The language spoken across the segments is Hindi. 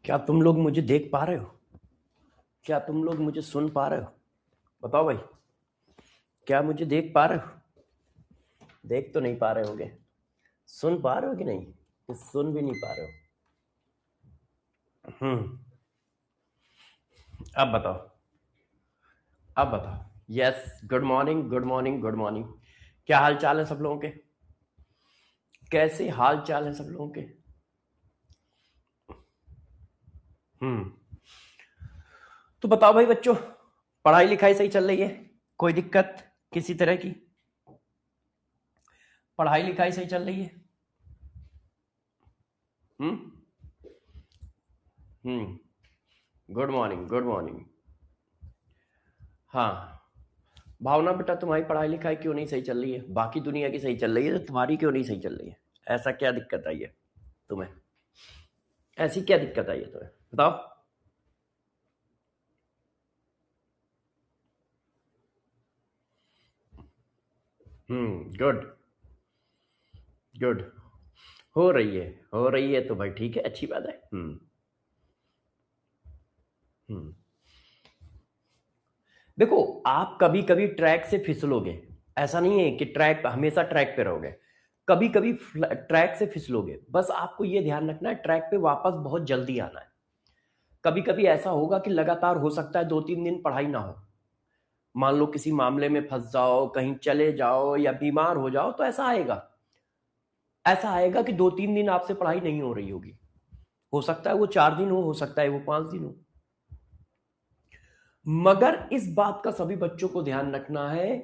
क्या तुम लोग मुझे देख पा रहे हो? क्या तुम लोग मुझे सुन पा रहे हो? बताओ भाई, क्या मुझे देख पा रहे हो? देख तो नहीं पा रहे होगे। सुन पा रहे हो कि नहीं, कि सुन भी नहीं पा रहे हो? अब बताओ, अब बताओ। Yes, good morning, good morning, good morning. क्या हाल चाल है सब लोगों के? कैसे हाल चाल है सब लोगों के? हम्म तो बताओ भाई बच्चों, पढ़ाई लिखाई सही चल रही है? कोई दिक्कत किसी तरह की? पढ़ाई लिखाई सही चल रही है? हम्म गुड मॉर्निंग, गुड मॉर्निंग। हाँ, भावना बेटा, तुम्हारी पढ़ाई लिखाई क्यों नहीं सही चल रही है? बाकी दुनिया की सही चल रही है तो तुम्हारी क्यों नहीं सही चल रही है? ऐसा क्या दिक्कत आई है तुम्हें? ऐसी क्या दिक्कत आई है तुम्हें, बताओ। Good, good. हो रही है तो भाई ठीक है, अच्छी बात है। हम्म देखो, आप कभी कभी ट्रैक से फिसलोगे। ऐसा नहीं है कि ट्रैक हमेशा ट्रैक पे रहोगे। कभी कभी ट्रैक से फिसलोगे, बस आपको ये ध्यान रखना है, ट्रैक पे वापस बहुत जल्दी आना है। कभी कभी ऐसा होगा कि लगातार हो सकता है 2-3 दिन पढ़ाई ना हो। मान लो किसी मामले में फंस जाओ, कहीं चले जाओ या बीमार हो जाओ, तो ऐसा आएगा कि 2-3 दिन आपसे पढ़ाई नहीं हो रही होगी। हो सकता है वो 4 दिन हो सकता है वो 5 दिन हो। मगर इस बात का सभी बच्चों को ध्यान रखना है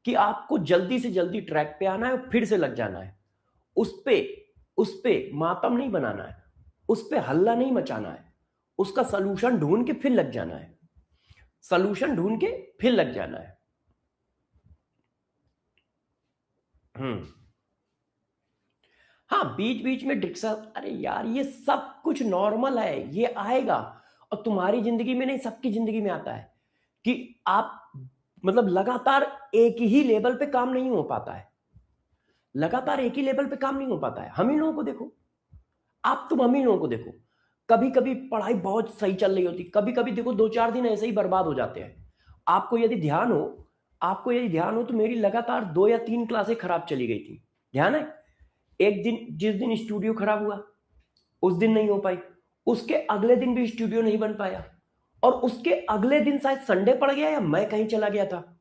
कि आपको जल्दी से जल्दी ट्रैक पे आना है और फिर से लग जाना है। उस पे मातम नहीं बनाना है, उस पे हल्ला नहीं मचाना है। उसका सलूशन ढूंढ के फिर लग जाना है। सलूशन ढूंढ के फिर लग जाना है। हम्म हाँ, बीच बीच में डिस्टर्ब, अरे यार ये सब कुछ नॉर्मल है, ये आएगा। और तुम्हारी जिंदगी में नहीं, सबकी जिंदगी में आता है कि आप मतलब लगातार एक ही लेवल पे काम नहीं हो पाता है। लगातार एक ही लेवल पे काम नहीं हो पाता है। हम ही लोगों को देखो, हम ही लोगों को देखो। कभी कभी पढ़ाई बहुत सही चल रही होती, कभी कभी देखो 2-4 दिन ऐसे ही बर्बाद हो जाते हैं। आपको यदि ध्यान हो आपको यदि ध्यान हो तो मेरी लगातार 2 या 3 क्लासें खराब चली गई थी। ध्यान है? एक दिन, जिस दिन स्टूडियो खराब हुआ उस दिन नहीं हो पाई। उसके अगले दिन भी स्टूडियो नहीं बन पाया। और उसके अगले दिन शायद संडे पड़ गया या मैं कहीं चला गया था,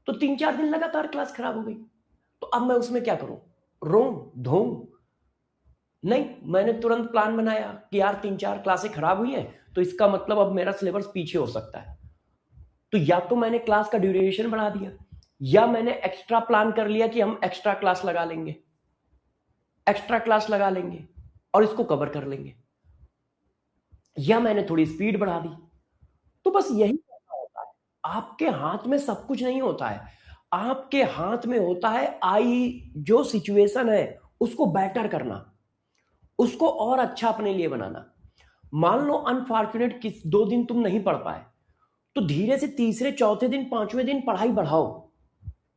तो 3-4 दिन लगातार क्लास खराब हो गई। तो अब मैं उसमें क्या करूं? रो धो? नहीं, मैंने तुरंत प्लान बनाया कि यार 3-4 क्लासें खराब हुई हैं, तो इसका मतलब अब मेरा सिलेबस पीछे हो सकता है। तो या तो मैंने क्लास का ड्यूरेशन बढ़ा दिया, या मैंने एक्स्ट्रा प्लान कर लिया कि हम एक्स्ट्रा क्लास लगा लेंगे और इसको कवर कर लेंगे, या मैंने थोड़ी स्पीड बढ़ा दी। तो बस यही होता है। आपके हाथ में सब कुछ नहीं होता है। आपके हाथ में होता है जो सिचुएशन है उसको बेटर करना, उसको और अच्छा अपने लिए बनाना। मान लो अनफॉर्चुनेट 2 दिन तुम नहीं पढ़ पाए, तो धीरे से तीसरे चौथे दिन पांचवें दिन पढ़ाई बढ़ाओ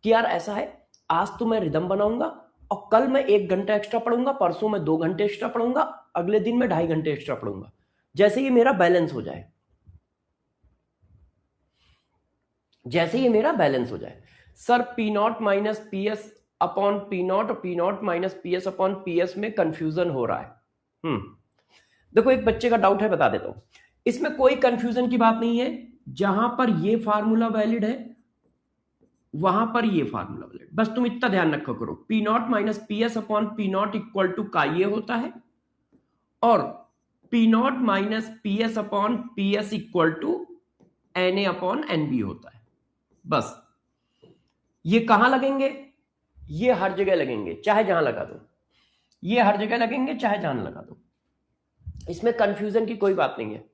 कि यार ऐसा है, आज तो मैं रिदम बनाऊंगा और कल मैं 1 घंटा एक्स्ट्रा पढ़ूंगा, परसों मैं 2 घंटे एक्स्ट्रा पढ़ूंगा, अगले दिन मैं 2.5 घंटे एक्स्ट्रा पढ़ूंगा। जैसे ये मेरा बैलेंस हो जाए, sir P not minus P S upon P not और P not minus P S upon P S में कंफ्यूजन हो रहा है। देखो, एक बच्चे का डाउट है, बता देता हूं। इसमें कोई कंफ्यूजन की बात नहीं है। जहां पर ये फार्मूला वैलिड है वहां पर ये फार्मूला वैलिड, बस तुम इतना ध्यान रखा करो। P not minus P S upon P naught equal to का ये होता है, और P not minus P S upon P S equal to N A upon N B होता है। बस ये कहां लगेंगे? ये हर जगह लगेंगे, चाहे जहां लगा दो। ये हर जगह लगेंगे, चाहे जहां लगा दो। इसमें कंफ्यूजन की कोई बात नहीं है।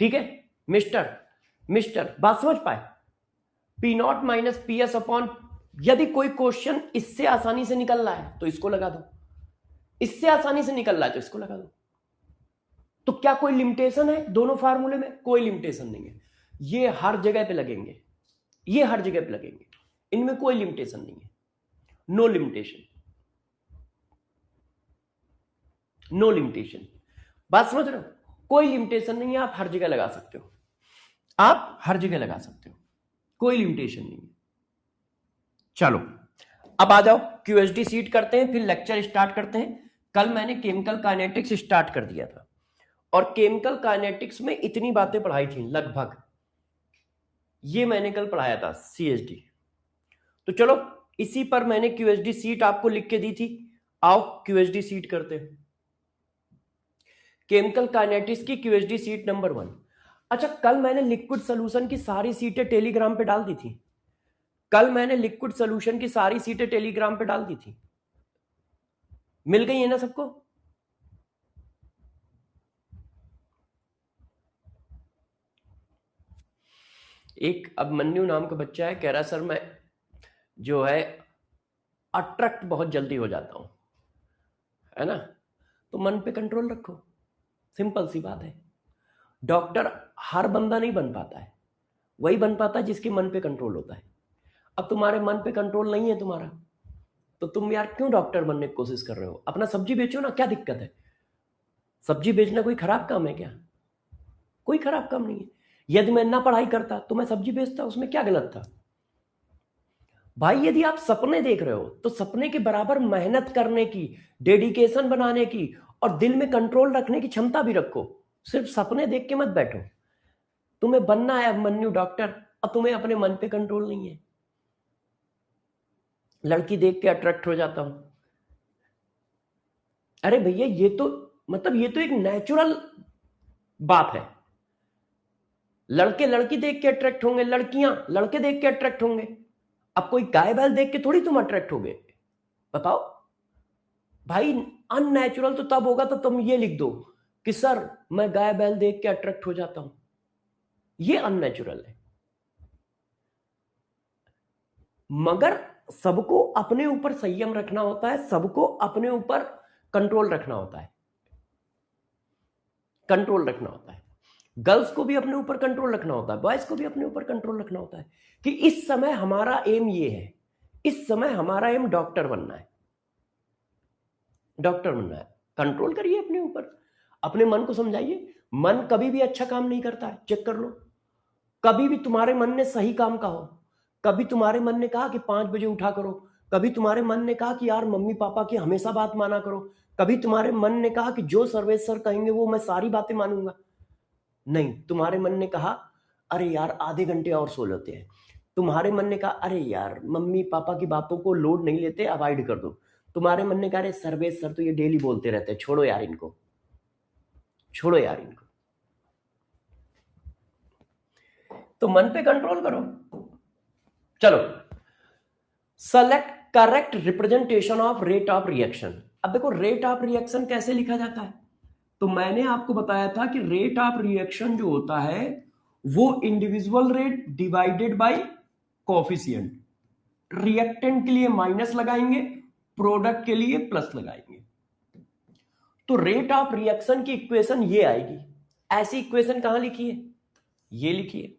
ठीक है मिस्टर, बात समझ पाए? P not minus P S upon, यदि कोई क्वेश्चन इससे आसानी से निकल रहा है तो इसको लगा दो, इससे आसानी से निकल रहा है तो इसको लगा दो। तो क्या कोई लिमिटेशन है दोनों फार्मूले में? कोई लिमिटेशन नहीं है। ये हर जगह पे लगेंगे, ये हर जगह पे लगेंगे, इनमें कोई लिमिटेशन नहीं है। No limitation, no limitation. बात समझ रहे हो? कोई लिमिटेशन नहीं है, आप हर जगह लगा सकते हो, आप हर जगह लगा सकते हो, कोई लिमिटेशन नहीं है। चलो अब आ जाओ, क्यूएसडी सीट करते हैं, फिर लेक्चर स्टार्ट करते हैं। कल मैंने केमिकल काइनेटिक्स स्टार्ट कर दिया था, और केमिकल काइनेटिक्स में इतनी बातें पढ़ाई थी लगभग, ये मैंने कल पढ़ाया था सीएसडी। तो चलो इसी पर मैंने क्यूएसडी सीट आपको लिख के दी थी, आओ क्यूएसडी सीट करते हैं। केमिकल काइनेटिक्स की क्यूएसडी सीट नंबर 1। अच्छा, कल मैंने लिक्विड सोल्यूशन की सारी सीटें टेलीग्राम पे डाल दी थी, कल मैंने लिक्विड सोल्यूशन की सारी सीटें टेलीग्राम पे डाल दी थी, मिल गई है ना सबको? एक अब मन्नू नाम का बच्चा है, कह रहा सर मैं जो है अट्रैक्ट बहुत जल्दी हो जाता हूं, है ना? तो मन पे कंट्रोल रखो, सिंपल सी बात है। डॉक्टर हर बंदा नहीं बन पाता है, वही बन पाता है जिसके मन पे कंट्रोल होता है। अब तुम्हारे मन पे कंट्रोल नहीं है तुम्हारा, तो तुम यार क्यों डॉक्टर बनने की कोशिश कर रहे हो? अपना सब्जी बेचो ना, क्या दिक्कत है? सब्जी बेचना कोई खराब काम है क्या? कोई खराब काम नहीं है। यदि मैं ना पढ़ाई करता तो मैं सब्जी बेचता, उसमें क्या गलत था? भाई यदि आप सपने देख रहे हो तो सपने के बराबर मेहनत करने की, डेडिकेशन बनाने की और दिल में कंट्रोल रखने की क्षमता भी रखो। सिर्फ सपने देख के मत बैठो। तुम्हें बनना है मन्नू डॉक्टर, और तुम्हें अपने मन पे कंट्रोल नहीं है। लड़की देख के अट्रैक्ट हो जाता हूं, अरे भैया ये तो मतलब ये तो एक नेचुरल बात है। लड़के लड़की देख के अट्रैक्ट होंगे, लड़कियां लड़के देख के अट्रैक्ट होंगे। अब कोई गाय बैल देख के थोड़ी तुम अट्रैक्ट होगे, बताओ भाई। अननेचुरल तो तब होगा तो तुम ये लिख दो कि सर मैं गाय बैल देख के अट्रैक्ट हो जाता हूं, ये अननेचुरल है। मगर सबको अपने ऊपर संयम रखना होता है, सबको अपने ऊपर कंट्रोल रखना होता है, कंट्रोल रखना होता है। गर्ल्स को भी अपने ऊपर कंट्रोल रखना होता है, बॉयज को भी अपने ऊपर कंट्रोल रखना होता है कि इस समय हमारा एम ये है, इस समय हमारा एम डॉक्टर बनना है, डॉक्टर बनना है। कंट्रोल करिए अपने ऊपर, अपने मन को समझाइए। मन कभी भी अच्छा काम नहीं करता है, चेक कर लो। कभी भी तुम्हारे मन ने सही काम कहा, कभी तुम्हारे मन ने कहा कि 5 बजे उठा करो, कभी तुम्हारे मन ने कहा कि यार मम्मी पापा की हमेशा बात माना करो, कभी तुम्हारे मन ने कहा कि जो सर्वेश सर कहेंगे वो मैं सारी बातें मानूंगा? नहीं, तुम्हारे मन ने कहा अरे यार आधे घंटे और सो लेते हैं। तुम्हारे मन ने कहा अरे यार मम्मी पापा की बातों को लोड नहीं लेते, अवॉइड कर दो। तुम्हारे मन ने कहा अरे सर्वेश सर तो ये डेली बोलते रहते हैं, छोड़ो यार इनको, छोड़ो यार इनको। तो मन पे कंट्रोल करो। चलो, select correct representation of rate of reaction. अब देखो रेट ऑफ रिएक्शन कैसे लिखा जाता है, तो मैंने आपको बताया था कि रेट ऑफ रिएक्शन जो होता है वो individual rate divided by coefficient. Reactant के लिए माइनस लगाएंगे, प्रोडक्ट के लिए प्लस लगाएंगे। तो रेट ऑफ रिएक्शन की इक्वेशन ये आएगी। ऐसी इक्वेशन कहां लिखी है? ये लिखिए।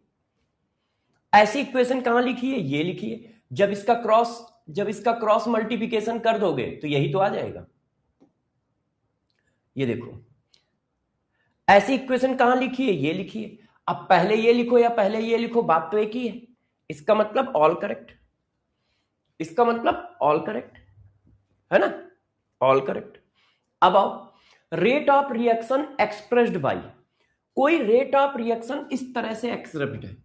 ऐसी इक्वेशन कहां लिखी है? ये लिखिए। जब इसका क्रॉस मल्टीप्लिकेशन कर दोगे तो यही तो आ जाएगा। ये देखो, ऐसी इक्वेशन कहां लिखी है? ये लिखिए। अब पहले ये लिखो या पहले ये लिखो, बात तो एक ही है। इसका मतलब ऑल करेक्ट, इसका मतलब ऑल करेक्ट, है ना? All correct. अब आओ, rate of reaction expressed by, कोई रेट ऑफ रिएक्शन इस तरह से एक्सप्रेस्ड है।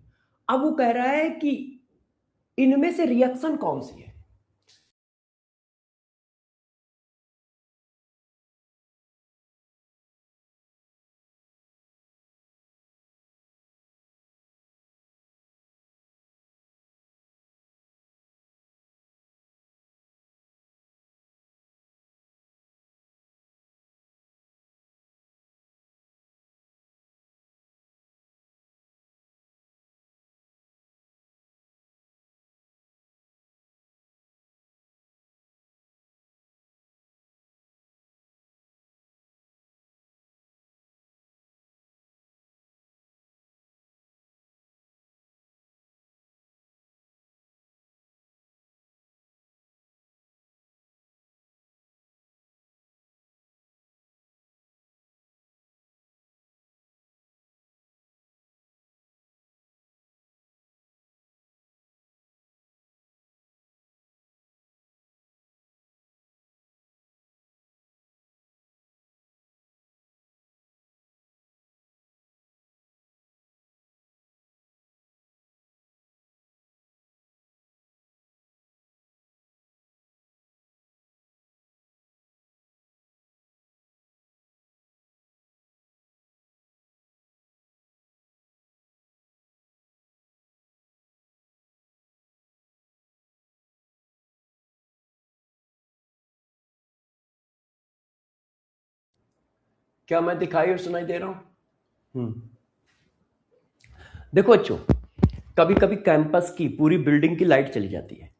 अब वो कह रहा है कि इनमें से रिएक्शन कौन सी है? क्या मैं दिखाई और सुनाई दे रहा हूं? देखो बच्चों, कभी कभी कैंपस की पूरी बिल्डिंग की लाइट चली जाती है,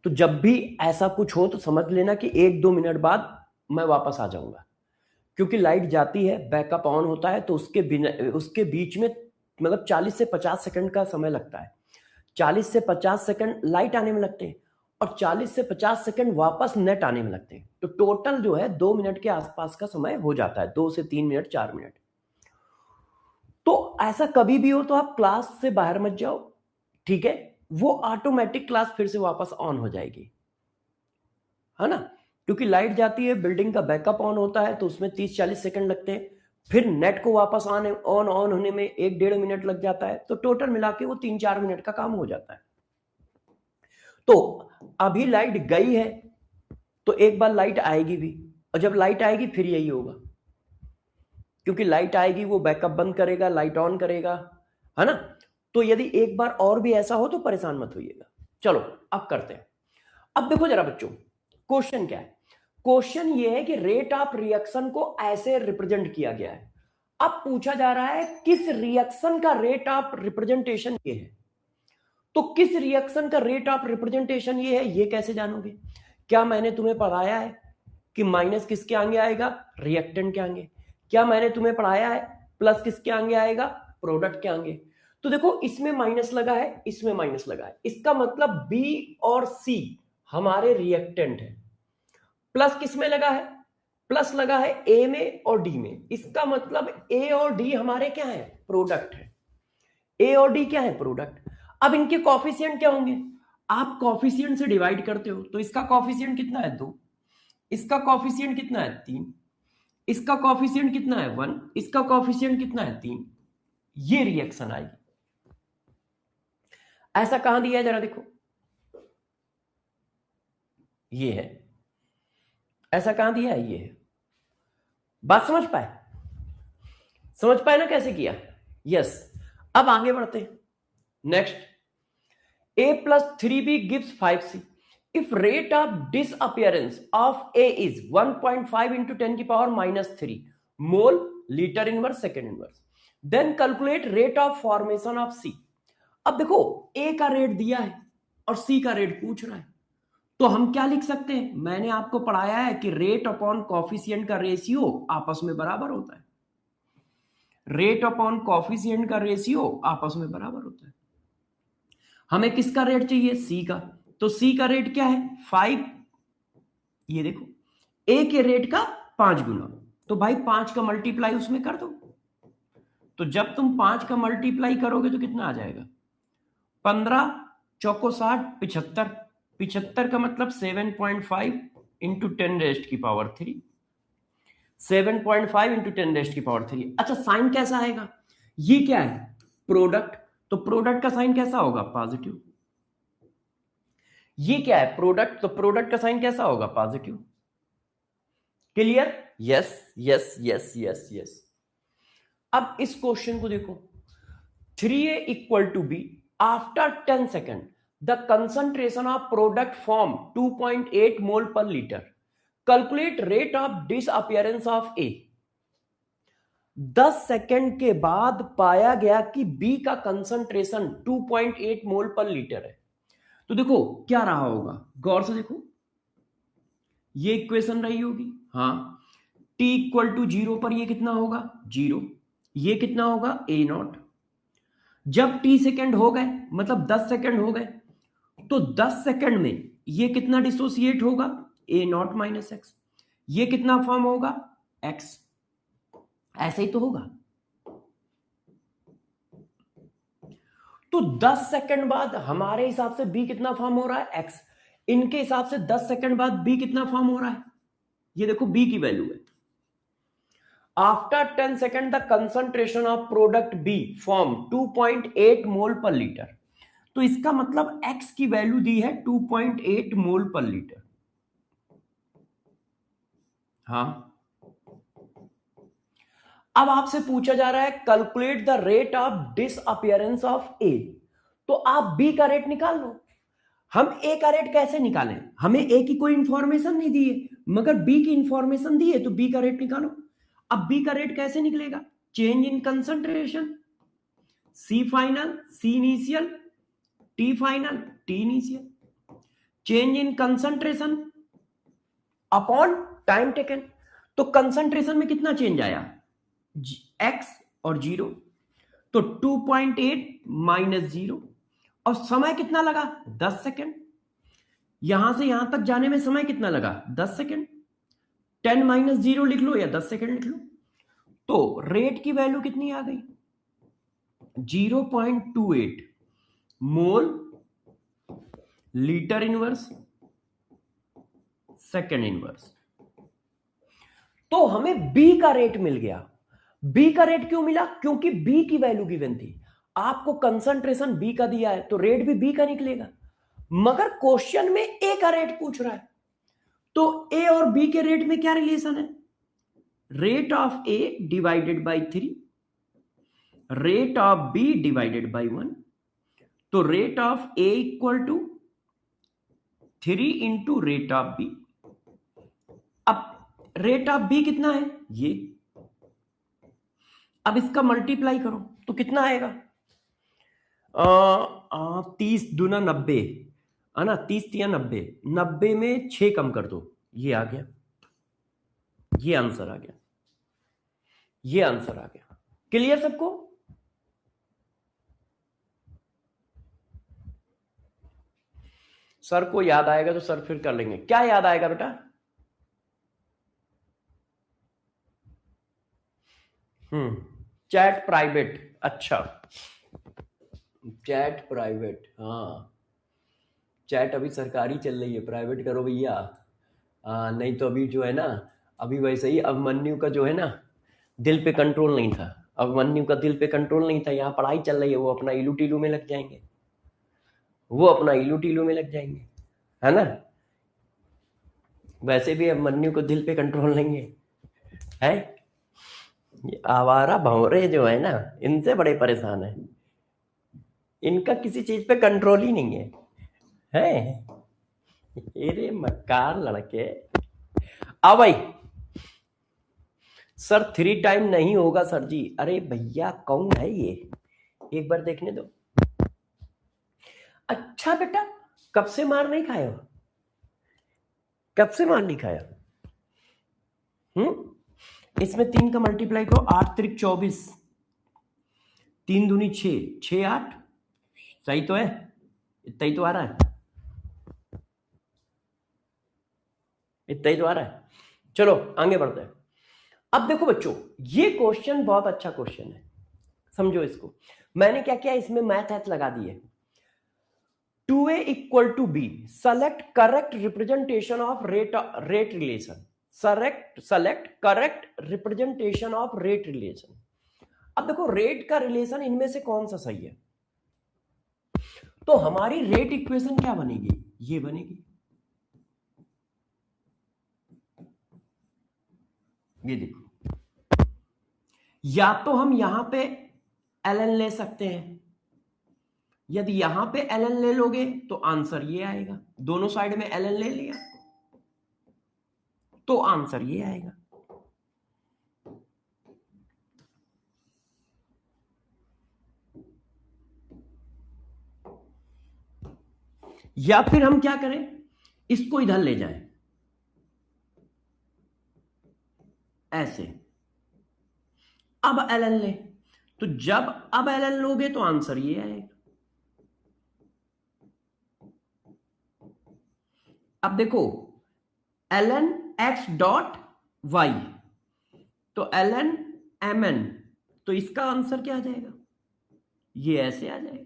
तो जब भी ऐसा कुछ हो तो समझ लेना कि 1-2 मिनट बाद मैं वापस आ जाऊंगा, क्योंकि लाइट जाती है, बैकअप ऑन होता है, तो उसके बीच में मतलब 40 से 50 सेकंड का समय लगता है। 40 से 50 सेकंड लाइट आने में लगते हैं और 40 से 50 सेकंड वापस नेट आने में लगते हैं, तो टोटल जो है 2 मिनट के आसपास का समय हो जाता है, 2 से 3 मिनट, 4 मिनट। तो ऐसा कभी भी हो तो आप क्लास से बाहर मत जाओ, ठीक है? वो ऑटोमेटिक क्लास फिर से वापस ऑन हो जाएगी, है ना? क्योंकि लाइट जाती है, बिल्डिंग का बैकअप ऑन होता है, तो उसमें 30-40 सेकंड लगते हैं, फिर नेट को वापस ऑन होने में 1-1.5 मिनट लग जाता है, तो टोटल मिला के वो 3-4 मिनट का काम हो जाता है। तो अभी लाइट गई है, तो एक बार लाइट आएगी भी, और जब लाइट आएगी फिर यही होगा, क्योंकि लाइट आएगी वो बैकअप बंद करेगा, लाइट ऑन करेगा, है ना? तो यदि एक बार और भी ऐसा हो तो परेशान मत होइएगा। चलो अब करते हैं। अब देखो जरा बच्चों, क्वेश्चन क्या है? क्वेश्चन ये है कि रेट ऑफ रिएक्शन को ऐसे रिप्रेजेंट किया गया है। अब पूछा जा रहा है किस रिएक्शन का रेट ऑफ रिप्रेजेंटेशन ये है। तो किस रिएक्शन का रेट ऑफ रिप्रेजेंटेशन ये है, ये कैसे जानोगे? क्या मैंने तुम्हें पढ़ाया है कि माइनस किसके आगे आएगा? रिएक्टेंट के आगे। क्या मैंने तुम्हें पढ़ाया है प्लस किसके आगे आएगा? प्रोडक्ट के आगे। तो देखो, इसमें माइनस लगा है, इसमें माइनस लगा है, इसका मतलब बी और सी हमारे रिएक्टेंट है। प्लस किसमें लगा है? प्लस लगा है ए में और डी में, इसका मतलब ए और डी हमारे क्या है? प्रोडक्ट है। ए और डी क्या है? प्रोडक्ट। अब इनके कॉफिशिएंट क्या होंगे? आप कॉफिशिएंट से डिवाइड करते हो, तो इसका कॉफिशिएंट कितना है? 2। इसका कॉफिशिएंट कितना है? 3। इसका कॉफिशिएंट कितना है? 1। इसका कॉफिशिएंट कितना है? 3। ये रिएक्शन आएगी। ऐसा कहां दिया है जरा देखो, ये है। ऐसा कहां दिया है? ये है। बात समझ पाए? समझ पाए ना कैसे किया? यस। अब आगे बढ़ते हैं। Next, a plus 3b gives 5c. If rate of disappearance of a is 1.5 into 10 की power minus 3 mole liter inverse second inverse, then calculate rate of formation of c. अब देखो, a का रेट दिया है और c का रेट पूछ रहा है, तो हम क्या लिख सकते हैं? मैंने आपको पढ़ाया है कि रेट अपॉन कॉफिशिएंट का रेशियो आपस में बराबर होता है। रेट अपॉन कॉफिशिएंट का रेशियो आपस में बराबर होता है। हमें किसका रेट चाहिए? सी का। तो सी का रेट क्या है? 5। ये देखो, ए के रेट का 5 गुना, तो भाई 5 का मल्टीप्लाई उसमें कर दो। तो जब तुम 5 का मल्टीप्लाई करोगे तो कितना आ जाएगा? 15 चौको 60, 75। 75 का मतलब 7.5 इंटू 10 रेस्ट की पावर 3। 7.5 इंटू 10 रेस्ट की पावर 3। अच्छा, साइन कैसा आएगा? ये क्या है? प्रोडक्ट। तो प्रोडक्ट का साइन कैसा होगा? पॉजिटिव। ये क्या है? प्रोडक्ट। तो प्रोडक्ट का साइन कैसा होगा? Positive. Clear? Yes yes yes yes yes. अब इस क्वेश्चन को देखो, 3a equal to b after 10 second the concentration of product form 2.8 mole per litre, calculate rate of disappearance of a। 10 second के बाद पाया गया कि b का कंसंट्रेशन 2.8 मोल पर लीटर है। तो देखो क्या रहा होगा, गौर से देखो, ये इक्वेशन रही होगी। हाँ, t इक्वल टू 0 पर ये कितना होगा? 0। ये कितना होगा? a not. जब t सेकेंड हो गए, मतलब 10 सेकेंड हो गए, तो 10 सेकेंड में ये कितना डिसोसिएट होगा? a not minus x. ये कितना फॉर्म होगा? x। ऐसे ही तो होगा। तो 10 सेकेंड बाद हमारे हिसाब से b कितना फॉर्म हो रहा है? x। इनके हिसाब से 10 सेकेंड बाद b कितना फॉर्म हो रहा है? ये देखो b की वैल्यू है। After 10 second the concentration of product B form 2.8 mole per litre. तो इसका मतलब X की वैल्यू दी है 2.8 मोल पर लीटर। हाँ, अब आपसे पूछा जा रहा है calculate the rate of disappearance of A। तो आप B का रेट निकाल लो। हम A का रेट कैसे निकालें? हमें A की कोई इंफॉर्मेशन नहीं दी है, मगर B की इंफॉर्मेशन दी है, तो B का रेट निकालो। अब बी का रेट कैसे निकलेगा? Change in concentration, C final C initial, T final T initial, change in concentration upon time taken. तो कंसंट्रेशन में कितना चेंज आया? एक्स और 0, तो 2.8 माइनस 0, और समय कितना लगा? 10 सेकेंड। यहां से यहां तक जाने में समय कितना लगा? 10 सेकेंड। 10 माइनस 0 लिख लो या 10 सेकेंड लिख लो। तो रेट की वैल्यू कितनी आ गई? 0.28 मोल लीटर इनवर्स सेकेंड इनवर्स। तो हमें बी का रेट मिल गया। बी का रेट क्यों मिला? क्योंकि बी की वैल्यू गिवन थी। आपको कंसंट्रेशन बी का दिया है तो रेट भी बी का निकलेगा, मगर क्वेश्चन में ए का रेट पूछ रहा है। तो ए और बी के रेट में क्या रिलेशन है? Rate of A divided by 3, rate of B divided by 1। तो rate of A equal to 3 into rate of B. अब रेट ऑफ बी कितना है? ये। अब इसका मल्टीप्लाई करो तो कितना आएगा? 30 दूना 90 है ना, 30 या 90, 90 में 6 कम कर दो, ये आ गया, ये आंसर आ गया, ये आंसर आ गया। क्लियर सबको? सर को याद आएगा तो सर फिर कर लेंगे। क्या याद आएगा बेटा? Chat private. अच्छा, चैट प्राइवेट, हाँ चैट अभी सरकारी चल रही है, प्राइवेट करो भैया। नहीं तो अभी जो है ना, अभी वैसे ही अभिमन्यु का जो है ना दिल पे कंट्रोल नहीं था, अभिमन्यु का दिल पे कंट्रोल नहीं था, यहाँ पढ़ाई चल रही है, वो अपना इलू टीलू में लग जाएंगे, वो अपना इलू टीलू में लग जाएंगे, है ना। वैसे भी अभिमन्यु को दिल पे कंट्रोल नहीं है। ये आवारा भंवरे जो है ना, इनसे बड़े परेशान है, इनका किसी चीज पे कंट्रोल ही नहीं है। अरे मक्कार लड़के। आ भाई सर 3 टाइम नहीं होगा सर जी। अरे भैया कौन है ये, एक बार देखने दो। अच्छा बेटा, कब से मार नहीं खाए हो? कब से मार नहीं खाया? इसमें 3 का मल्टीप्लाई करो, 8 त्रिक 24, 3 दूनी 6, 6 8, सही तो है, इतना ही तो आ रहा है, इतना ही तो आ रहा है। चलो आगे बढ़ते हैं। अब देखो बच्चों, ये क्वेश्चन बहुत अच्छा क्वेश्चन है, समझो इसको। मैंने क्या किया, इसमें मैथ लगा दिए। 2a equal to B, select correct representation of rate relation, select correct representation of rate relation. अब देखो रेट का रिलेशन इनमें से कौन सा सही है? तो हमारी रेट इक्वेशन क्या बनेगी? ये बनेगी, ये देखो। या तो हम यहां पे ln ले सकते हैं, यदि यहां पे ln ले लोगे तो आंसर ये आएगा, दोनों साइड में ln ले लिया तो आंसर ये आएगा। या फिर हम क्या करें, इसको इधर ले जाएं ऐसे, अब ln ले, तो जब अब ln लोगे तो आंसर ये आएगा। अब देखो ln x डॉट y, तो ln mn, तो इसका आंसर क्या आ जाएगा? ये ऐसे आ जाएगा,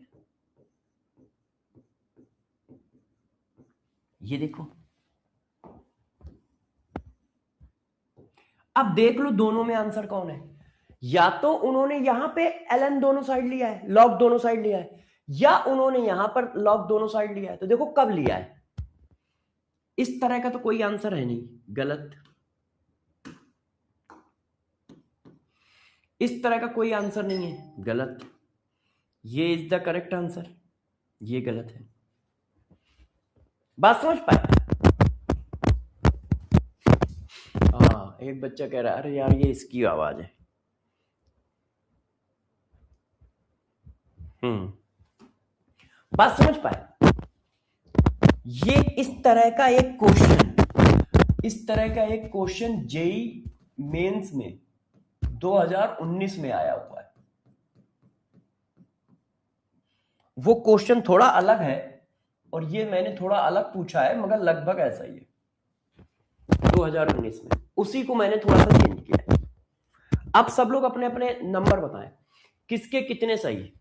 ये देखो। अब देख लो दोनों में आंसर कौन है। या तो उन्होंने यहां पे ln दोनों साइड लिया है, लॉग दोनों साइड लिया है, या उन्होंने यहां पर लॉग दोनों साइड लिया है। तो देखो कब लिया है, इस तरह का तो कोई आंसर है नहीं, गलत। इस तरह का कोई आंसर नहीं है, गलत। ये इज द करेक्ट आंसर, ये गलत है। बात समझ पाए? हाँ, एक बच्चा कह रहा है अरे यार ये इसकी आवाज है। बात समझ पाए? ये इस तरह का एक क्वेश्चन जेई मेंस में 2019 में आया हुआ है। वो क्वेश्चन थोड़ा अलग है और ये मैंने थोड़ा अलग पूछा है, मगर लगभग ऐसा ही है। 2019 में उसी को मैंने थोड़ा सा चेंज किया है। अब सब लोग अपने अपने नंबर बताएं, किसके कितने सही।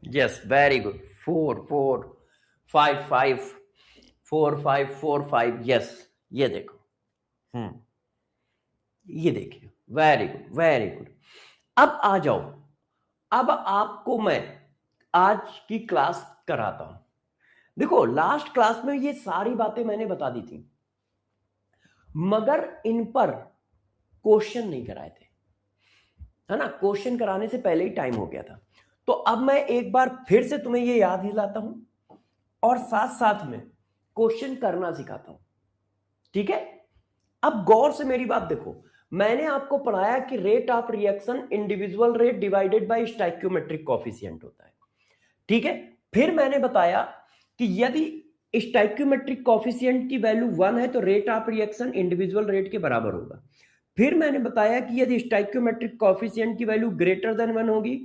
Yes, very good. 4 4 5 5 4 5 4 5। यस, ये देखो। ये देखिए, वेरी गुड वेरी गुड। अब आ जाओ, अब आपको मैं आज की क्लास कराता हूं। देखो, लास्ट क्लास में ये सारी बातें मैंने बता दी थी, मगर इन पर क्वेश्चन नहीं कराए थे, है ना। क्वेश्चन कराने से पहले ही टाइम हो गया था। तो अब मैं एक बार फिर से तुम्हें ये याद दिलाता हूं और साथ साथ में क्वेश्चन करना सिखाता हूं, ठीक है। अब गौर से मेरी बात देखो, मैंने आपको पढ़ाया कि rate of reaction individual rate divided by stoichiometric coefficient होता है, ठीक है। फिर मैंने बताया कि यदि स्टोइकियोमेट्रिक कोएफिशिएंट की वैल्यू 1 है तो rate of reaction individual rate के बराबर होगा। फिर मैंने बताया कि यदि स्टोइकियोमेट्रिक कोएफिशिएंट की वैल्यू ग्रेटर देन 1 होगी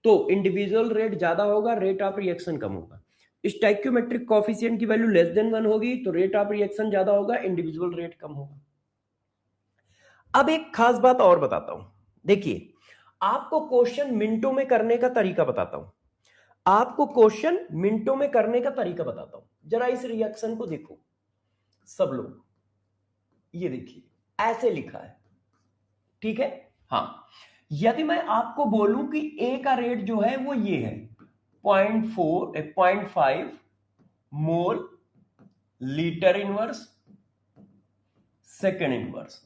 तो इंडिविजुअल रेट ज्यादा होगा, रेट ऑफ रिएक्शन कम होगा। स्टोइकियोमेट्रिक कोएफिशिएंट की वैल्यू लेस देन 1 होगी तो रेट ऑफ रिएक्शन ज्यादा होगा, इंडिविजुअल रेट कम होगा। अब एक खास बात और बताता हूं, देखिए, आपको क्वेश्चन मिनटों में करने का तरीका बताता हूं। आपको क्वेश्चन मिनटों में करने का तरीका बताता हूं। जरा इस रिएक्शन को देखो सब लोग, ये देखिए ऐसे लिखा है, ठीक है। हाँ, यदि मैं आपको बोलूं कि ए का रेट जो है वो ये है 0.5 mole litre inverse second inverse.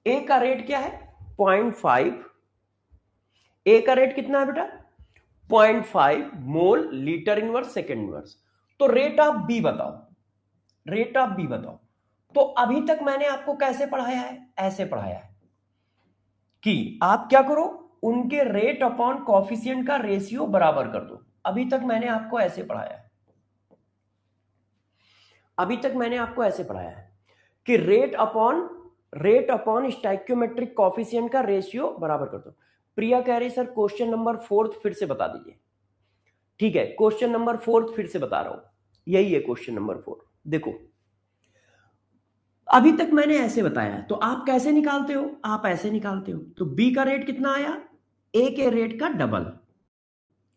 A का रेट क्या है? 0.5। ए का रेट कितना है बेटा? 0.5 mole litre inverse second inverse. तो रेट ऑफ बी बताओ, रेट ऑफ बी बताओ। तो अभी तक मैंने आपको कैसे पढ़ाया है? ऐसे पढ़ाया है कि आप क्या करो, उनके रेट अपॉन कॉफिशिएंट का रेशियो बराबर कर दो। अभी तक मैंने आपको ऐसे पढ़ाया है, अभी तक मैंने आपको ऐसे पढ़ाया है कि रेट अपॉन स्टोइकियोमेट्रिक कॉफिशिएंट का रेशियो बराबर कर दो। प्रिया कह रही सर क्वेश्चन नंबर 4 फिर से बता दीजिए। ठीक है, क्वेश्चन नंबर 4 फिर से बता रहा हूं, यही है क्वेश्चन नंबर 4। देखो, अभी तक मैंने ऐसे बताया है, तो आप कैसे निकालते हो? आप ऐसे निकालते हो। तो बी का रेट कितना आया? ए के रेट का डबल,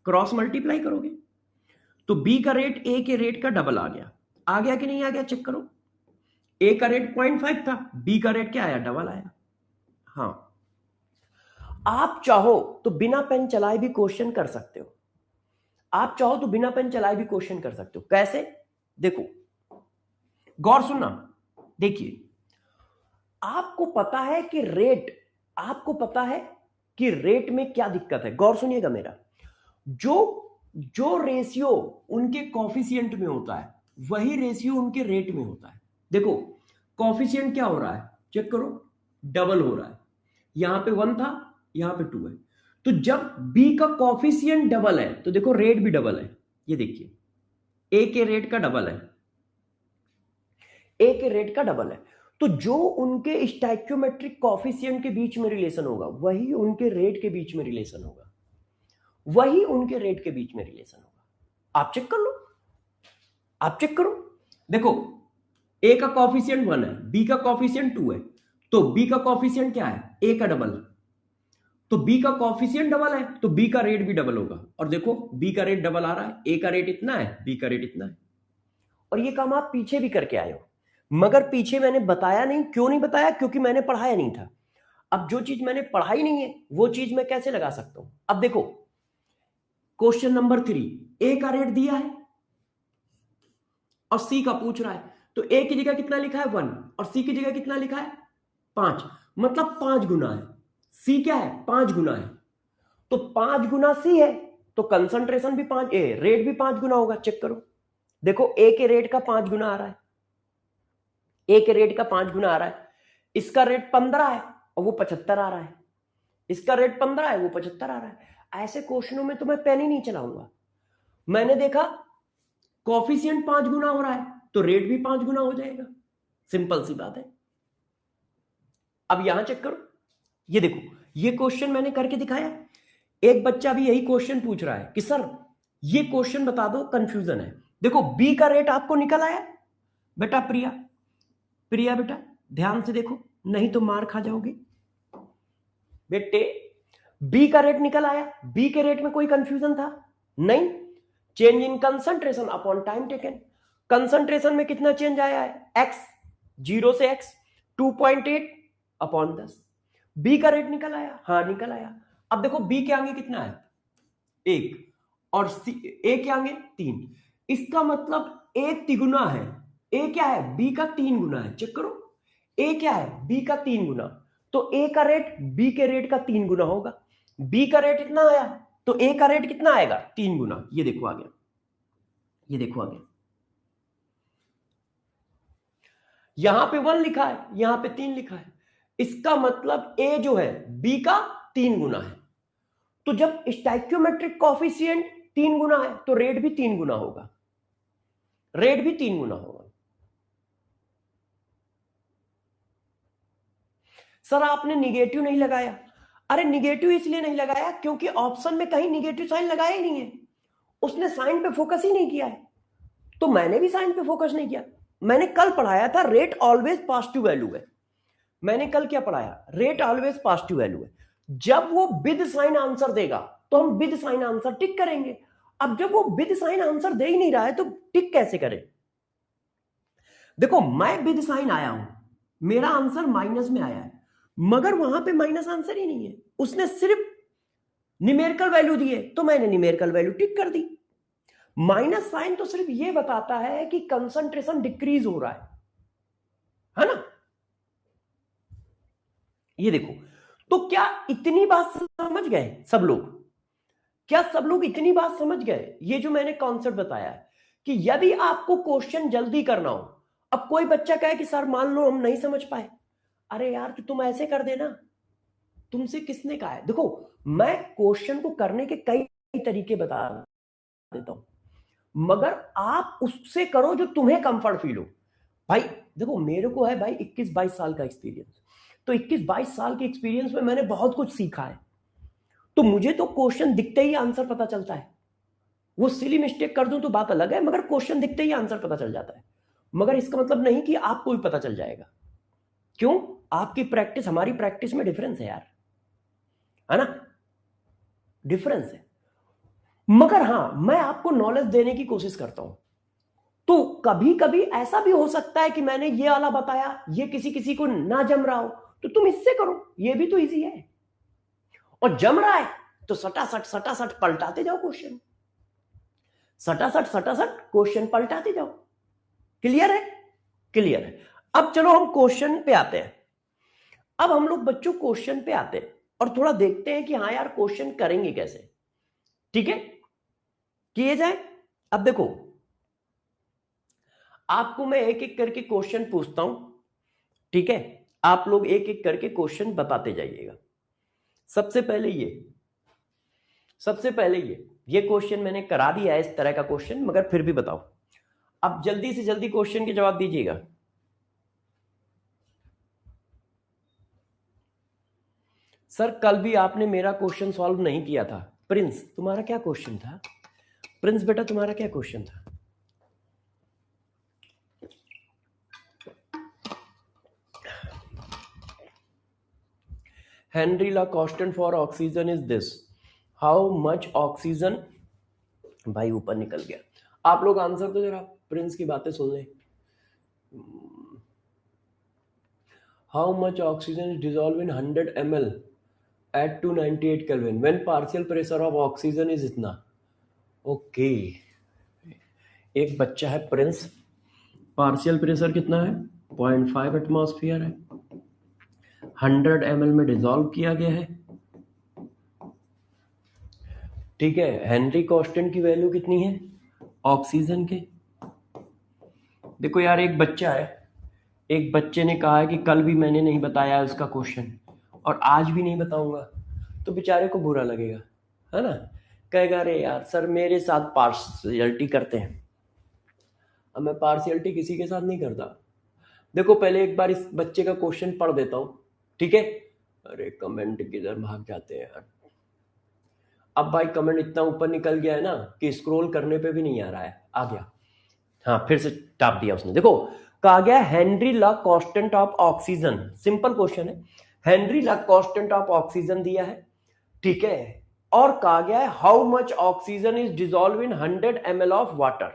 क्रॉस मल्टीप्लाई करोगे तो बी का रेट ए के रेट का डबल आ गया कि नहीं आ गया? चेक करो। ए का रेट 0.5 था, बी का रेट क्या आया? डबल आया। हाँ, आप चाहो तो बिना पेन चलाए भी क्वेश्चन कर सकते हो। आप चाहो तो बिना पेन चलाए भी क्वेश्चन कर सकते हो। कैसे? देखो, गौर सुनना। देखिए, आपको पता है कि आपको पता है कि रेट में क्या दिक्कत है। गौर सुनिएगा मेरा, जो जो रेशियो उनके कॉफिशिएंट में होता है वही रेशियो उनके रेट में होता है। देखो, कॉफिशिएंट क्या हो रहा है? चेक करो, डबल हो रहा है। यहां पे 1 था, यहां पे 2 है। तो जब बी का कॉफिशिएंट डबल है तो देखो रेट भी डबल है। ये देखिए, ए के रेट का डबल है, ए के रेट का डबल है। तो जो उनके स्टोइकियोमेट्रिक कॉफिशिएंट के बीच में रिलेशन होगा वही उनके रेट के बीच में रिलेशन होगा, वही उनके रेट के बीच में रिलेशन होगा। आप चेक कर लो, आप चेक करो। देखो, ए का कॉफिशिएंट 1 है, बी का कॉफिशिएंट 2 है, तो बी का कॉफिशिएंट क्या है? ए का डबल। तो बी का कॉफिशिएंट डबल है तो बी का रेट भी डबल होगा। और देखो, बी का रेट डबल आ रहा है, ए का रेट इतना है, बी का रेट इतना है। और ये काम आप पीछे भी करके आए हो, मगर पीछे मैंने बताया नहीं। क्यों नहीं बताया? क्योंकि मैंने पढ़ाया नहीं था। अब जो चीज मैंने पढ़ाई नहीं है वो चीज मैं कैसे लगा सकता हूं? अब देखो, क्वेश्चन नंबर 3, ए का रेट दिया है, और सी का पूछ रहा है, तो ए की जगह कितना लिखा है 1 और सी की जगह कितना लिखा है 5, मतलब 5 गुना है। सी क्या है 5 गुना है, तो 5 गुना सी है, तो कंसंट्रेशन भी 5, रेट भी 5 गुना होगा। चेक करो, देखो ए के रेट का 5 गुना आ रहा है, ए के रेट का 5 गुना आ रहा है। इसका रेट 15 है और वो 75 आ रहा है, इसका रेट 15 है वो 75 आ रहा है। ऐसे क्वेश्चनों में तो मैं पेन ही नहीं चलाऊंगा। मैंने देखा कॉफिशिएंट 5 गुना हो रहा है तो रेट भी 5 गुना हो जाएगा, सिंपल सी बात है। अब यहां चेक करो, ये देखो, ये क्वेश्चन मैंने करके दिखाया। एक बच्चा भी यही क्वेश्चन पूछ रहा है कि सर ये क्वेश्चन बता दो, कंफ्यूजन है। देखो बी का रेट आपको निकल आया बेटा, प्रिया प्रिया बेटा ध्यान से देखो, नहीं तो मार खा जाओगे बेटे। बी का रेट निकल आया, बी के रेट में कोई कंफ्यूजन था नहीं। Change in concentration upon time taken, concentration में कितना चेंज आया है x, 0 से x 2.8 अपॉन 10। बी का रेट निकल आया, हाँ निकल आया। अब देखो बी के आगे कितना है 1 और ए के आगे 3, इसका मतलब ए तिगुना है। ए क्या है बी का 3 गुना है। चेक करो, ए क्या है बी का 3 गुना, तो ए का रेट बी के रेट का 3 गुना होगा। बी का रेट इतना आया तो ए का रेट कितना आएगा 3 गुना। ये देखो आ गया, ये देखो आ गया। यहां पे 1 लिखा है, यहां पे 3 लिखा है, इसका मतलब ए जो है बी का 3 गुना है। तो जब स्टोइकियोमेट्रिक कोएफिशिएंट 3 गुना है तो रेट भी 3 गुना होगा, रेट भी 3 गुना होगा। सर आपने निगेटिव नहीं लगाया, अरे निगेटिव इसलिए नहीं लगाया क्योंकि ऑप्शन में कहीं निगेटिव साइन लगाया ही नहीं है, उसने साइन पे फोकस ही नहीं किया है, तो मैंने भी साइन पे फोकस नहीं किया। मैंने कल पढ़ाया था रेट ऑलवेज पॉजिटिव वैल्यू है। मैंने कल क्या पढ़ाया, रेट ऑलवेज पॉजिटिव वैल्यू है। जब वो विद साइन आंसर देगा तो हम विद साइन आंसर टिक करेंगे। अब जब वो विद साइन आंसर दे ही नहीं रहा है तो टिक कैसे करें। देखो मैं विद साइन आया हूं, मेरा आंसर माइनस में आया है, मगर वहां पे माइनस आंसर ही नहीं है, उसने सिर्फ न्यूमेरिकल वैल्यू दी है तो मैंने न्यूमेरिकल वैल्यू टिक कर दी। माइनस साइन तो सिर्फ ये बताता है कि कंसंट्रेशन डिक्रीज हो रहा है ना। ये देखो, तो क्या इतनी बात समझ गए सब लोग, क्या सब लोग इतनी बात समझ गए। ये जो मैंने कॉन्सेप्ट बताया है कि यदि आपको क्वेश्चन जल्दी करना हो, अब कोई बच्चा कहे कि सर मान लो हम नहीं समझ पाए, अरे यार तो तुम ऐसे कर देना, तुमसे किसने कहा है। देखो मैं क्वेश्चन को करने के कई तरीके बता देता हूं, मगर आप उससे करो जो तुम्हें कंफर्ट फील हो। भाई देखो मेरे को है भाई 21-22 साल का एक्सपीरियंस, तो 21-22 साल के एक्सपीरियंस में मैंने बहुत कुछ सीखा है, तो मुझे तो क्वेश्चन दिखते ही आंसर पता चलता है। वो सिली मिस्टेक कर दूं तो बात अलग है, मगर क्वेश्चन दिखते ही आंसर पता चल जाता है। मगर इसका मतलब नहीं कि आपको भी पता चल जाएगा, क्यों, आपकी प्रैक्टिस हमारी प्रैक्टिस में डिफरेंस है यार, है ना, डिफरेंस है। मगर हां मैं आपको नॉलेज देने की कोशिश करता हूं, तो कभी कभी ऐसा भी हो सकता है कि मैंने ये वाला बताया, ये किसी किसी को ना जम रहा हो, तो तुम इससे करो, ये भी तो इजी है। और जम रहा है तो सटासट पलटाते जाओ क्वेश्चन, सटासट क्वेश्चन पलटाते जाओ। क्लियर है, क्लियर है। अब चलो हम क्वेश्चन पे आते हैं। अब हम लोग बच्चों क्वेश्चन पे आते हैं और थोड़ा देखते हैं कि हाँ यार क्वेश्चन करेंगे कैसे। ठीक है, किए जाए। अब देखो आपको मैं एक एक करके क्वेश्चन पूछता हूं, ठीक है, आप लोग एक एक करके क्वेश्चन बताते जाइएगा। सबसे पहले ये क्वेश्चन मैंने करा दिया है इस तरह का क्वेश्चन, मगर फिर भी बताओ, अब जल्दी से जल्दी क्वेश्चन के जवाब दीजिएगा। सर कल भी आपने मेरा क्वेश्चन सॉल्व नहीं किया था। प्रिंस तुम्हारा क्या क्वेश्चन था, प्रिंस बेटा तुम्हारा क्या क्वेश्चन था। Henry law constant for oxygen is this, how much oxygen, भाई ऊपर निकल गया। आप लोग आंसर तो जरा प्रिंस की बातें सुन लें। How much oxygen is dissolve in 100 ml at 298 Kelvin when partial pressure of oxygen is इतना। ओके, एक बच्चा है प्रिंस, पार्शियल प्रेशर कितना है 0.5 एटमॉस्फेयर है, 100 ml में डिसॉल्व किया गया है। ठीक है, हेनरी कांस्टेंट की वैल्यू कितनी है ऑक्सीजन के। देखो यार, एक बच्चा है, एक बच्चे ने कहा है कि कल भी मैंने नहीं बताया उसका क्वेश्चन और आज भी नहीं बताऊंगा, तो बेचारे को बुरा लगेगा, है ना, कहेगा अरे यार सर मेरे साथ पार्शियलिटी करते हैं। अब मैं पार्शियलिटी किसी के साथ नहीं करता। देखो पहले एक बार इस बच्चे का क्वेश्चन पढ़ देता हूं, ठीक है। अरे कमेंट किधर भाग जाते हैं यार। अब भाई कमेंट इतना ऊपर निकल गया है ना कि स्क्रॉल करने पे भी नहीं आ रहा है, आ गया, हाँ फिर से टाप दिया उसने। देखो कहा गया Henry law constant of oxygen, simple question है, Henry law constant of oxygen दिया है, ठीक है, और कहा गया है how much oxygen is dissolve in 100 ml of water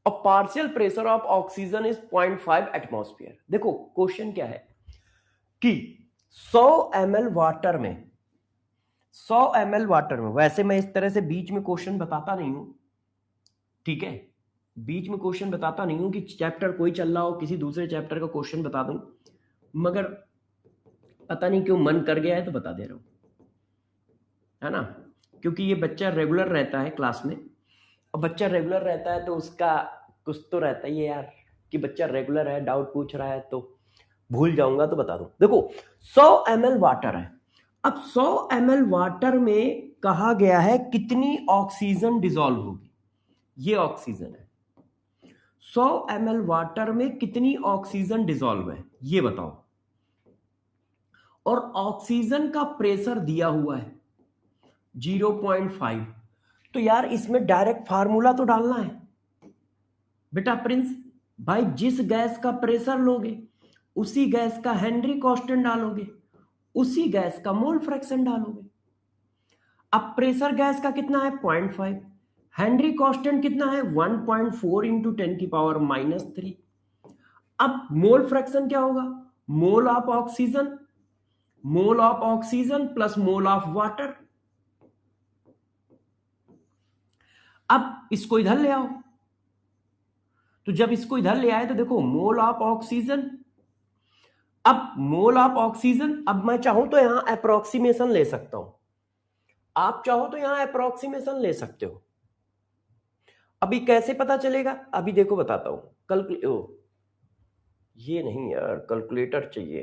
और partial pressure of oxygen is 0.5 atmosphere. देखो क्वेश्चन क्या है कि 100 ml वाटर में, 100 ml वाटर में, वैसे मैं इस तरह से बीच में क्वेश्चन बताता नहीं हूं, ठीक है, बीच में क्वेश्चन बताता नहीं हूं कि चैप्टर कोई चल रहा हो किसी दूसरे चैप्टर का क्वेश्चन बता दूं, मगर पता नहीं क्यों मन कर गया है तो बता दे रहा हूं, है ना, क्योंकि ये बच्चा रेगुलर रहता है क्लास में, और बच्चा रेगुलर रहता है तो उसका कुछ तो रहता ही है यार कि बच्चा रेगुलर है, डाउट पूछ रहा है तो भूल जाऊंगा तो बता दूं। देखो 100 ml वाटर है, अब 100 ml वाटर में कहा गया है कितनी ऑक्सीजन डिसॉल्व होगी, ये ऑक्सीजन है, 100 ml वाटर में कितनी ऑक्सीजन डिसॉल्व है ये बताओ, और ऑक्सीजन का प्रेशर दिया हुआ है 0.5। तो यार इसमें डायरेक्ट फार्मूला तो डालना है बेटा प्रिंस भाई, जिस गैस का प्रेशर लोगे उसी गैस का हेनरी कांस्टेंट डालोगे, उसी गैस का मोल फ्रैक्शन डालोगे। अब प्रेशर गैस का कितना है 0.5, हेनरी कांस्टेंट कितना है 1.4 इंटू 10⁻³ अब मोल फ्रैक्शन क्या होगा, mole of oxygen, mole of oxygen plus mole of water. अब इसको इधर ले आओ, तो जब इसको इधर ले आए तो देखो मोल ऑफ ऑक्सीजन, अब मोल ऑफ ऑक्सीजन, अब मैं चाहूं तो यहां अप्रोक्सीमेशन ले सकता हूं, आप चाहो तो यहां अप्रोक्सीमेशन ले सकते हो। अभी कैसे पता चलेगा, अभी देखो बताता हूं, ये नहीं यार, कैलकुलेटर चाहिए,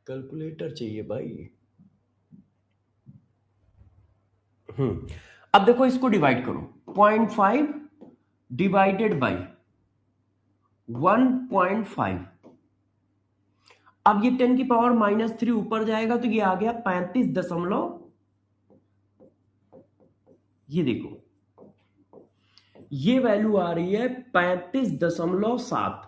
कैलकुलेटर चाहिए भाई। अब देखो इसको डिवाइड करो, 0.5 डिवाइडेड बाई 1.5, अब ये 10⁻³ ऊपर जाएगा तो ये आ गया 35 ये देखो ये वैल्यू आ रही है 35.7।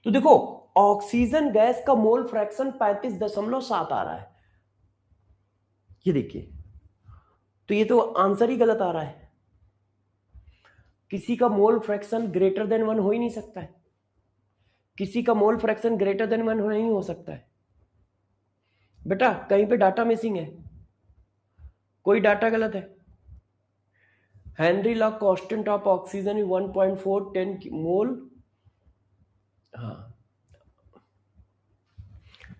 तो देखो ऑक्सीजन गैस का मोल फ्रैक्शन 35.7 आ रहा है, ये देखिए, तो ये तो आंसर ही गलत आ रहा है, किसी का मोल फ्रैक्शन ग्रेटर देन 1 हो ही नहीं सकता है, किसी का मोल फ्रैक्शन ग्रेटर देन 1 नहीं हो सकता है बेटा, कहीं पे डाटा मिसिंग है, कोई डाटा गलत है। Henry law constant of oxygen 1.4 10 मोल, हाँ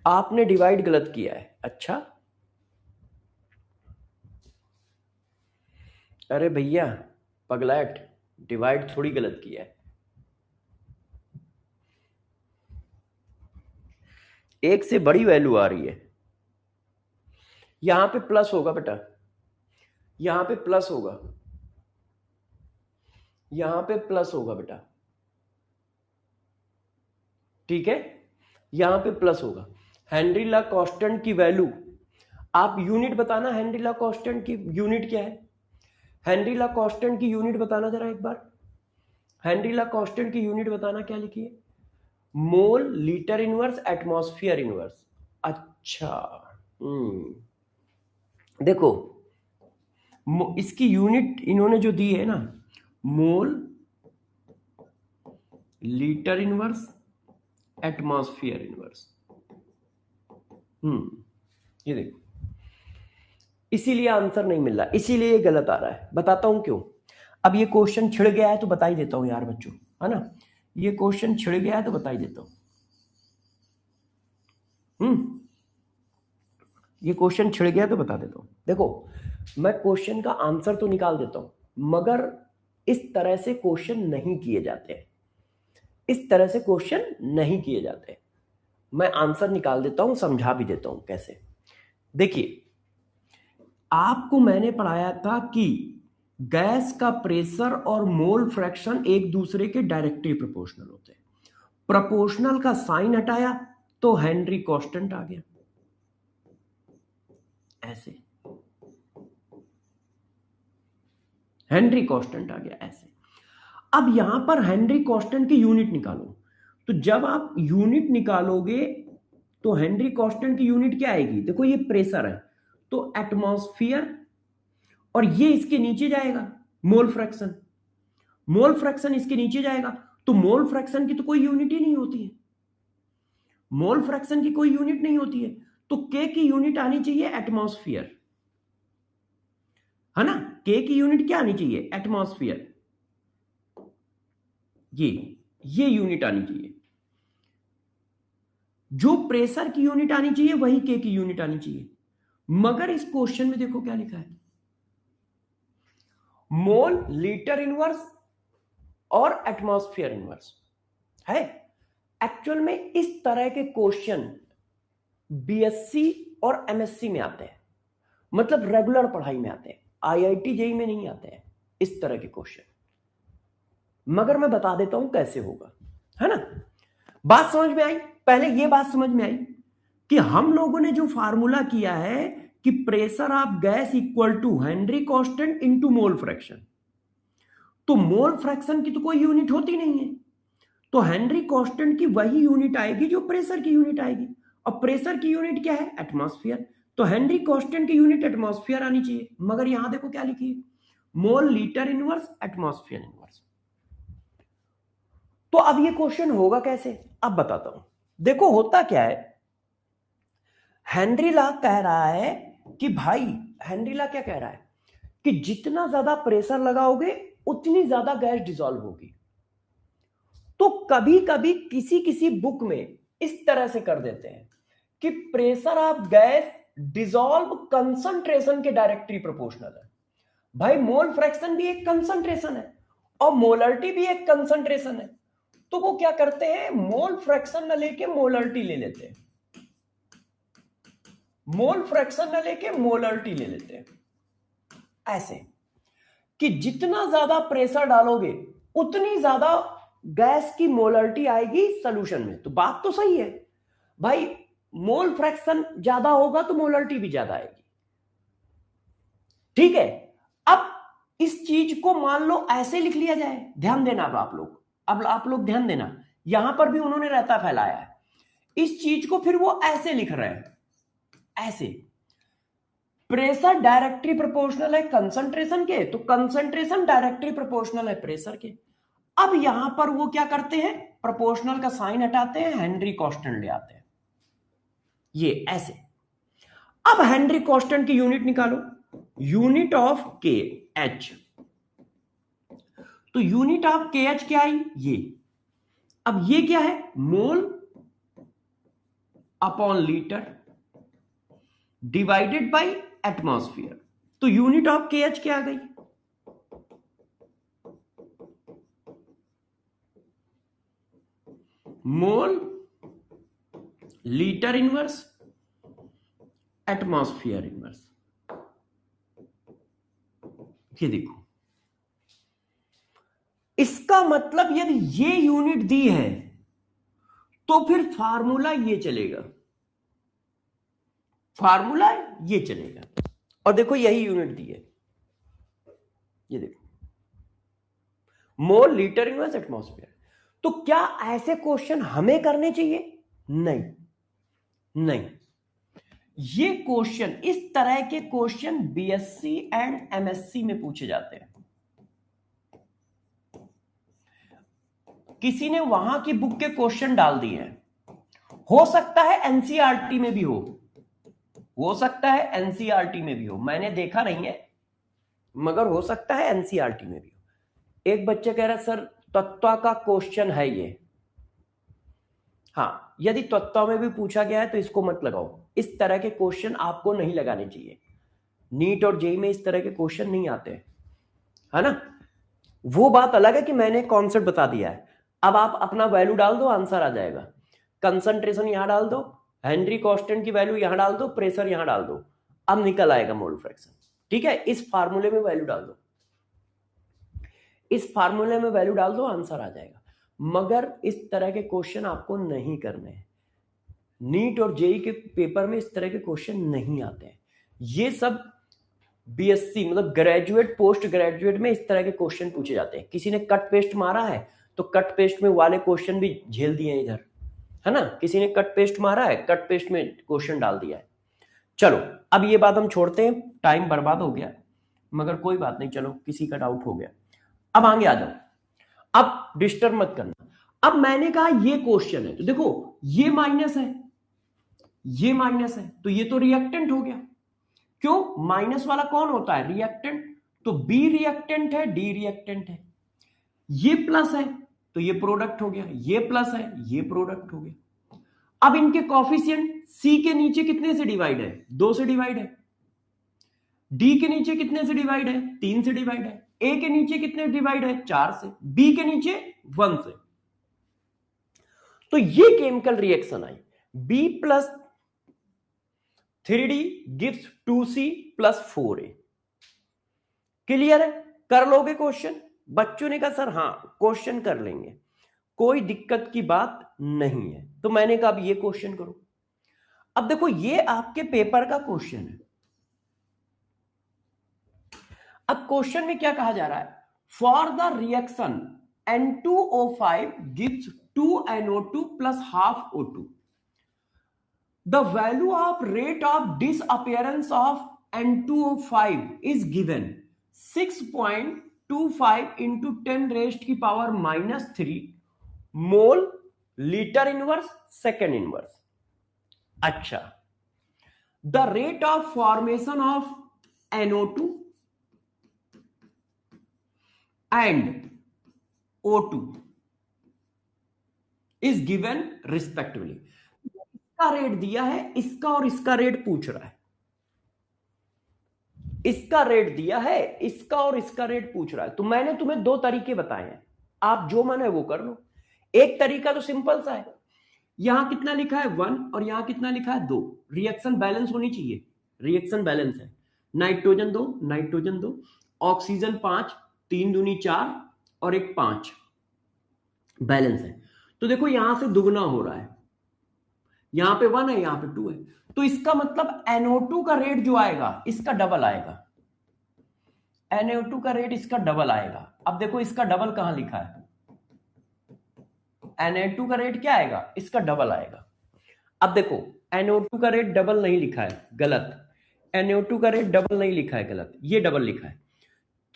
आपने डिवाइड गलत किया है, अच्छा अरे भैया पगलैट, डिवाइड थोड़ी गलत किया है, एक से बड़ी वैल्यू आ रही है, यहां पे प्लस होगा बेटा, यहां पे प्लस होगा, यहां पे प्लस होगा बेटा, ठीक है, यहां पे प्लस होगा। हेनरी ला कांस्टेंट की वैल्यू, आप यूनिट बताना, हेनरी ला कांस्टेंट की यूनिट क्या है, हेनरी ला कांस्टेंट की यूनिट बताना जरा एक बार, हेनरी ला कांस्टेंट की यूनिट बताना, क्या लिखी है, मोल लीटर इनवर्स एटमॉस्फेयर इनवर्स। अच्छा देखो इसकी यूनिट इन्होंने जो दी है ना, मोल लीटर इनवर्स एटमॉस्फेयर इनवर्स, ये देखो, इसीलिए आंसर नहीं मिल रहा, इसीलिए गलत आ रहा है, बताता हूं क्यों। अब ये क्वेश्चन छिड़ गया है तो बता ही देता हूं यार बच्चों, है ना, ये क्वेश्चन छिड़ गया है तो बता ही देता हूं। ये क्वेश्चन छिड़ गया तो बता देता हूं। देखो मैं क्वेश्चन का आंसर तो निकाल देता हूं, मगर इस तरह से क्वेश्चन नहीं किए जाते, इस तरह से क्वेश्चन नहीं किए जाते। मैं आंसर निकाल देता हूं, समझा भी देता हूं कैसे। देखिए आपको मैंने पढ़ाया था कि गैस का प्रेशर और मोल फ्रैक्शन एक दूसरे के डायरेक्टली प्रोपोर्शनल होते हैं। प्रोपोर्शनल का साइन हटाया तो हेनरी कांस्टेंट आ गया, ऐसे हेनरी कांस्टेंट आ गया ऐसे। अब यहां पर हेनरी कांस्टेंट की यूनिट निकालो, तो जब आप यूनिट निकालोगे तो हेनरी कांस्टेंट की यूनिट क्या आएगी? देखो ये प्रेशर है तो एटमॉस्फेयर, और ये इसके नीचे जाएगा मोल फ्रैक्शन, मोल फ्रैक्शन इसके नीचे जाएगा, तो मोल फ्रैक्शन की तो कोई यूनिट ही नहीं होती है, मोल फ्रैक्शन की कोई यूनिट नहीं होती है, तो के की यूनिट आनी चाहिए एटमॉस्फेयर, है ना। के की यूनिट क्या आनी चाहिए? एटमॉस्फेयर, ये यूनिट आनी चाहिए। जो प्रेशर की यूनिट आनी चाहिए वही के की यूनिट आनी चाहिए, मगर इस क्वेश्चन में देखो क्या लिखा है, मोल लीटर इनवर्स और एटमॉस्फेयर इनवर्स है। एक्चुअल में इस तरह के क्वेश्चन बीएससी और एमएससी में आते हैं, मतलब रेगुलर पढ़ाई में आते हैं, आईआईटी जेईई में नहीं आते हैं इस तरह के क्वेश्चन, मगर मैं बता देता हूं कैसे होगा, है ना। बात समझ में आई? पहले ये बात समझ में आई कि हम लोगों ने जो फार्मूला किया है कि pressure of gas equal to Henry constant into mole fraction, तो मोल फ्रैक्शन की तो कोई यूनिट होती नहीं है, तो हेनरी कांस्टेंट की वही यूनिट आएगी जो प्रेशर की यूनिट आएगी, और प्रेशर की यूनिट क्या है? एटमॉस्फेयर, तो हेनरी कांस्टेंट की यूनिट एटमॉस्फेयर आनी चाहिए, मगर यहां देखो क्या लिखी है, मोल लीटर इनवर्स एटमॉस्फेयर इनवर्स। तो अब ये क्वेश्चन होगा कैसे, अब बताता हूं। देखो होता क्या है, हेनरी लॉ कह रहा है कि भाई, हेनरी लॉ क्या कह रहा है कि जितना ज्यादा प्रेशर लगाओगे उतनी ज्यादा गैस डिसॉल्व होगी। तो कभी कभी किसी किसी बुक में इस तरह से कर देते हैं कि pressure of gas dissolve concentration के डायरेक्टली प्रोपोर्शनल है। भाई मोल फ्रैक्शन भी एक कंसंट्रेशन है और मोलरिटी भी एक कंसंट्रेशन है, तो वो क्या करते हैं, मोल फ्रैक्शन न लेके मोलरिटी ले लेते हैं, मोल फ्रैक्शन न लेके मोलरिटी ले लेते हैं, ऐसे कि जितना ज्यादा प्रेशर डालोगे उतनी ज्यादा गैस की मोलरिटी आएगी सॉल्यूशन में। तो बात तो सही है भाई, मोल फ्रैक्शन ज्यादा होगा तो मोलरिटी भी ज्यादा आएगी, ठीक है। अब इस चीज को मान लो ऐसे लिख लिया जाए, ध्यान देना अब आप लोग ध्यान देना, यहां पर भी उन्होंने रहता फैलाया है, इस चीज को फिर वो ऐसे लिख रहे हैं, ऐसे प्रेशर डायरेक्टली प्रोपोर्शनल है कंसंट्रेशन के, तो कंसंट्रेशन डायरेक्टली प्रोपोर्शनल है प्रेशर के। अब यहां पर वो क्या करते हैं, प्रोपोर्शनल का साइन हटाते हैं, हेनरी कांस्टेंट ले आते हैं, ये ऐसे। अब हेनरी कांस्टेंट की यूनिट निकालो, यूनिट ऑफ के एच, तो यूनिट ऑफ के एच क्या आई? ये। अब ये क्या है? Mole upon litre divided by atmosphere, तो यूनिट ऑफ के एच क्या आ गई? मोल लीटर इनवर्स एटमॉस्फेयर इनवर्स। ये देखो, इसका मतलब यदि ये यूनिट दी है तो फिर फार्मूला ये चलेगा, फार्मूला ये चलेगा, और देखो यही यूनिट दी है, ये देखो मोल लीटर इनवर्स एटमॉस्फेयर। तो क्या ऐसे क्वेश्चन हमें करने चाहिए? नहीं, नहीं, ये क्वेश्चन, इस तरह के क्वेश्चन बीएससी एंड एमएससी में पूछे जाते हैं। किसी ने वहां की बुक के क्वेश्चन डाल दिए हैं, हो सकता है एनसीईआरटी में भी हो सकता है एनसीईआरटी में भी हो, मैंने देखा नहीं है, मगर हो सकता है एनसीईआरटी में भी हो। एक बच्चा कह रहा है सर तत्व का क्वेश्चन है ये। हाँ, यदि तत्व में भी पूछा गया है तो इसको मत लगाओ, इस तरह के क्वेश्चन आपको नहीं लगाने चाहिए। नीट और जेई में इस तरह के क्वेश्चन नहीं आते, है ना। वो बात अलग है कि मैंने कॉन्सेप्ट बता दिया है, अब आप अपना वैल्यू डाल दो, आंसर आ जाएगा। कंसंट्रेशन यहां डाल दो, हेनरी कांस्टेंट की वैल्यू यहां डाल दो, प्रेशर यहां डाल दो, अब निकल आएगा मोल फ्रैक्शन। ठीक है, इस फार्मूले में वैल्यू डाल दो, इस फार्मूले में वैल्यू डाल दो, आंसर आ जाएगा। मगर इस तरह के क्वेश्चन आपको नहीं करने हैं। नीट और जेई के पेपर में इस तरह के क्वेश्चन नहीं आते हैं। ये सब बीएससी मतलब ग्रेजुएट पोस्ट ग्रेजुएट में इस तरह के क्वेश्चन पूछे जाते हैं। किसी ने कट पेस्ट मारा है तो कट पेस्ट में वाले क्वेश्चन भी झेल दिए हैं इधर, है ना। किसी ने कट पेस्ट मारा है, कट पेस्ट में क्वेश्चन डाल दिया है। चलो अब ये बात हम छोड़ते हैं, टाइम बर्बाद हो गया, मगर कोई बात नहीं, चलो किसी का डाउट हो गया। अब आगे आ जाओ, अब डिस्टर्ब मत करना। अब मैंने कहा ये क्वेश्चन है, तो देखो ये माइनस है, ये माइनस है, तो ये तो रिएक्टेंट हो गया। क्यों, माइनस वाला कौन होता है, रिएक्टेंट। तो बी रिएक्टेंट है, डी रिएक्टेंट है। ये प्लस है तो ये प्रोडक्ट हो गया, ये प्लस है, ये प्रोडक्ट हो गया। अब इनके कॉफिशिएंट सी के नीचे कितने से डिवाइड है, 2 से डिवाइड है। डी के नीचे कितने से डिवाइड है, 3 से डिवाइड है। ए के नीचे कितने डिवाइड है, 4 से। बी के नीचे 1 से। तो ये chemical reaction I, B plus 3D gives 2C plus 4A। Clear है, कर लोगे क्वेश्चन। बच्चों ने कहा सर हाँ क्वेश्चन कर लेंगे, कोई दिक्कत की बात नहीं है। तो मैंने कहा अब ये क्वेश्चन करो। अब देखो ये आपके पेपर का क्वेश्चन है। अब क्वेश्चन में क्या कहा जा रहा है, for the reaction N2O5 gives 2NO2 plus half O2, the value of rate of disappearance of N2O5 is given 6.25 into 10 raised की power -3 mole litre inverse second inverse. अच्छा, the rate of formation of NO2 and O2 is given respectively. इसका रेट दिया है, इसका और इसका रेट पूछ रहा है। इसका रेट दिया है, इसका और इसका रेट पूछ रहा है। तो मैंने तुम्हें 2 तरीके बताए हैं, आप जो मन है वो कर लो। एक तरीका तो सिंपल सा है, यहां कितना लिखा है 1 और यहां कितना लिखा है 2, रिएक्शन बैलेंस होनी चाहिए। रिएक्शन बैलेंस है, नाइट्रोजन 2 नाइट्रोजन 2, ऑक्सीजन 5, 3 दूनी 4 और 1 5, बैलेंस है। तो देखो यहां से दुगना हो रहा है, यहां पे 1 है, यहां पे 2 है। तो इसका मतलब NO2 का रेट जो आएगा इसका डबल आएगा। NO2 का रेट इसका डबल आएगा। अब देखो इसका डबल कहां लिखा है, Na2 का रेट क्या आएगा, इसका डबल आएगा। अब देखो NO2 का रेट डबल नहीं लिखा है, गलत। NO2 का रेट डबल नहीं लिखा है, गलत। ये डबल लिखा है,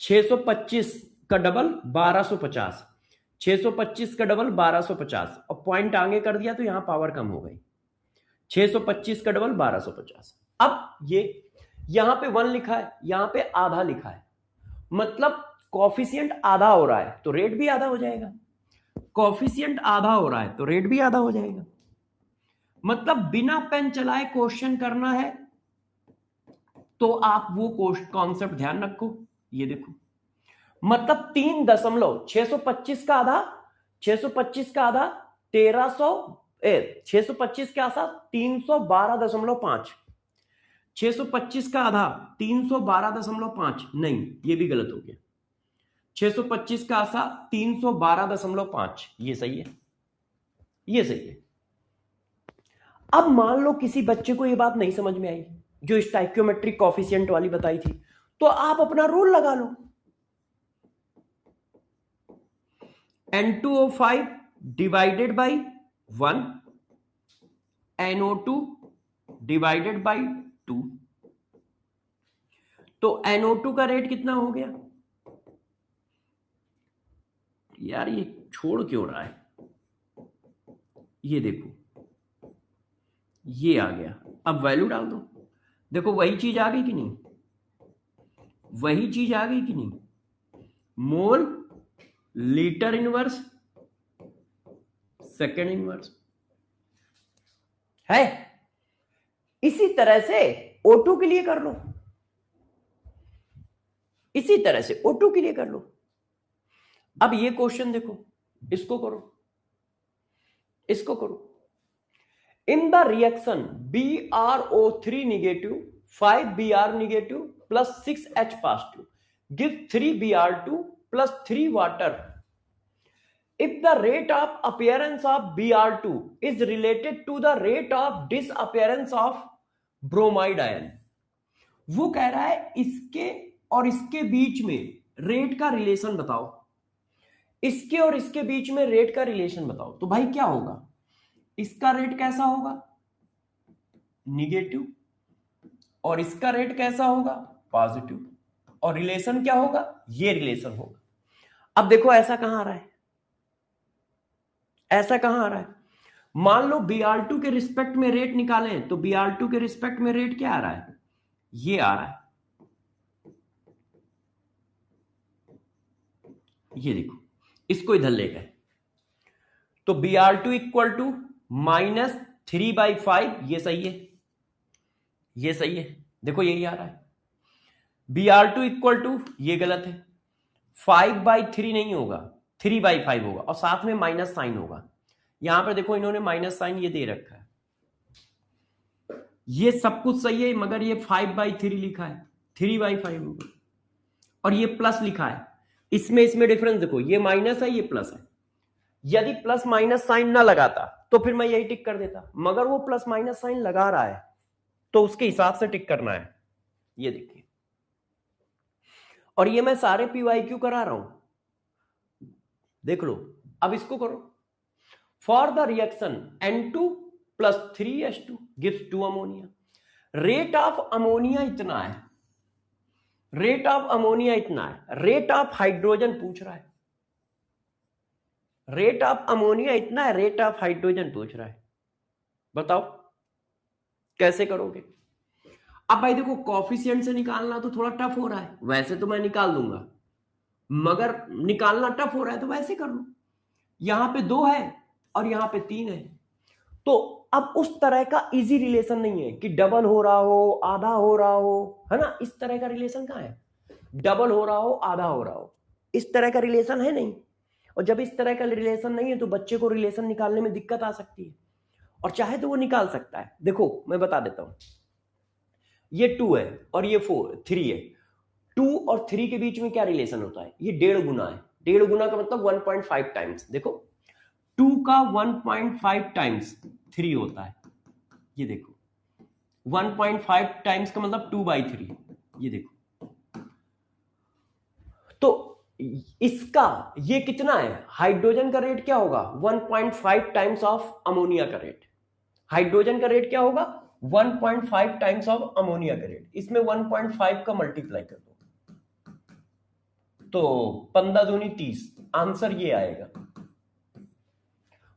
625 का डबल 1250, 625 का डबल 1250 और पॉइंट आगे कर दिया तो यहां पावर कम हो गई। 625 का डबल 1250। अब ये यहां पे 1 लिखा है, यहां पे आधा लिखा है, मतलब कॉफिशिएंट आधा हो रहा है तो रेट भी आधा हो जाएगा। कॉफिशिएंट आधा हो रहा है तो रेट भी आधा हो जाएगा। मतलब बिना पेन चलाए क्वेश्चन करना है तो आप वो कॉन्सेप्ट ध्यान रखो। ये देखो मतलब 3.625 का आधा, 625 का आधा 1300, 625 के आधा 312.5, 625 का आधा 312.5, नहीं ये भी गलत हो गया। 625 का आधा 312.5, ये सही है, ये सही है। अब मान लो किसी बच्चे को ये बात नहीं समझ में आई जो स्टाइक्योमेट्रिक कॉफिशिएंट वाली बताई थी, तो आप अपना रूल लगा लो, N2O5 divided by 1, NO2 divided by 2। तो NO2 का रेट कितना हो गया, यार ये छोड़ क्यों रहा है, ये देखो ये आ गया। अब वैल्यू डाल दो, देखो वही चीज आ गई कि नहीं, वही चीज आ गई कि नहीं, मोल लीटर इनवर्स सेकेंड इनवर्स है। इसी तरह से O2 के लिए कर लो, इसी तरह से O2 के लिए कर लो। अब ये क्वेश्चन देखो, इसको करो, इसको करो। In the reaction BrO3 negative 5Br negative plus 6H positive give 3Br2 plus 3 water. If the rate of appearance of Br2 is related to the rate of disappearance of bromide ion, वो कह रहा है इसके और इसके बीच में रेट का रिलेशन बताओ, इसके और इसके बीच में रेट का रिलेशन बताओ। तो भाई क्या होगा, इसका रेट कैसा होगा, निगेटिव, और इसका रेट कैसा होगा, पॉजिटिव, और रिलेशन क्या होगा, ये रिलेशन होगा। अब देखो ऐसा कहां आ रहा है, ऐसा कहां आ रहा है। मान लो Br2 के रिस्पेक्ट में रेट निकालें तो Br2 के रिस्पेक्ट में रेट क्या आ रहा है, ये आ रहा है, ये देखो, इसको इधर ले गए तो Br2 इक्वल टू -3/5, ये सही है, ये सही है, देखो यही आ रहा है। Br2 इक्वल टू, ये गलत है, 5/3 नहीं होगा, 3/5 होगा, और साथ में माइनस साइन होगा। यहां पर देखो इन्होंने माइनस साइन ये दे रखा है, ये सब कुछ सही है, मगर ये 5/3 लिखा है, 3/5 होगा, और ये प्लस लिखा है। इसमें डिफरेंस देखो, ये माइनस है, ये प्लस है। यदि प्लस माइनस साइन ना लगाता तो फिर मैं यही टिक कर देता, मगर वो प्लस माइनस साइन लगा रहा है तो उसके हिसाब से टिक करना है। ये देखिए, और ये मैं सारे PYQ करा रहा हूं, देख लो। अब इसको करो, for the reaction N2 plus 3H2 gives 2 ammonia. Rate of ammonia इतना है, रेट ऑफ अमोनिया इतना है, रेट ऑफ हाइड्रोजन पूछ रहा है, रेट ऑफ अमोनिया इतना है, रेट ऑफ हाइड्रोजन पूछ रहा है, बताओ कैसे करोगे। अब भाई देखो, कॉफिशिएंट से निकालना तो थोड़ा टफ हो रहा है, वैसे तो मैं निकाल दूंगा, मगर निकालना टफ हो रहा है तो वैसे कर लो। यहां पे 2 है और यहां पे 3 है, तो अब उस तरह का इजी रिलेशन नहीं है कि डबल हो रहा हो, आधा हो रहा हो, है ना, इस तरह का रिलेशन कहां है, डबल हो रहा हो, आधा हो रहा हो, इस तरह का रिलेशन है नहीं। और जब इस तरह का रिलेशन नहीं है तो बच्चे को रिलेशन निकालने में दिक्कत आ सकती है, और चाहे तो वो निकाल सकता है। देखो मैं बता देता हूं, ये 2 है और ये 3 है, 2 और 3 के बीच में क्या रिलेशन होता है, ये 1.5 गुना है। 1.5 गुना का मतलब 1.5 टाइम्स, देखो 2 का 1.5 टाइम्स 3 होता है, ये देखो 1.5 टाइम्स का मतलब 2/3, ये देखो। तो इसका ये कितना है, हाइड्रोजन का रेट क्या होगा, 1.5 टाइम्स ऑफ अमोनिया का रेट। हाइड्रोजन का रेट क्या होगा, 1.5 टाइम्स ऑफ अमोनिया का रेट। इसमें 1.5 का मल्टीप्लाई कर दो तो 15 दूनी 30, आंसर ये आएगा।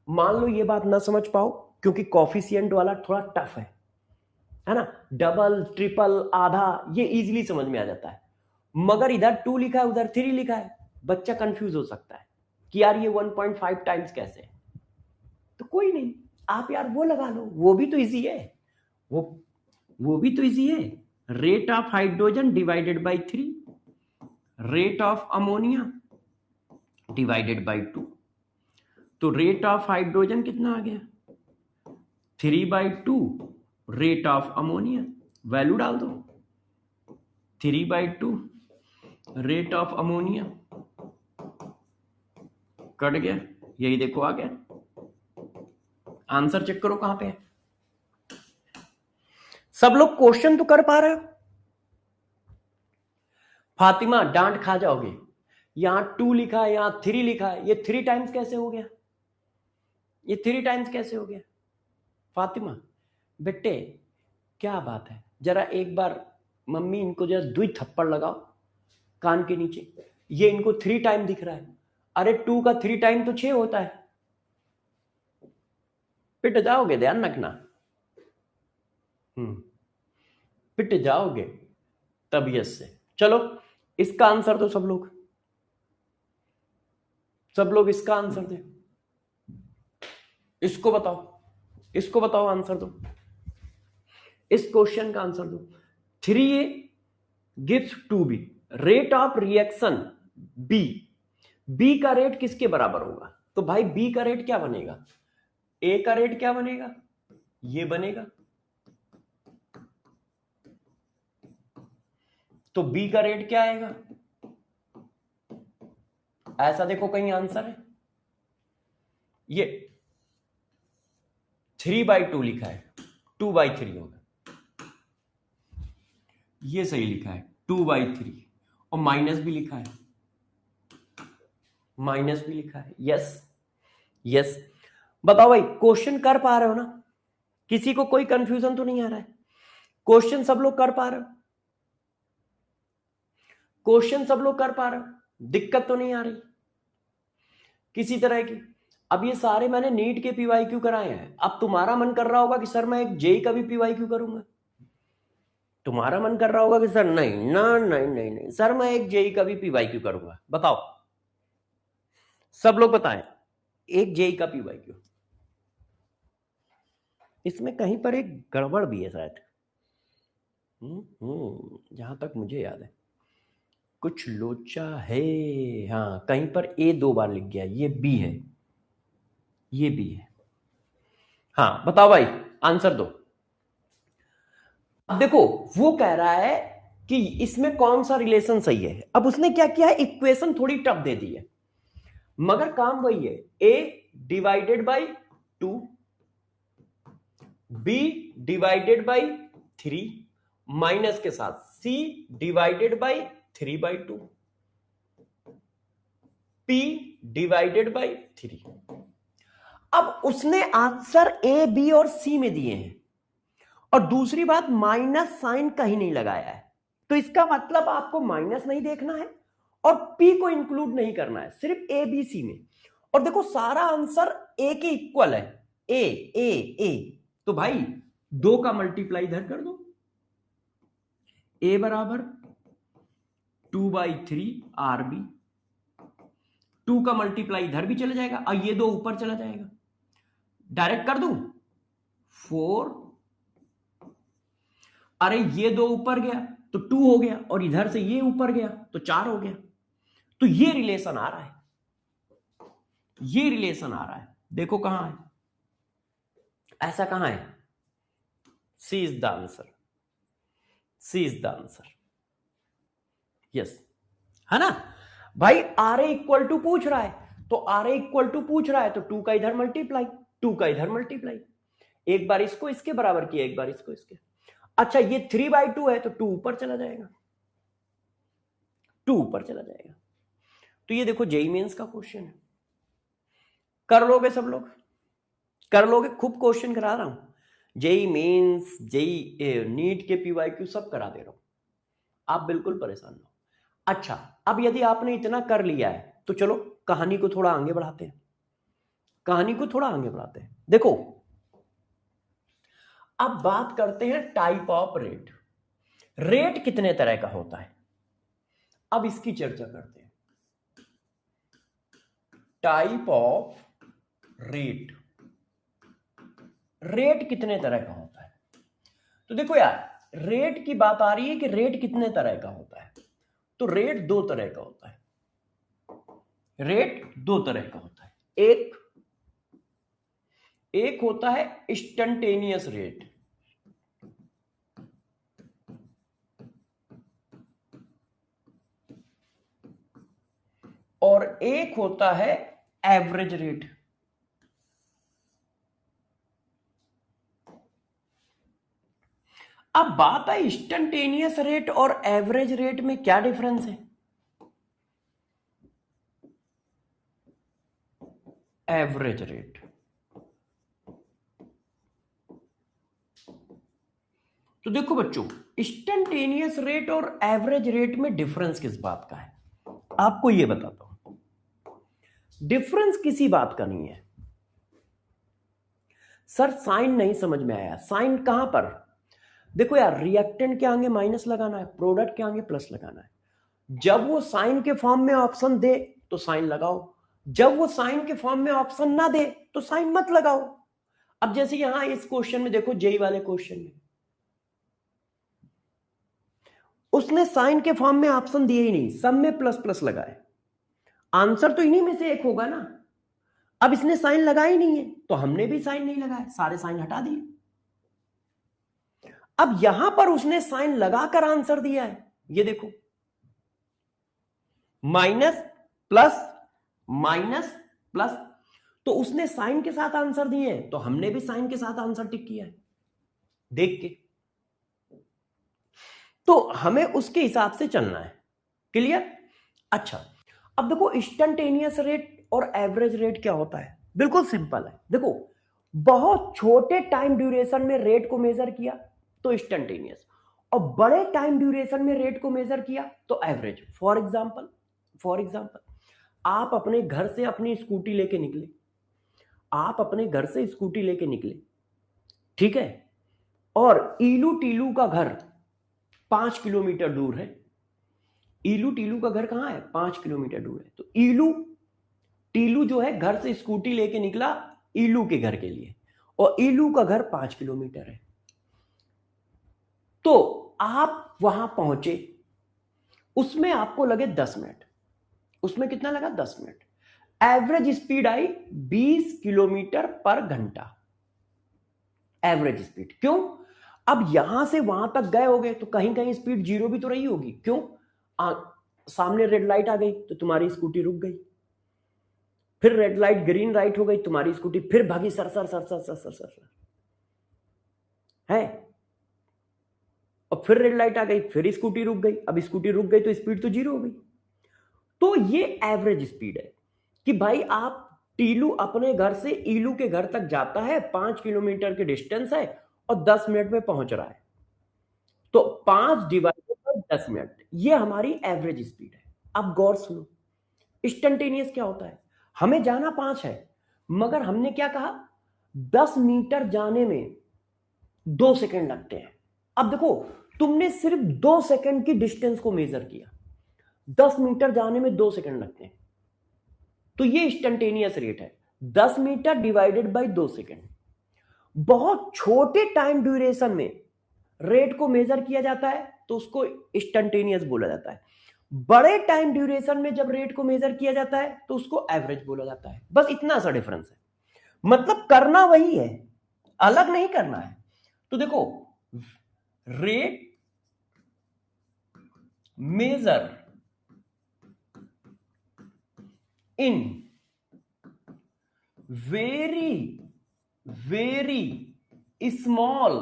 मान लो ये बात ना समझ पाओ क्योंकि कॉफिशिएंट वाला थोड़ा टफ है ना, डबल ट्रिपल आधा ये इजीली समझ में आ जाता है, मगर इधर 2 लिखा है उधर 3 लिखा है, बच्चा कंफ्यूज हो सकता है कि यार ये 1.5 टाइम्स कैसे है। तो कोई नहीं, आप यार वो लगा लो, वो भी तो इजी है, वो भी तो इजी है। Rate of hydrogen divided by 3, rate of ammonia divided by 2, तो रेट ऑफ हाइड्रोजन कितना आ गया, 3/2, रेट ऑफ अमोनिया वैल्यू डाल दो, 3/2 रेट ऑफ अमोनिया, कट गया, यही देखो आ गया आंसर। चेक करो कहां पे है। सब लोग क्वेश्चन तो कर पा रहे हो। फातिमा डांट खा जाओगे, यहां 2 लिखा है, यहां 3 लिखा है, ये 3 टाइम्स कैसे हो गया, ये 3 टाइम्स कैसे हो गया। फातिमा बेटे क्या बात है, जरा एक बार मम्मी इनको जरा 2 थप्पड़ लगाओ कान के नीचे, ये इनको 3 टाइम दिख रहा है। अरे 2 का 3 टाइम तो 6 होता है, पिट जाओगे, ध्यान रखना, पिट जाओगे तबीयत से। चलो इसका आंसर तो सब लोग सब लोग इसका आंसर दे, इसको बताओ आंसर दो, इस क्वेश्चन का आंसर दो। 3A gives 2B, rate of reaction B का रेट किसके बराबर होगा? तो भाई बी का रेट क्या बनेगा? ए का रेट क्या बनेगा? ये बनेगा। तो बी का रेट क्या आएगा? ऐसा देखो कहीं आंसर है, ये 3/2 लिखा है, 2/3 होगा, ये सही लिखा है 2/3, और माइनस भी लिखा है, यस। बताओ भाई, क्वेश्चन कर पा रहे हो ना? किसी को कोई कंफ्यूजन तो नहीं आ रहा है? क्वेश्चन सब लोग कर पा रहे हो? दिक्कत तो नहीं आ रही किसी तरह की? अब ये सारे मैंने नीट के पीवाईक्यू कराए हैं। अब तुम्हारा मन कर रहा होगा कि सर मैं एक जेई का भी पीवाईक्यू करूंगा, तुम्हारा मन कर रहा होगा कि सर नहीं सर मैं एक जेई का भी पीवाईक्यू करूंगा। बताओ, सब लोग बताएं, एक जेई का पीवाईक्यू। इसमें कहीं पर एक गड़बड़ भी है शायद, जहां तक मुझे याद है कुछ लोचा है। हाँ, कहीं पर ए 2 बार लिख गया, ये बी है, ये बी है। हाँ बताओ भाई, आंसर दो। अब देखो, वो कह रहा है कि इसमें कौन सा रिलेशन सही है। अब उसने क्या किया है, इक्वेशन थोड़ी टफ दे दी है, मगर काम वही है। A divided by 2, B divided by 3, minus के साथ C divided by 3/2, P divided by 3। अब उसने आंसर ए बी और सी में दिए हैं, और दूसरी बात माइनस साइन कहीं नहीं लगाया है। तो इसका मतलब आपको माइनस नहीं देखना है और पी को इंक्लूड नहीं करना है, सिर्फ ए बी सी में। और देखो सारा आंसर ए के इक्वल है, ए ए ए। तो भाई 2 का मल्टीप्लाई इधर कर दो, ए बराबर 2/3 RB, 2 का मल्टीप्लाई इधर भी चला जाएगा और ये 2 ऊपर चला जाएगा, डायरेक्ट कर दूं 4। अरे ये 2 ऊपर गया तो 2 हो गया, और इधर से ये ऊपर गया तो 4 हो गया। तो ये रिलेशन आ रहा है, देखो कहां है, ऐसा कहां है? सी इज द आंसर, यस, है ना भाई? आर ए इक्वल टू पूछ रहा है, तो तो 2 का इधर मल्टीप्लाई, 2 का इधर मल्टीप्लाई, एक बार इसको इसके बराबर किया, एक बार इसको इसके। अच्छा ये 3/2 है तो 2 ऊपर चला जाएगा, तो ये देखो जेई मेंस का क्वेश्चन है। कर लोगे सब लोग? कर लोगे? खूब क्वेश्चन करा रहा हूं, जेई मेंस, जेई नीट के पीवाईक्यू सब करा दे रहा हूं, आप बिल्कुल परेशान ना हो। अच्छा, अब यदि आपने इतना कर लिया है तो चलो कहानी को थोड़ा आगे बढ़ाते हैं। देखो अब बात करते हैं टाइप ऑफ रेट। रेट कितने तरह का होता है, अब इसकी चर्चा करते हैं। टाइप ऑफ रेट कितने तरह का होता है? तो देखो यार, रेट की बात आ रही है कि रेट कितने तरह का होता है। तो रेट 2 तरह का होता है, एक होता है इंस्टेंटेनियस रेट, और एक होता है एवरेज रेट। अब बात है इंस्टेंटेनियस रेट और एवरेज रेट में क्या डिफरेंस है? एवरेज रेट, तो देखो बच्चों, इंस्टेंटेनियस रेट और एवरेज रेट में डिफरेंस किस बात का है, आपको यह बताता हूं। डिफरेंस किसी बात का नहीं है सर, साइन नहीं समझ में आया। साइन कहां पर? देखो यार, रिएक्टेंट के आगे माइनस लगाना है, प्रोडक्ट के आगे प्लस लगाना है। जब वो साइन के फॉर्म में ऑप्शन दे तो साइन लगाओ, जब वो साइन के फॉर्म में ऑप्शन ना दे तो साइन मत लगाओ। अब जैसे यहां इस क्वेश्चन में देखो, जेई वाले क्वेश्चन में उसने साइन के फॉर्म में ऑप्शन दिए ही नहीं, सब में प्लस प्लस लगाए, आंसर तो इन्हीं में से एक होगा ना। अब इसने साइन लगाया ही नहीं है तो हमने भी साइन नहीं लगाया, सारे साइन हटा दिए। अब यहां पर उसने साइन लगाकर आंसर दिया है, ये देखो, माइनस प्लस माइनस प्लस, तो उसने साइन के साथ आंसर दिए हैं तो हमने भी साइन के साथ आंसर टिक किया है देख के। तो हमें उसके हिसाब से चलना है। क्लियर? अच्छा, अब देखो इंस्टेंटेनियस रेट और एवरेज रेट क्या होता है, बिल्कुल सिंपल है। देखो, बहुत छोटे टाइम ड्यूरेशन में रेट को मेजर किया तो इंस्टेंटेनियस, और बड़े टाइम ड्यूरेशन में रेट को मेजर किया तो एवरेज। फॉर एग्जांपल आप अपने घर से अपनी स्कूटी लेके निकले, आप अपने घर से स्कूटी लेके निकले, ठीक है, और ईलू टीलू का घर 5 किलोमीटर दूर है। ईलू टीलू का घर कहां है? 5 किलोमीटर दूर है। तो ईलू टीलू जो है घर से स्कूटी लेके निकला ईलू के घर के लिए, और ईलू का घर 5 किलोमीटर है। तो आप वहां पहुंचे, उसमें आपको लगे 10 मिनट, उसमें कितना लगा? 10 मिनट। एवरेज स्पीड आई 20 किलोमीटर पर घंटा, एवरेज स्पीड। क्यों? अब यहां से वहां तक गए होगे तो कहीं कहीं स्पीड जीरो भी तो रही होगी। क्यों? सामने रेड लाइट आ गई तो तुम्हारी स्कूटी रुक गई, फिर रेड लाइट ग्रीन लाइट हो गई, तुम्हारी स्कूटी फिर भागी sir sir sir sir sir sir sir, sir है, और फिर रेड लाइट आ गई, फिर स्कूटी रुक गई। अब स्कूटी रुक गई तो स्पीड तो जीरो हो गई। तो ये एवरेज स्पीड है कि भाई आप, टीलू अपने घर से ईलू के घर तक जाता है, 5 किलोमीटर के डिस्टेंस है और 10 मिनट में पहुंच रहा है। तो 5 डिवाइडेड बाय 10 मिनट, ये हमारी एवरेज स्पीड है। अब गौर सुनो, इंस्टेंटेनियस क्या होता है? हमें जाना 5 है, मगर हमने क्या कहा? 10 मीटर जाने में 2 सेकंड लगते हैं। अब देखो, तुमने सिर्फ 2 सेकंड की डिस्टेंस को मेजर किया, 10 मीटर जाने में 2 सेकंड लगते हैं, तो ये इंस्टेंटेनियस रेट है। 10 मीटर डिवाइडेड बाय 2 सेकंड। बहुत छोटे टाइम ड्यूरेशन में रेट को मेजर किया जाता है तो उसको इंस्टेंटेनियस बोला जाता है। बड़े टाइम ड्यूरेशन में जब रेट को मेजर किया जाता है तो उसको एवरेज बोला जाता है। बस इतना सा डिफरेंस है, मतलब करना वही है, अलग नहीं करना है। तो देखो, rate measure in very very small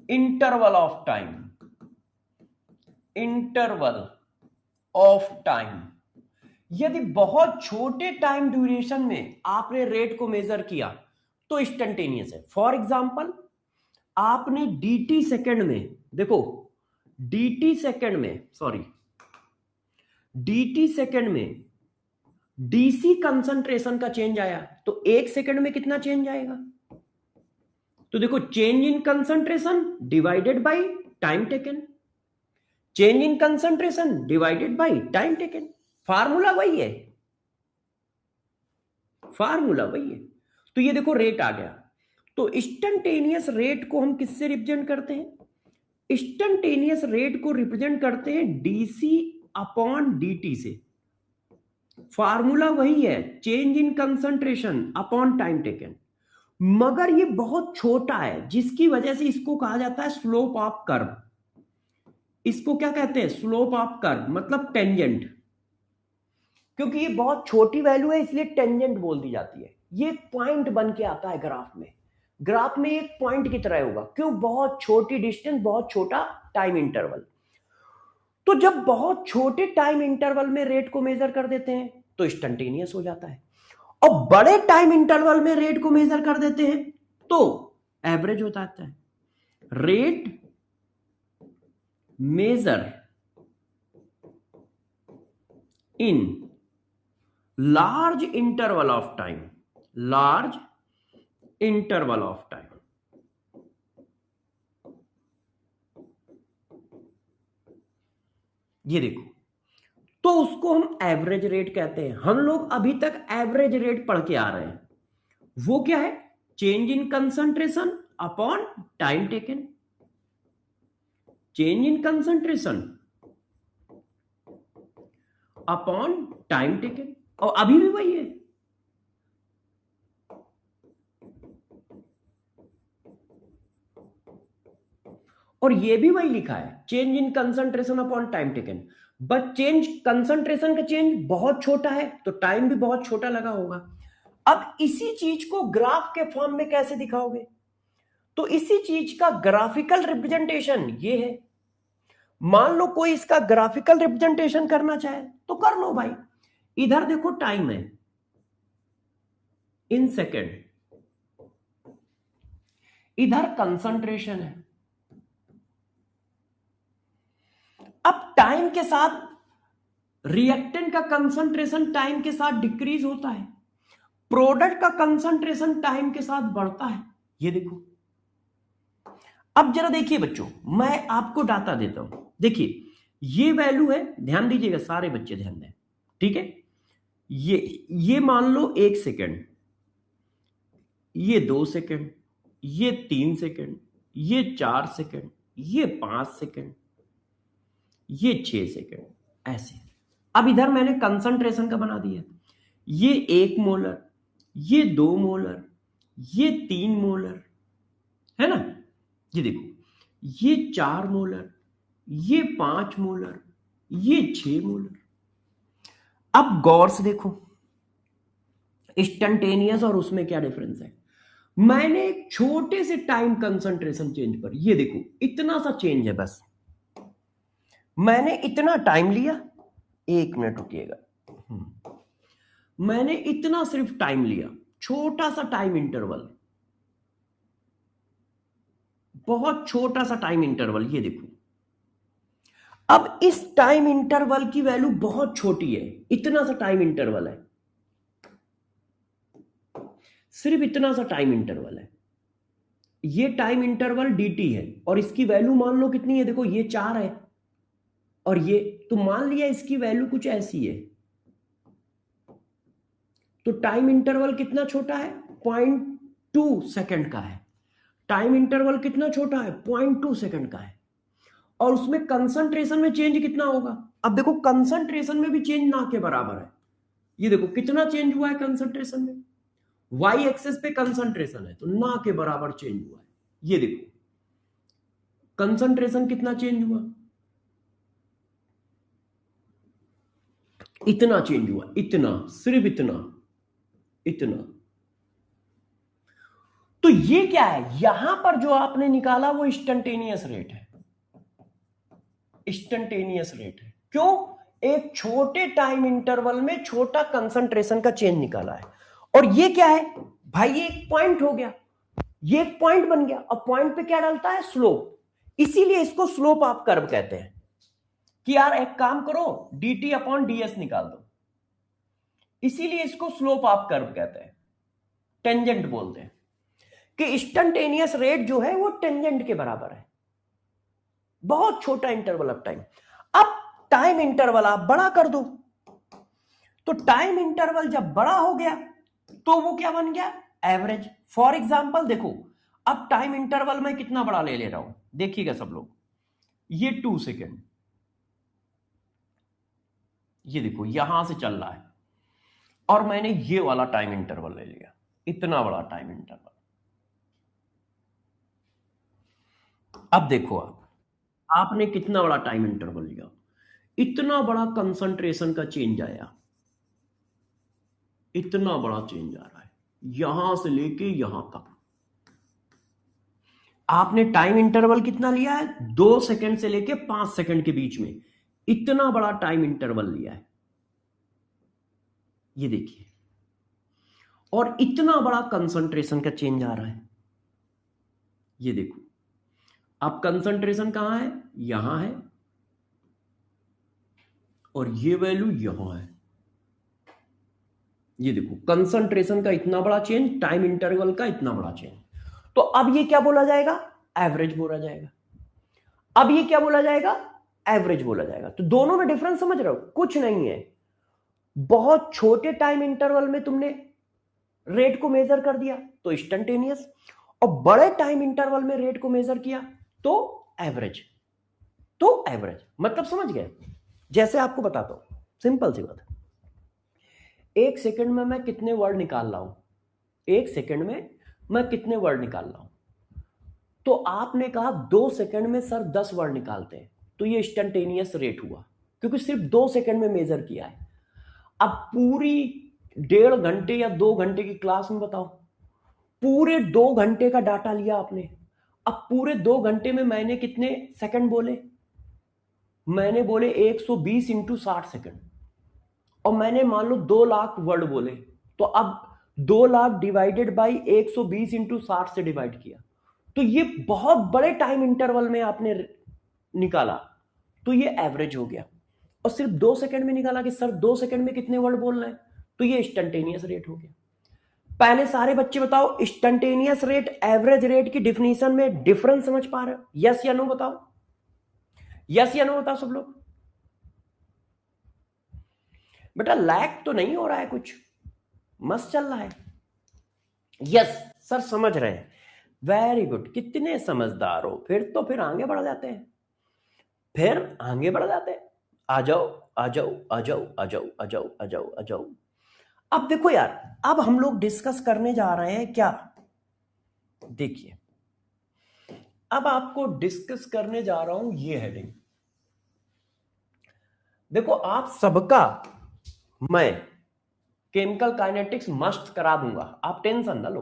interval of time, interval of time. यदि बहुत छोटे टाइम ड्यूरेशन में आपने रेट को मेजर किया तो इंस्टेंटेनियस है। फॉर एग्जांपल, आपने डीटी सेकंड में, देखो डीटी सेकंड में, सॉरी डीटी सेकंड में डीसी कंसंट्रेशन का चेंज आया तो 1 सेकंड में कितना चेंज आएगा? तो देखो, change in concentration divided by time taken, change in concentration divided by time taken, formula वही है, फार्मूला वही है। तो ये देखो रेट आ गया। तो इंस्टेंटेनियस रेट को हम किससे रिप्रेजेंट करते हैं? इंस्टेंटेनियस रेट को रिप्रेजेंट करते हैं डीसी अपॉन डीटी से। फार्मूला वही है, change in concentration upon time taken, मगर ये बहुत छोटा है जिसकी वजह से इसको कहा जाता है स्लोप ऑफ कर्व। इसको क्या कहते हैं? स्लोप ऑफ कर्व, मतलब टेंजेंट। क्योंकि ये बहुत छोटी वैल्यू है इसलिए टेंजेंट बोल दी जाती है। ये पॉइंट बन के आता है ग्राफ में, ग्राफ में एक पॉइंट की तरह होगा। क्यों? बहुत छोटी डिस्टेंस, बहुत छोटा टाइम इंटरवल। तो जब बहुत छोटे टाइम इंटरवल में रेट को मेजर कर देते हैं तो इंस्टेंटेनियस हो जाता है, और बड़े टाइम इंटरवल में रेट को मेजर कर देते हैं तो एवरेज हो जाता है। Rate measure in large interval of time, large interval of time, ये देखो। तो उसको हम एवरेज रेट कहते हैं। हम लोग अभी तक एवरेज रेट पढ़ के आ रहे हैं। वो क्या है? Change in concentration upon time taken. Change in concentration upon time taken, और अभी भी वही है। और ये भी वही लिखा है, change in concentration upon time taken. But change, concentration का चेंज बहुत छोटा है तो टाइम भी बहुत छोटा लगा होगा। अब इसी चीज को ग्राफ के फॉर्म में कैसे दिखाओगे? तो इसी चीज का ग्राफिकल रिप्रेजेंटेशन ये है। मान लो कोई इसका ग्राफिकल रिप्रेजेंटेशन करना चाहे तो कर लो भाई। इधर देखो टाइम है इन सेकेंड, इधर कंसंट्रेशन है। अब टाइम के साथ रिएक्टेंट का कंसंट्रेशन टाइम के साथ डिक्रीज होता है, प्रोडक्ट का कंसंट्रेशन टाइम के साथ बढ़ता है। ये देखो। अब जरा देखिए बच्चों, मैं आपको डाटा देता हूं। देखिए ये वैल्यू है, ध्यान दीजिएगा सारे बच्चे ध्यान दें, ठीक है। ये मान लो 1 सेकेंड, ये 2 सेकेंड, ये 3 सेकेंड, ये 4 सेकेंड, ये 5 सेकेंड, ये 6 सेकेंड, ऐसे। अब इधर मैंने कंसंट्रेशन का बना दिया। ये 1 मोलर, ये 2 मोलर, ये 3 मोलर, है ना। ये देखो, ये 4 मोलर, ये 5 मोलर, ये 6 मोलर। अब गौर से देखो इंस्टेंटेनियस और उसमें क्या डिफरेंस है। मैंने एक छोटे से टाइम कंसंट्रेशन चेंज पर, ये देखो इतना सा चेंज है, बस मैंने इतना टाइम लिया। 1 मिनट रुकिएगा, मैंने इतना सिर्फ टाइम लिया, छोटा सा टाइम इंटरवल, बहुत छोटा सा टाइम इंटरवल। ये देखो, अब इस टाइम इंटरवल की वैल्यू बहुत छोटी है, इतना सा टाइम इंटरवल है, सिर्फ इतना सा टाइम इंटरवल है। ये टाइम इंटरवल dt है और इसकी वैल्यू मान लो कितनी है, देखो ये 4 है और ये, तो मान लिया इसकी वैल्यू कुछ ऐसी है। तो टाइम इंटरवल कितना छोटा है? 0.2 सेकंड का है। टाइम इंटरवल कितना छोटा है? 0.2 सेकंड का है। और उसमें कंसंट्रेशन में चेंज कितना होगा? अब देखो कंसंट्रेशन में भी चेंज ना के बराबर है। ये देखो कितना चेंज हुआ है कंसंट्रेशन में, वाई एक्सेस पे कंसंट्रेशन है तो ना के बराबर चेंज हुआ है। ये देखो कंसंट्रेशन कितना चेंज हुआ, इतना चेंज हुआ, इतना, सिर्फ इतना, इतना। तो ये क्या है? यहां पर जो आपने निकाला वो इंस्टेंटेनियस रेट है, इंस्टेंटेनियस रेट है। क्यों? एक छोटे टाइम इंटरवल में छोटा कंसंट्रेशन का चेंज निकाला है। और ये क्या है भाई? ये एक पॉइंट हो गया, ये एक पॉइंट बन गया। और पॉइंट पे क्या डालता है? स्लोप। इसीलिए इसको स्लोप ऑफ कर्व कहते हैं कि यार एक काम करो dt अपॉन ds निकाल दो, इसीलिए इसको स्लोप ऑफ कर्व कहते हैं, टेंजेंट बोलते हैं कि इंस्टेंटेनियस रेट जो है वो टेंजेंट के बराबर है। बहुत छोटा इंटरवल ऑफ टाइम। अब टाइम इंटरवल आप बड़ा कर दो, तो टाइम इंटरवल जब बड़ा हो गया तो वो क्या बन गया? एवरेज। फॉर एग्जांपल देखो, अब टाइम इंटरवल में कितना बड़ा ले रहा हूं, देखिएगा सब लोग, ये 2 सेकेंड, ये देखो यहां से चल रहा है और मैंने ये वाला टाइम इंटरवल ले लिया, इतना बड़ा टाइम इंटरवल। अब देखो आपने कितना बड़ा टाइम इंटरवल लिया, इतना बड़ा कंसंट्रेशन का चेंज आया, इतना बड़ा चेंज आ रहा है यहां से लेके यहां तक। आपने टाइम इंटरवल कितना लिया है? 2 सेकंड से लेके 5 सेकंड के बीच में इतना बड़ा टाइम इंटरवल लिया है, ये देखिए। और इतना बड़ा कंसंट्रेशन का चेंज आ रहा है, ये देखो। अब कंसंट्रेशन कहां है? यहां है और ये वैल्यू यहां है, ये देखो कंसंट्रेशन का इतना बड़ा चेंज, टाइम इंटरवल का इतना बड़ा चेंज। तो अब ये क्या बोला जाएगा? एवरेज बोला जाएगा। अब ये क्या बोला जाएगा? एवरेज बोला जाएगा। तो दोनों में डिफरेंस समझ रहे हो, कुछ नहीं है। बहुत छोटे टाइम इंटरवल में तुमने रेट को मेजर कर दिया तो इंस्टेंटेनियस, और बड़े टाइम इंटरवल में रेट को मेजर किया तो एवरेज। तो एवरेज मतलब समझ गए। जैसे आपको बताता हूं, सिंपल सी बात है, 1 सेकंड में मैं कितने वर्ड निकाल रहा हूं, 1 सेकंड में मैं कितने वर्ड निकाल रहा हूं। तो आपने कहा 2 सेकंड में सर 10 वर्ड निकालते हैं, तो ये इंस्टेंटेनियस रेट हुआ, क्योंकि सिर्फ 2 सेकंड में मेजर किया है। अब पूरी 1.5 घंटे या 2 घंटे की क्लास में बताओ, पूरे 2 घंटे का डाटा लिया आपने। अब पूरे 2 घंटे में मैंने कितने सेकंड बोले, मैंने बोले 120 इंटू 60 सेकंड, और मैंने मान लो 2 लाख वर्ड बोले। तो अब 2 लाख डिवाइडेड बाई 120 इंटू 60 से डिवाइड किया, तो ये बहुत बड़े टाइम इंटरवल में आपने निकाला, तो ये एवरेज हो गया। और सिर्फ 2 सेकंड में निकाला कि सर 2 सेकंड में कितने वर्ड बोल रहे हैं, तो ये इंस्टेंटेनियस रेट हो गया। पहले सारे बच्चे बताओ, इंस्टेंटेनियस रेट एवरेज रेट की डिफिनीशन में डिफरेंस समझ पा रहे हो? यस या नो बताओ, यस या नो बताओ सब लोग। बेटा लैग तो नहीं हो रहा है, कुछ मस्त चल रहा है। यस सर समझ रहे हैं, वेरी गुड, कितने समझदार हो। फिर आगे बढ़ जाते हैं, फिर आगे बढ़ जाते हैं। आ जाओ आ जाओ आ जाओ आ जाओ आ जाओ आ जाओ आ जाओ। अब देखो यार, अब हम लोग डिस्कस करने जा रहे हैं क्या, देखिए अब आपको डिस्कस करने जा रहा हूं ये हेडिंग। देखो आप सबका मैं केमिकल काइनेटिक्स मस्त करा दूंगा, आप टेंशन ना लो।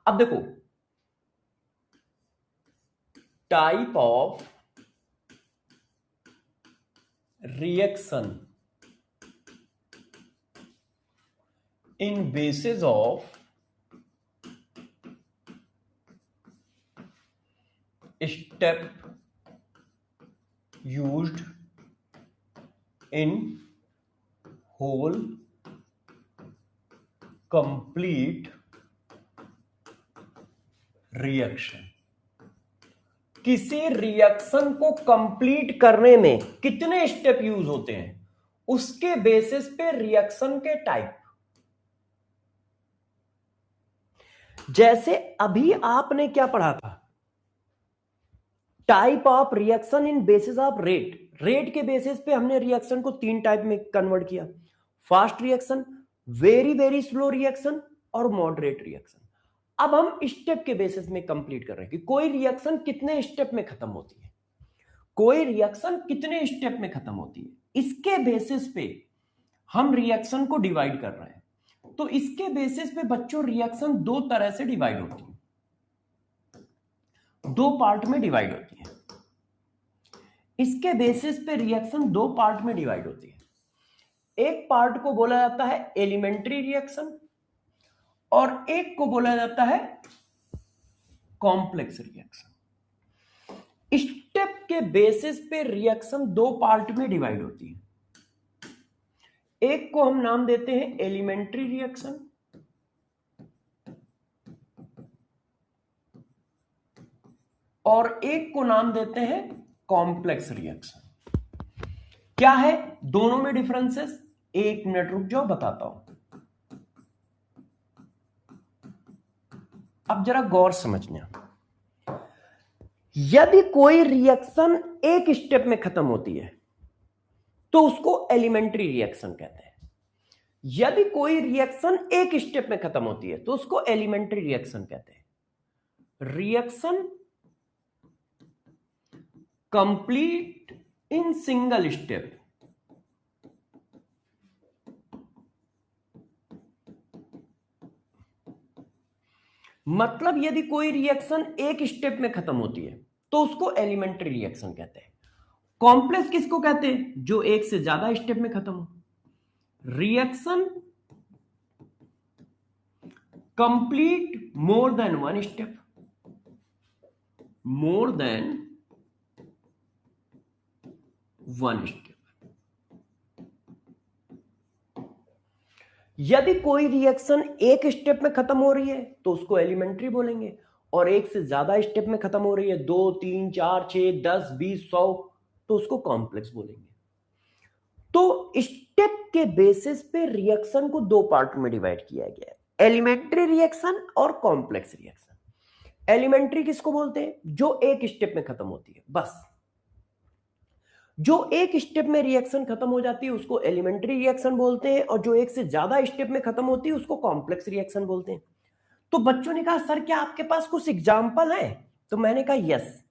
अब देखो, type of reaction in basis of step used in whole complete reaction. किसी रिएक्शन को कंप्लीट करने में कितने स्टेप यूज होते हैं, उसके बेसिस पे रिएक्शन के टाइप। जैसे अभी आपने क्या पढ़ा था, type of reaction in basis of rate. Rate के बेसिस पे हमने रिएक्शन को 3 टाइप में कन्वर्ट किया, fast reaction, very very slow reaction और मॉडरेट रिएक्शन। अब हम स्टेप के बेसिस में कंप्लीट कर रहे हैं कि कोई रिएक्शन कितने स्टेप में खत्म होती है, कोई रिएक्शन कितने स्टेप में खत्म होती है, इसके बेसिस पे हम रिएक्शन को डिवाइड कर रहे हैं। तो इसके बेसिस पे बच्चों रिएक्शन 2 तरह से डिवाइड होती है, 2 पार्ट में डिवाइड होती है। इसके बेसिस पे रिएक्शन 2 पार्ट में डिवाइड होती है। एक पार्ट को बोला जाता है एलिमेंट्री रिएक्शन और एक को बोला जाता है कॉम्प्लेक्स रिएक्शन। स्टेप के बेसिस पे रिएक्शन 2 पार्ट में डिवाइड होती है। एक को हम नाम देते हैं एलिमेंट्री रिएक्शन और एक को नाम देते हैं कॉम्प्लेक्स रिएक्शन। क्या है दोनों में डिफरेंसेस, 1 मिनट रुक जाओ बताता हूं। अब जरा गौर समझना, यदि कोई रिएक्शन एक स्टेप में खत्म होती है तो उसको एलिमेंट्री रिएक्शन कहते हैं। यदि कोई रिएक्शन एक स्टेप में खत्म होती है तो उसको एलिमेंट्री रिएक्शन कहते हैं। Reaction complete in single step मतलब यदि कोई रिएक्शन एक स्टेप में खत्म होती है तो उसको एलिमेंट्री रिएक्शन कहते हैं। कॉम्प्लेक्स किसको कहते हैं, जो एक से ज्यादा स्टेप में खत्म हो। Reaction complete more than 1 step, more than 1 step. यदि कोई रिएक्शन एक स्टेप में खत्म हो रही है तो उसको एलिमेंट्री बोलेंगे, और एक से ज्यादा स्टेप में खत्म हो रही है, 2 3 4 6 10 20 100, तो उसको कॉम्प्लेक्स बोलेंगे। तो स्टेप के बेसिस पे रिएक्शन को दो पार्ट में डिवाइड किया गया है, एलिमेंट्री रिएक्शन और कॉम्प्लेक्स रिएक्शन। एलिमेंट्री किसको बोलते हैं? जो एक स्टेप में खत्म होती है, बस जो एक स्टेप में रिएक्शन खत्म हो जाती है उसको एलिमेंट्री रिएक्शन बोलते हैं, और जो एक से ज्यादा स्टेप में खत्म होती है उसको कॉम्प्लेक्स रिएक्शन बोलते हैं। तो बच्चों ने कहा सर क्या आपके पास कुछ एग्जाम्पल है? तो मैंने कहा यस,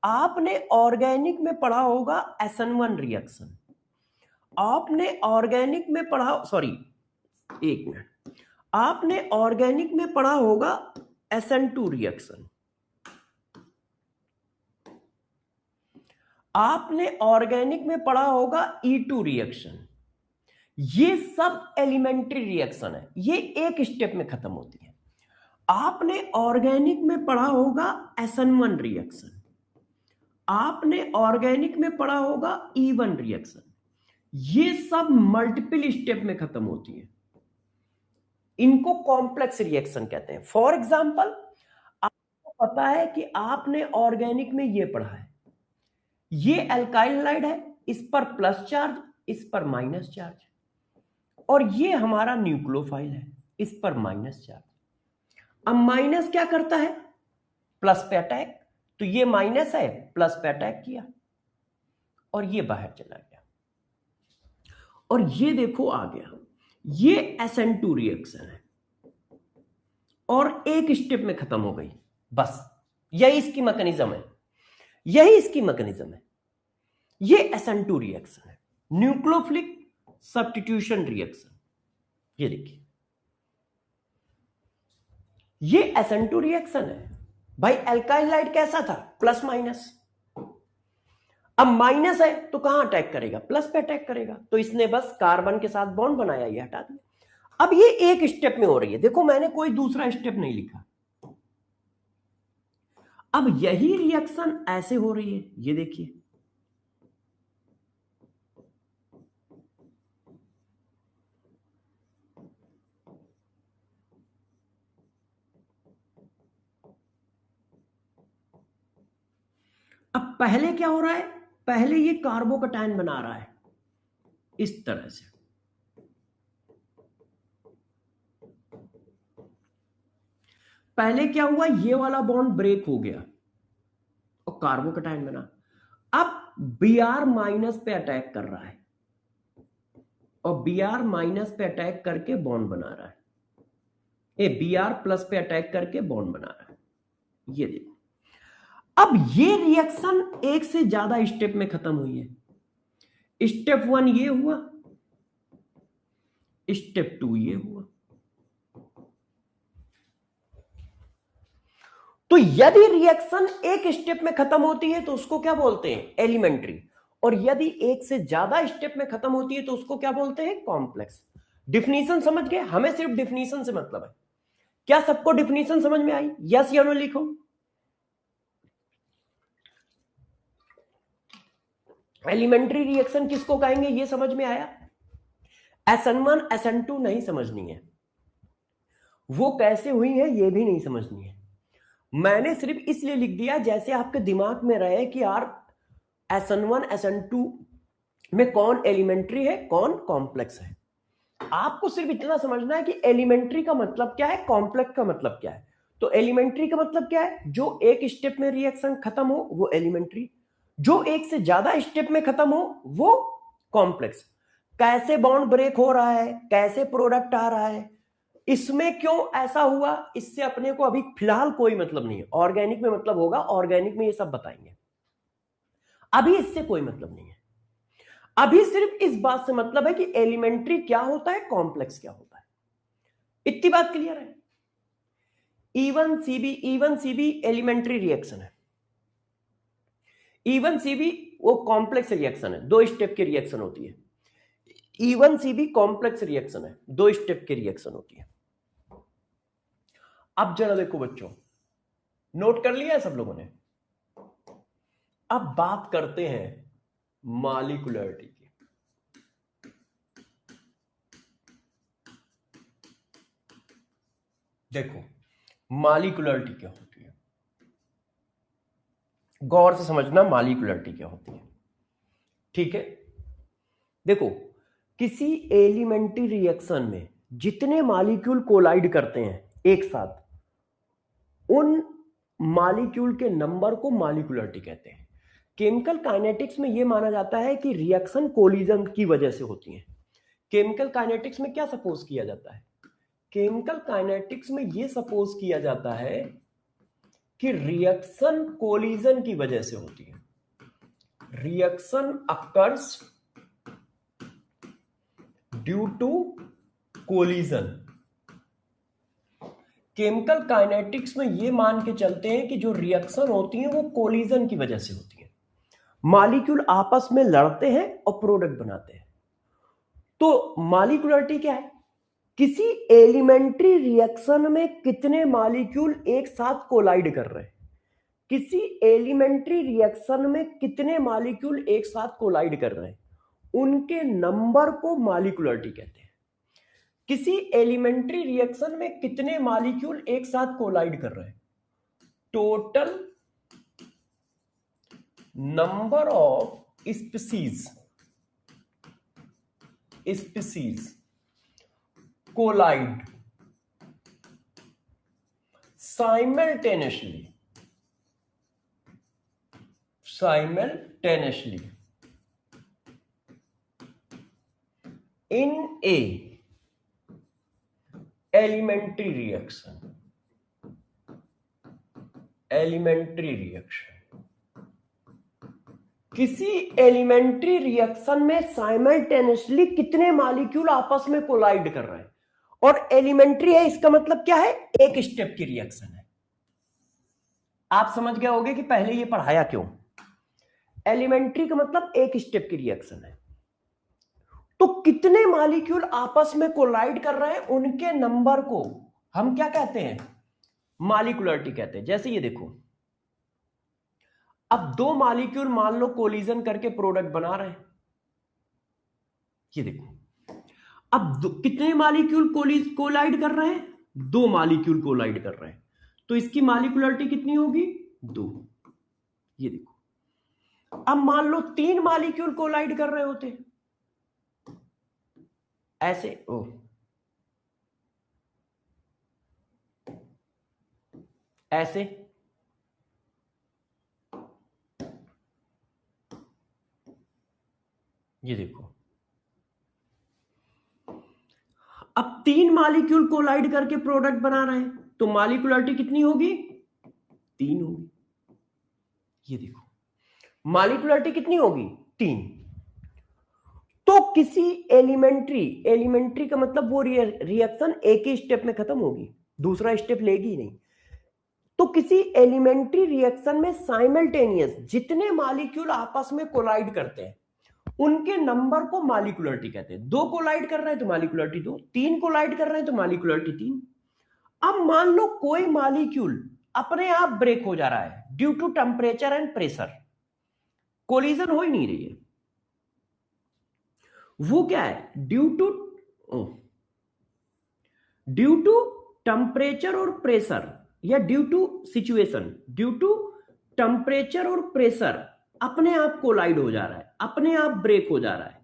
आपने ऑर्गेनिक में पढ़ा होगा SN1 रिएक्शन, आपने ऑर्गेनिक में पढ़ा, सॉरी एक मिनट, आपने ऑर्गेनिक में पढ़ा होगा SN2 रिएक्शन, आपने ऑर्गेनिक में पढ़ा होगा E2 रिएक्शन। ये सब एलिमेंट्री रिएक्शन है, ये एक स्टेप में खत्म होती है। आपने ऑर्गेनिक में पढ़ा होगा SN1 रिएक्शन, आपने ऑर्गेनिक में पढ़ा होगा E1 रिएक्शन। ये सब मल्टीपल स्टेप में खत्म होती है, इनको कॉम्प्लेक्स रिएक्शन कहते हैं। फॉर एग्जाम्पल, आपको पता है कि आपने ऑर्गेनिक में ये पढ़ा है, ये अल्काइल हाइड है, इस पर प्लस चार्ज, इस पर माइनस चार्ज, और ये हमारा न्यूक्लियोफाइल है, इस पर माइनस चार्ज। अब माइनस क्या करता है? प्लस पे अटैक, तो ये माइनस है, प्लस पे अटैक किया और ये बाहर चला गया, और ये देखो आ गया, ये SN2 रिएक्शन है और एक स्टेप में खत्म हो गई, बस यही इसकी मैकेनिज्म है, यही इसकी मैकेनिज्म है। ये SN2 रिएक्शन है, न्यूक्लियोफिलिक सब्स्टिट्यूशन रिएक्शन। ये देखिए, ये SN2 रिएक्शन है भाई। अल्काइल हाइड कैसा था? Plus minus. अब माइनस है तो कहां अटैक करेगा? प्लस पे अटैक करेगा, तो इसने बस कार्बन के साथ बॉन्ड बनाया, ये हटा दिया। अब ये एक स्टेप में हो रही है, देखो मैंने कोई दूसरा स्टेप नहीं लिखा। अब यही रिएक्शन ऐसे हो रही है, ये देखिए, अब पहले क्या हो रहा है? पहले ये कार्बोकैटायन बना रहा है इस तरह से, पहले क्या हुआ, ये वाला बॉन्ड ब्रेक हो गया और कार्बोकैटायन बना। अब Br माइनस पे अटैक कर रहा है और Br माइनस पे अटैक करके बॉन्ड बना रहा है, Br प्लस पे अटैक करके बॉन्ड बना रहा है। ये देखो, अब ये रिएक्शन एक से ज्यादा स्टेप में खत्म हुई है। स्टेप 1 ये हुआ, स्टेप 2 ये हुआ। तो यदि रिएक्शन एक स्टेप में खत्म होती है तो उसको क्या बोलते हैं? एलिमेंट्री। और यदि एक से ज्यादा स्टेप में खत्म होती है तो उसको क्या बोलते हैं? कॉम्प्लेक्स। डिफिनीशन समझ गए? हमें सिर्फ डिफिनीशन से मतलब है। क्या सबको डिफिनीशन समझ में आई? यस या नो लिखो। एलिमेंट्री रिएक्शन किसको कहेंगे ये समझ में आया? SN1 SN2 नहीं समझनी है, वो कैसे हुई है ये भी नहीं समझनी है। मैंने सिर्फ इसलिए लिख दिया जैसे आपके दिमाग में रहे कि यार SN1 SN2 में कौन एलिमेंट्री है, कौन कॉम्प्लेक्स है। आपको सिर्फ इतना समझना है कि एलिमेंट्री का मतलब क्या है, कॉम्प्लेक्स का मतलब क्या है। तो एलिमेंट्री का मतलब क्या है? जो एक स्टेप में रिएक्शन खत्म हो वो एलिमेंट्री, जो एक से ज्यादा स्टेप में खत्म हो वो कॉम्प्लेक्स। कैसे बॉन्ड ब्रेक हो रहा है, कैसे प्रोडक्ट आ रहा है, इसमें क्यों ऐसा हुआ, इससे अपने को अभी फिलहाल कोई मतलब नहीं है। ऑर्गेनिक में मतलब होगा, ऑर्गेनिक में ये सब बताएंगे, अभी इससे कोई मतलब नहीं है। अभी सिर्फ इस बात से मतलब है कि एलिमेंट्री क्या होता है, कॉम्प्लेक्स क्या होता है। इतनी बात क्लियर है? E1CB एलिमेंट्री रिएक्शन है, E1CB वो कॉम्प्लेक्स रिएक्शन है, दो स्टेप की रिएक्शन होती है। E1CB कॉम्प्लेक्स रिएक्शन है, दो स्टेप की रिएक्शन होती है। अब जरा देखो बच्चों, नोट कर लिया है सब लोगों ने? अब बात करते हैं मॉलिक्यूलरिटी की। देखो मॉलिक्यूलरिटी क्या होती है, गौर से समझना मॉलिक्यूलरिटी क्या होती है। ठीक है, देखो किसी एलिमेंट्री रिएक्शन में जितने मॉलिक्यूल कोलाइड करते हैं एक साथ, उन मॉलिक्यूल के नंबर को मॉलिक्यूलरिटी कहते हैं। केमिकल काइनेटिक्स में यह माना जाता है कि रिएक्शन कोलिजन की वजह से होती है। केमिकल काइनेटिक्स में क्या सपोज किया जाता है? केमिकल काइनेटिक्स में यह सपोज किया जाता है कि रिएक्शन कोलिजन की वजह से होती है। Reaction occurs due to collision. Chemical kinetics में यह मान के चलते हैं कि जो रिएक्शन होती है वो कोलिजन की वजह से होती है। मॉलिक्यूल आपस में लड़ते हैं और प्रोडक्ट बनाते हैं। तो मॉलिक्यूलरिटी क्या है? किसी एलिमेंट्री रिएक्शन में कितने मॉलिक्यूल एक साथ कोलाइड कर रहे हैं। किसी एलिमेंट्री रिएक्शन में कितने मॉलिक्यूल एक साथ कोलाइड कर रहे हैं, उनके नंबर को मॉलिक्यूलरिटी कहते हैं। किसी एलिमेंट्री रिएक्शन में कितने मॉलिक्यूल एक साथ कोलाइड कर रहे हैं, total number of species collide simultaneously in a elementary reaction किसी एलिमेंट्री रिएक्शन में साइमल्टेनियसली कितने मॉलिक्यूल आपस में कोलाइड कर रहे हैं। और एलिमेंट्री है, इसका मतलब क्या है? एक स्टेप की रिएक्शन है। आप समझ गए होंगे कि पहले ये पढ़ाया क्यों। एलिमेंट्री का मतलब एक स्टेप की रिएक्शन है। तो कितने मॉलिक्यूल आपस में कोलाइड कर रहे हैं, उनके नंबर को हम क्या कहते हैं? मॉलिक्यूलरिटी कहते हैं। जैसे ये देखो, अब दो मॉलिक्यूल मान लो कोलिजन करके प्रोडक्ट बना रहे हैं। ये देखो, अब कितने मॉलिक्यूल कोलाइड कर रहे हैं? दो मॉलिक्यूल कोलाइड कर रहे हैं। तो इसकी मॉलिक्यूलरिटी कितनी होगी? 2। ये देखो, अब मान लो 3 मॉलिक्यूल कोलाइड कर रहे होते ऐसे, ऐसे, ये देखो, अब 3 मॉलिक्यूल कोलाइड करके प्रोडक्ट बना रहे हैं, तो मॉलिक्यूलरिटी कितनी होगी? 3 होगी। ये देखो, मॉलिक्यूलरिटी कितनी होगी? 3। तो किसी एलिमेंट्री का मतलब वो रिएक्शन एक ही स्टेप में खत्म होगी, दूसरा स्टेप लेगी ही नहीं। तो किसी एलिमेंट्री रिएक्शन में साइमल्टेनियस जितने मॉलिक्यूल आपस में कोलाइड करते हैं, उनके नंबर को मॉलिक्यूलरिटी कहते हैं। 2 कोलाइड कर रहे हैं तो मॉलिक्यूलरिटी 2, 3 कोलाइड कर रहे हैं तो मॉलिक्यूलरिटी 3। अब मान लो कोई मॉलिक्यूल अपने आप ब्रेक हो जा रहा है due to temperature and pressure, collision हो ही नहीं रही है। वो क्या है? ड्यू टू टेम्परेचर और प्रेशर, या due to situation, due to temperature और प्रेशर अपने आप कोलाइड हो जा रहा है, अपने आप ब्रेक हो जा रहा है,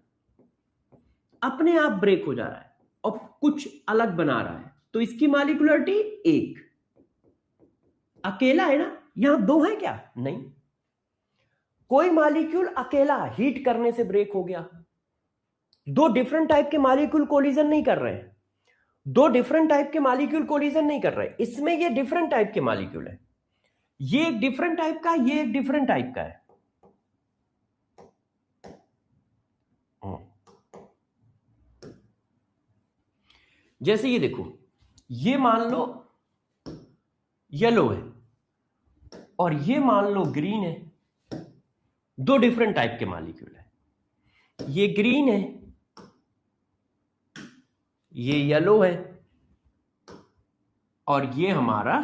अपने आप ब्रेक हो जा रहा है और कुछ अलग बना रहा है। तो इसकी मॉलिक्यूलरिटी 1। अकेला है ना, यहां 2 है क्या? नहीं, कोई मॉलिक्यूल अकेला हीट करने से ब्रेक हो गया। 2 डिफरेंट टाइप के मॉलिक्यूल कोलिजन नहीं कर रहे हैं, 2 डिफरेंट टाइप के मॉलिक्यूल कोलिजन नहीं कर रहे। इसमें ये डिफरेंट टाइप के मॉलिक्यूल है, ये एक डिफरेंट टाइप का, ये एक डिफरेंट टाइप का है। जैसे ये देखो, ये मान लो येलो है और ये मान लो ग्रीन है। 2 डिफरेंट टाइप के मॉलिक्यूल है, ये ग्रीन है, ये येलो है, और ये हमारा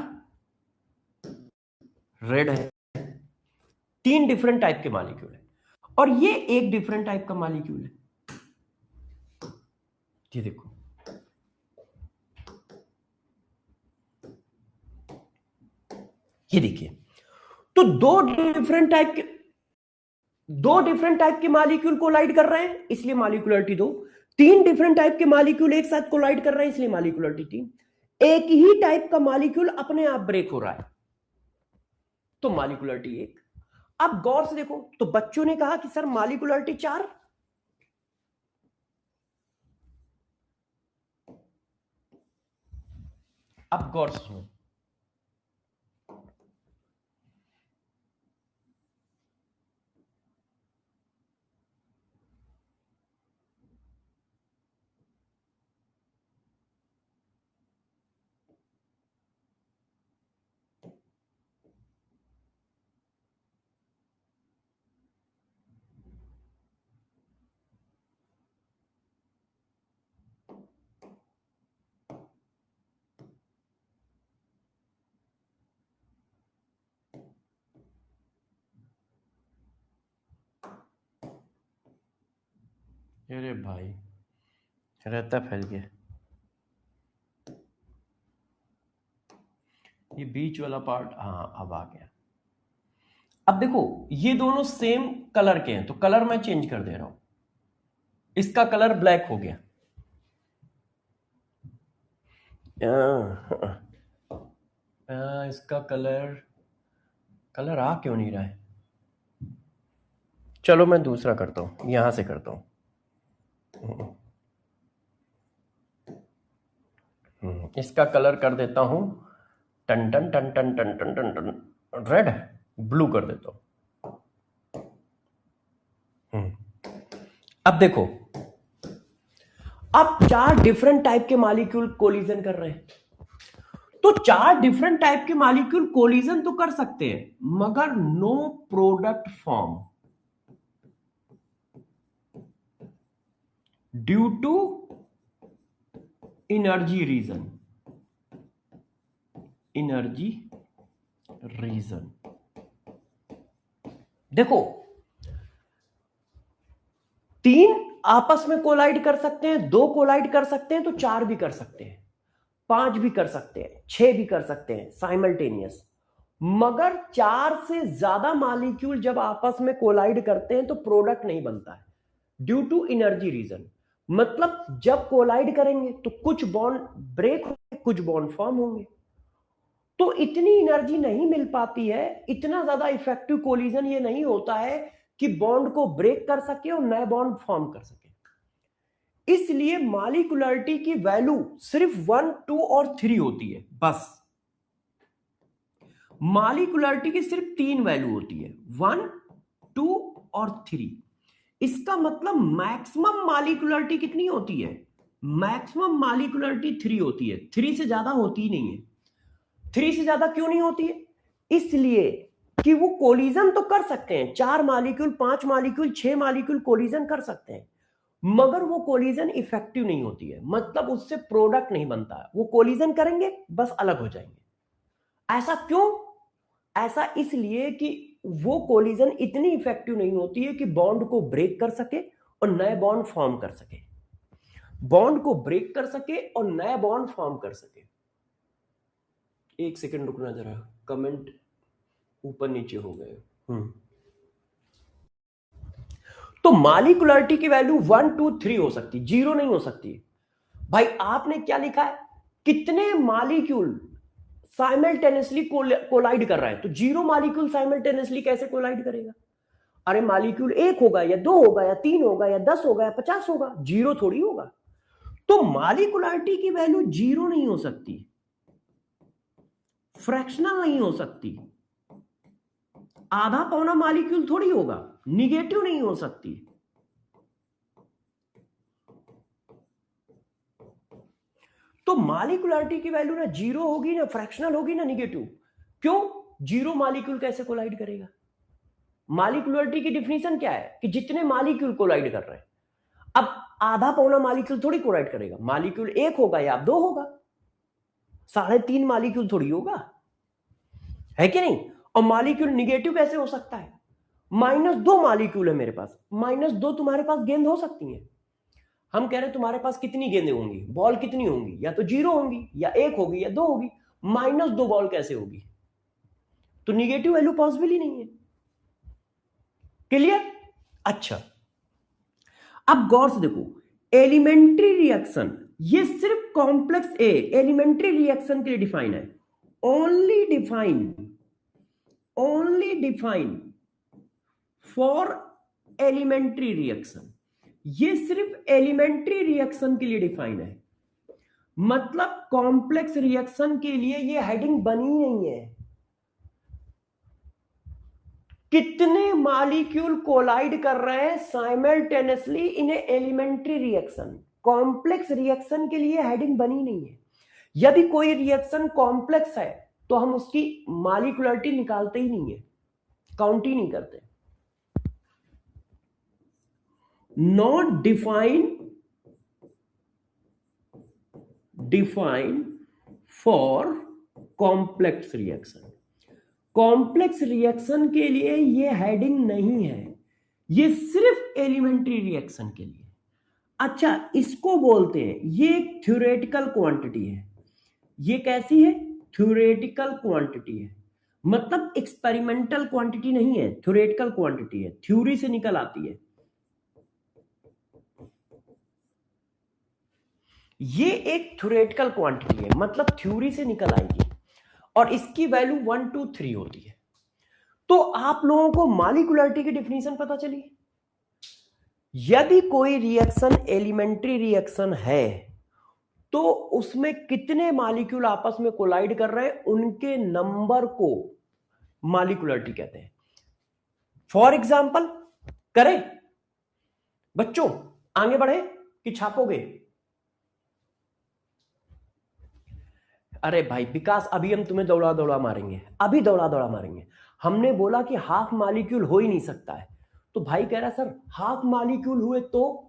रेड है। 3 डिफरेंट टाइप के मॉलिक्यूल है और ये एक डिफरेंट टाइप का मॉलिक्यूल है। ये देखो, ये देखिए, तो 2 डिफरेंट टाइप के, दो डिफरेंट टाइप के मॉलिक्यूल कोलाइड कर रहे हैं इसलिए मॉलिक्यूलरिटी 2। तीन डिफरेंट टाइप के मॉलिक्यूल एक साथ कोलाइड कर रहे हैं इसलिए मॉलिक्यूलरिटी 3। एक ही टाइप का मॉलिक्यूल अपने आप ब्रेक हो रहा है तो मॉलिक्यूलरिटी 1। अब गौर से देखो, तो बच्चों ने कहा कि सर मॉलिक्यूलरिटी 4। अब गौर से सुनो, अरे भाई रहता फैल गया, ये बीच वाला पार्ट, हाँ अब आ गया। अब देखो ये दोनों सेम कलर के हैं तो कलर मैं चेंज कर दे रहा हूं, इसका कलर ब्लैक हो गया, इसका कलर आ क्यों नहीं रहा है। चलो मैं दूसरा करता हूं, यहां से करता हूं। इसका कलर कर देता हूं टन टन टन टन टन टन टन टन रेड, ब्लू कर देता हूं। अब देखो, अब चार डिफरेंट टाइप के मॉलिक्यूल कोलिजन कर रहे हैं तो चार डिफरेंट टाइप के मॉलिक्यूल कोलिजन तो कर सकते हैं मगर no product form due to energy reason. देखो तीन आपस में कोलाइड कर सकते हैं, दो कोलाइड कर सकते हैं तो चार भी कर सकते हैं, पांच भी कर सकते हैं, छह भी कर सकते हैं साइमल्टेनियस। मगर चार से ज्यादा मॉलिक्यूल जब आपस में कोलाइड करते हैं तो प्रोडक्ट नहीं बनता है ड्यू टू एनर्जी रीजन। मतलब जब कोलाइड करेंगे तो कुछ बॉन्ड ब्रेक होंगे, कुछ बॉन्ड फॉर्म होंगे, तो इतनी एनर्जी नहीं मिल पाती है, इतना ज्यादा इफेक्टिव कोलिजन ये नहीं होता है कि बॉन्ड को ब्रेक कर सके और नए बॉन्ड फॉर्म कर सके। इसलिए मॉलिक्यूलरिटी की वैल्यू सिर्फ 1, 2 और 3 होती है बस। मॉलिक्यूलरिटी की सिर्फ 3 वैल्यू होती है, 1, 2 और 3। इसका मतलब मैक्सिमम मॉलिक्यूलरिटी कितनी होती है, मैक्सिमम मॉलिक्यूलरिटी 3 होती है, 3 से ज्यादा होती ही नहीं है। 3 से ज्यादा क्यों नहीं होती है, इसलिए कि वो कोलिजन तो कर सकते हैं, 4 मॉलिक्यूल, 5 मॉलिक्यूल, 6 मॉलिक्यूल कोलिजन कर सकते हैं मगर वो कोलिजन इफेक्टिव नहीं होती है, मतलब उससे प्रोडक्ट नहीं बनता है। वो कोलिजन करेंगे बस अलग हो जाएंगे। ऐसा क्यों, ऐसा इसलिए कि वो कोलिजन इतनी इफेक्टिव नहीं होती है कि बॉन्ड को ब्रेक कर सके और नए बॉन्ड फॉर्म कर सके, बॉन्ड को ब्रेक कर सके और नए बॉन्ड फॉर्म कर सके। एक सेकंड रुकना जरा, कमेंट ऊपर नीचे हो गए। तो मॉलिक्यूलरिटी की वैल्यू 1, 2, 3 हो सकती, 0 नहीं हो सकती। भाई आपने क्या लिखा है, कितने मॉलिक्यूल साइमल्टेनियसली कोलाइड कर रहा है, तो 0 मॉलिक्यूल साइमल्टेनियसली कैसे कोलाइड करेगा। अरे मॉलिक्यूल 1 होगा या 2 होगा या 3 होगा या 10 होगा या 50 होगा, 0 थोड़ी होगा। तो मॉलिक्यूलरिटी की वैल्यू 0 नहीं हो सकती, फ्रैक्शनल नहीं हो सकती, आधा पौना मॉलिक्यूल थोड़ी होगा, निगेटिव नहीं हो सकती। तो मॉलिक्यूलरिटी की वैल्यू ना 0 होगी, ना फ्रैक्शनल होगी, ना निगेटिव। क्यों, 0 मॉलिक्यूल कैसे कोलाइड करेगा। मॉलिक्यूलरिटी की डिफिनीशन क्या है कि जितने मॉलिक्यूल कोलाइड कर रहे हैं। अब आधा पौना मॉलिक्यूल थोड़ी कोलाइड करेगा, मॉलिक्यूल 1 होगा या 2 होगा, 3.5 मॉलिक्यूल थोड़ी होगा, है कि नहीं। और मॉलिक्यूल निगेटिव कैसे हो सकता है, -2 मॉलिक्यूल है मेरे पास, -2 तुम्हारे पास गेंद हो सकती है। हम कह रहे हैं तुम्हारे पास कितनी गेंदें होंगी, बॉल कितनी होंगी, या तो 0 होंगी या 1 होगी या 2 होगी, -2 बॉल कैसे होगी, तो निगेटिव वैल्यू पॉसिबल ही नहीं है। क्लियर। अच्छा, अब गौर से देखो, एलिमेंट्री रिएक्शन ये सिर्फ कॉम्प्लेक्स ए एलिमेंट्री रिएक्शन के लिए डिफाइन है, only define for elementary reaction, ये सिर्फ एलिमेंट्री रिएक्शन के लिए डिफाइन है। मतलब कॉम्प्लेक्स रिएक्शन के लिए ये हेडिंग बनी नहीं है। कितने मॉलिक्यूल कोलाइड कर रहे हैं simultaneously in elementary reaction, complex reaction के लिए हेडिंग बनी नहीं है। यदि कोई रिएक्शन कॉम्प्लेक्स है तो हम उसकी मॉलिक्यूलरिटी निकालते ही नहीं है, काउंट ही नहीं करते। Not define for complex reaction, complex reaction के लिए ये हेडिंग नहीं है, ये सिर्फ एलिमेंट्री रिएक्शन के लिए। अच्छा, इसको बोलते हैं, ये एक थ्योरेटिकल क्वांटिटी है। ये कैसी है? थ्योरेटिकल क्वांटिटी है, मतलब एक्सपेरिमेंटल क्वांटिटी नहीं है, थ्योरेटिकल क्वांटिटी है, थ्योरी से निकल आती है। ये एक थ्योरेटिकल क्वांटिटी है, मतलब थ्योरी से निकल आएगी, और इसकी वैल्यू 1 2 3 होती है। तो आप लोगों को मॉलिक्यूलरिटी की डेफिनेशन पता चली। यदि कोई रिएक्शन एलिमेंट्री रिएक्शन है तो उसमें कितने मॉलिक्यूल आपस में कोलाइड कर रहे हैं, उनके नंबर को मॉलिक्यूलरिटी कहते हैं। फॉर एग्जांपल करें बच्चों, आगे बढ़े कि छापोगे? अरे भाई विकास, अभी हम तुम्हें दौड़ा दौड़ा मारेंगे, अभी दौड़ा दौड़ा मारेंगे। हमने बोला कि हाफ मॉलिक्यूल हो ही नहीं सकता है, तो भाई कह रहा सर हाफ मॉलिक्यूल हुए तो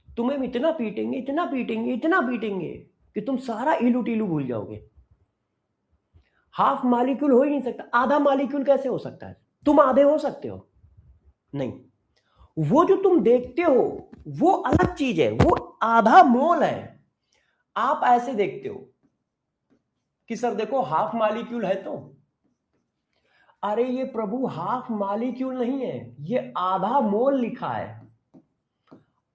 तुम्हें इतना पीटेंगे इतना पीटेंगे इतना पीटेंगे कि तुम सारा इलू टीलू भूल जाओगे। हाफ मॉलिक्यूल हो ही नहीं सकता, आधा मॉलिक्यूल कैसे हो सकता है? तुम आधे हो सकते हो? नहीं, वो जो तुम देखते हो वो अलग चीज है, वो आधा मोल है। आप ऐसे देखते हो कि सर देखो हाफ मॉलिक्यूल है तो, अरे ये प्रभु हाफ मॉलिक्यूल नहीं है, ये आधा मोल लिखा है।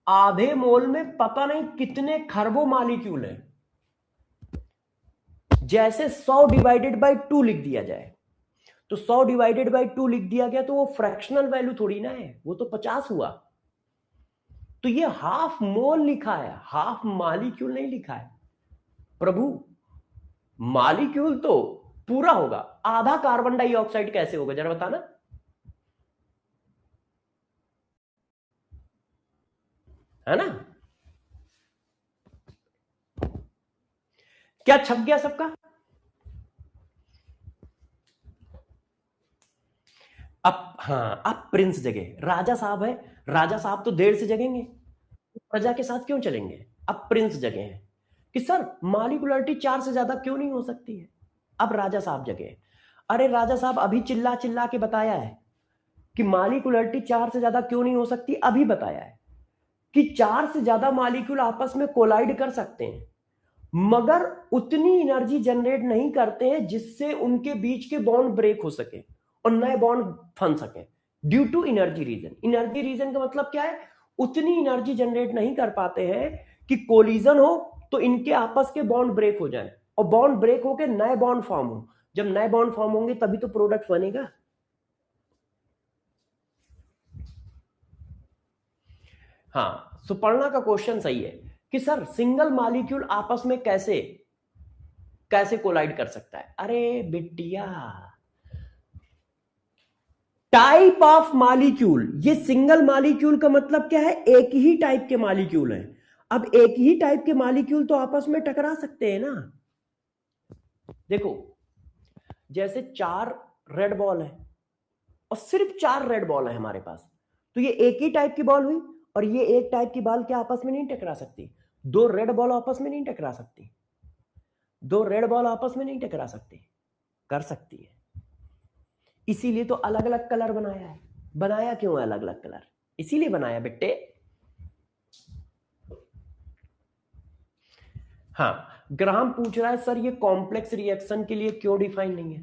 आधे मोल में पता नहीं कितने खरबों मॉलिक्यूल है। जैसे 100 डिवाइडेड बाई 2 लिख दिया जाए, तो 100 डिवाइडेड बाई 2 लिख दिया गया तो वो फ्रैक्शनल वैल्यू थोड़ी ना है, वो तो 50 हुआ। तो ये हाफ मोल लिखा है, हाफ मॉलिक्यूल नहीं लिखा है। प्रभु मॉलिक्यूल तो पूरा होगा, आधा कार्बन डाइऑक्साइड कैसे होगा जरा बताना। है ना? क्या छप गया सबका? अब हाँ, अब प्रिंस जगे, राजा साहब है, राजा साहब तो देर से जगेंगे, प्रजा के साथ क्यों चलेंगे। अब प्रिंस जगे हैं कि सर मॉलिक्यूलरिटी 4 से ज्यादा क्यों नहीं हो सकती है। अब राजा साहब जगे, अरे राजा साहब अभी चिल्ला चिल्ला के बताया है कि मॉलिक्यूलरिटी 4 से ज्यादा क्यों नहीं हो सकती, अभी बताया है कि 4 से ज्यादा मॉलिक्यूल आपस में कोलाइड कर सकते हैं, मगर उतनी एनर्जी जनरेट नहीं करते हैं जिससे उनके बीच के बॉन्ड ब्रेक हो सके और नए बॉन्ड बन सके, due to energy reason. Energy reason का मतलब क्या है? उतनी एनर्जी जनरेट नहीं कर पाते हैं कि कोलिजन हो तो इनके आपस के बॉन्ड ब्रेक हो जाए, और बॉन्ड ब्रेक होकर नए बॉन्ड फॉर्म हो। जब नए बॉन्ड फॉर्म होंगे तभी तो प्रोडक्ट बनेगा। हाँ, सुपर्णा का क्वेश्चन सही है कि सर सिंगल मॉलिक्यूल आपस में कैसे कैसे कोलाइड कर सकता है। अरे बिटिया, टाइप ऑफ मॉलिक्यूल, ये सिंगल मॉलिक्यूल का मतलब क्या है? एक ही टाइप के मॉलिक्यूल हैं। अब एक ही टाइप के मॉलिक्यूल तो आपस में टकरा सकते हैं ना। देखो, जैसे 4 रेड बॉल है और सिर्फ 4 रेड बॉल है हमारे पास, तो ये एक ही टाइप की बॉल हुई, और ये एक टाइप की बॉल क्या आपस में नहीं टकरा सकती? 2 रेड बॉल आपस में नहीं टकरा सकती, 2 रेड बॉल आपस में नहीं टकरा सकती? कर सकती है। इसीलिए तो अलग अलग कलर बनाया है। बनाया क्यों है अलग अलग कलर? इसीलिए बनाया बेटे। हाँ, ग्राहम पूछ रहा है सर ये कॉम्प्लेक्स रिएक्शन के लिए क्यों डिफाइन नहीं है।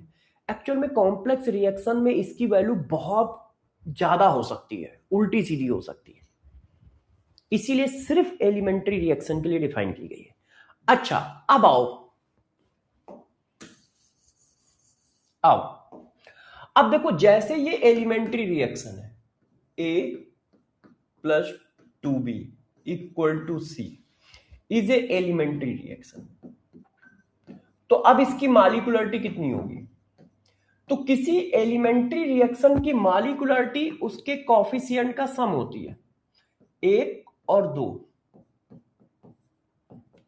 एक्चुअल में कॉम्प्लेक्स रिएक्शन में इसकी वैल्यू बहुत ज्यादा हो सकती है, उल्टी सीधी हो सकती है, इसीलिए सिर्फ एलिमेंट्री रिएक्शन के लिए डिफाइन की गई है। अच्छा, अब आओ, अब देखो, जैसे ये एलिमेंट्री रिएक्शन है, A plus 2b equal to C is a elementary reaction, तो अब इसकी मालिकुलरिटी कितनी होगी? तो किसी एलिमेंट्री रिएक्शन की मालिकुलरिटी उसके कॉफिशिएंट का सम होती है, 1 और 2,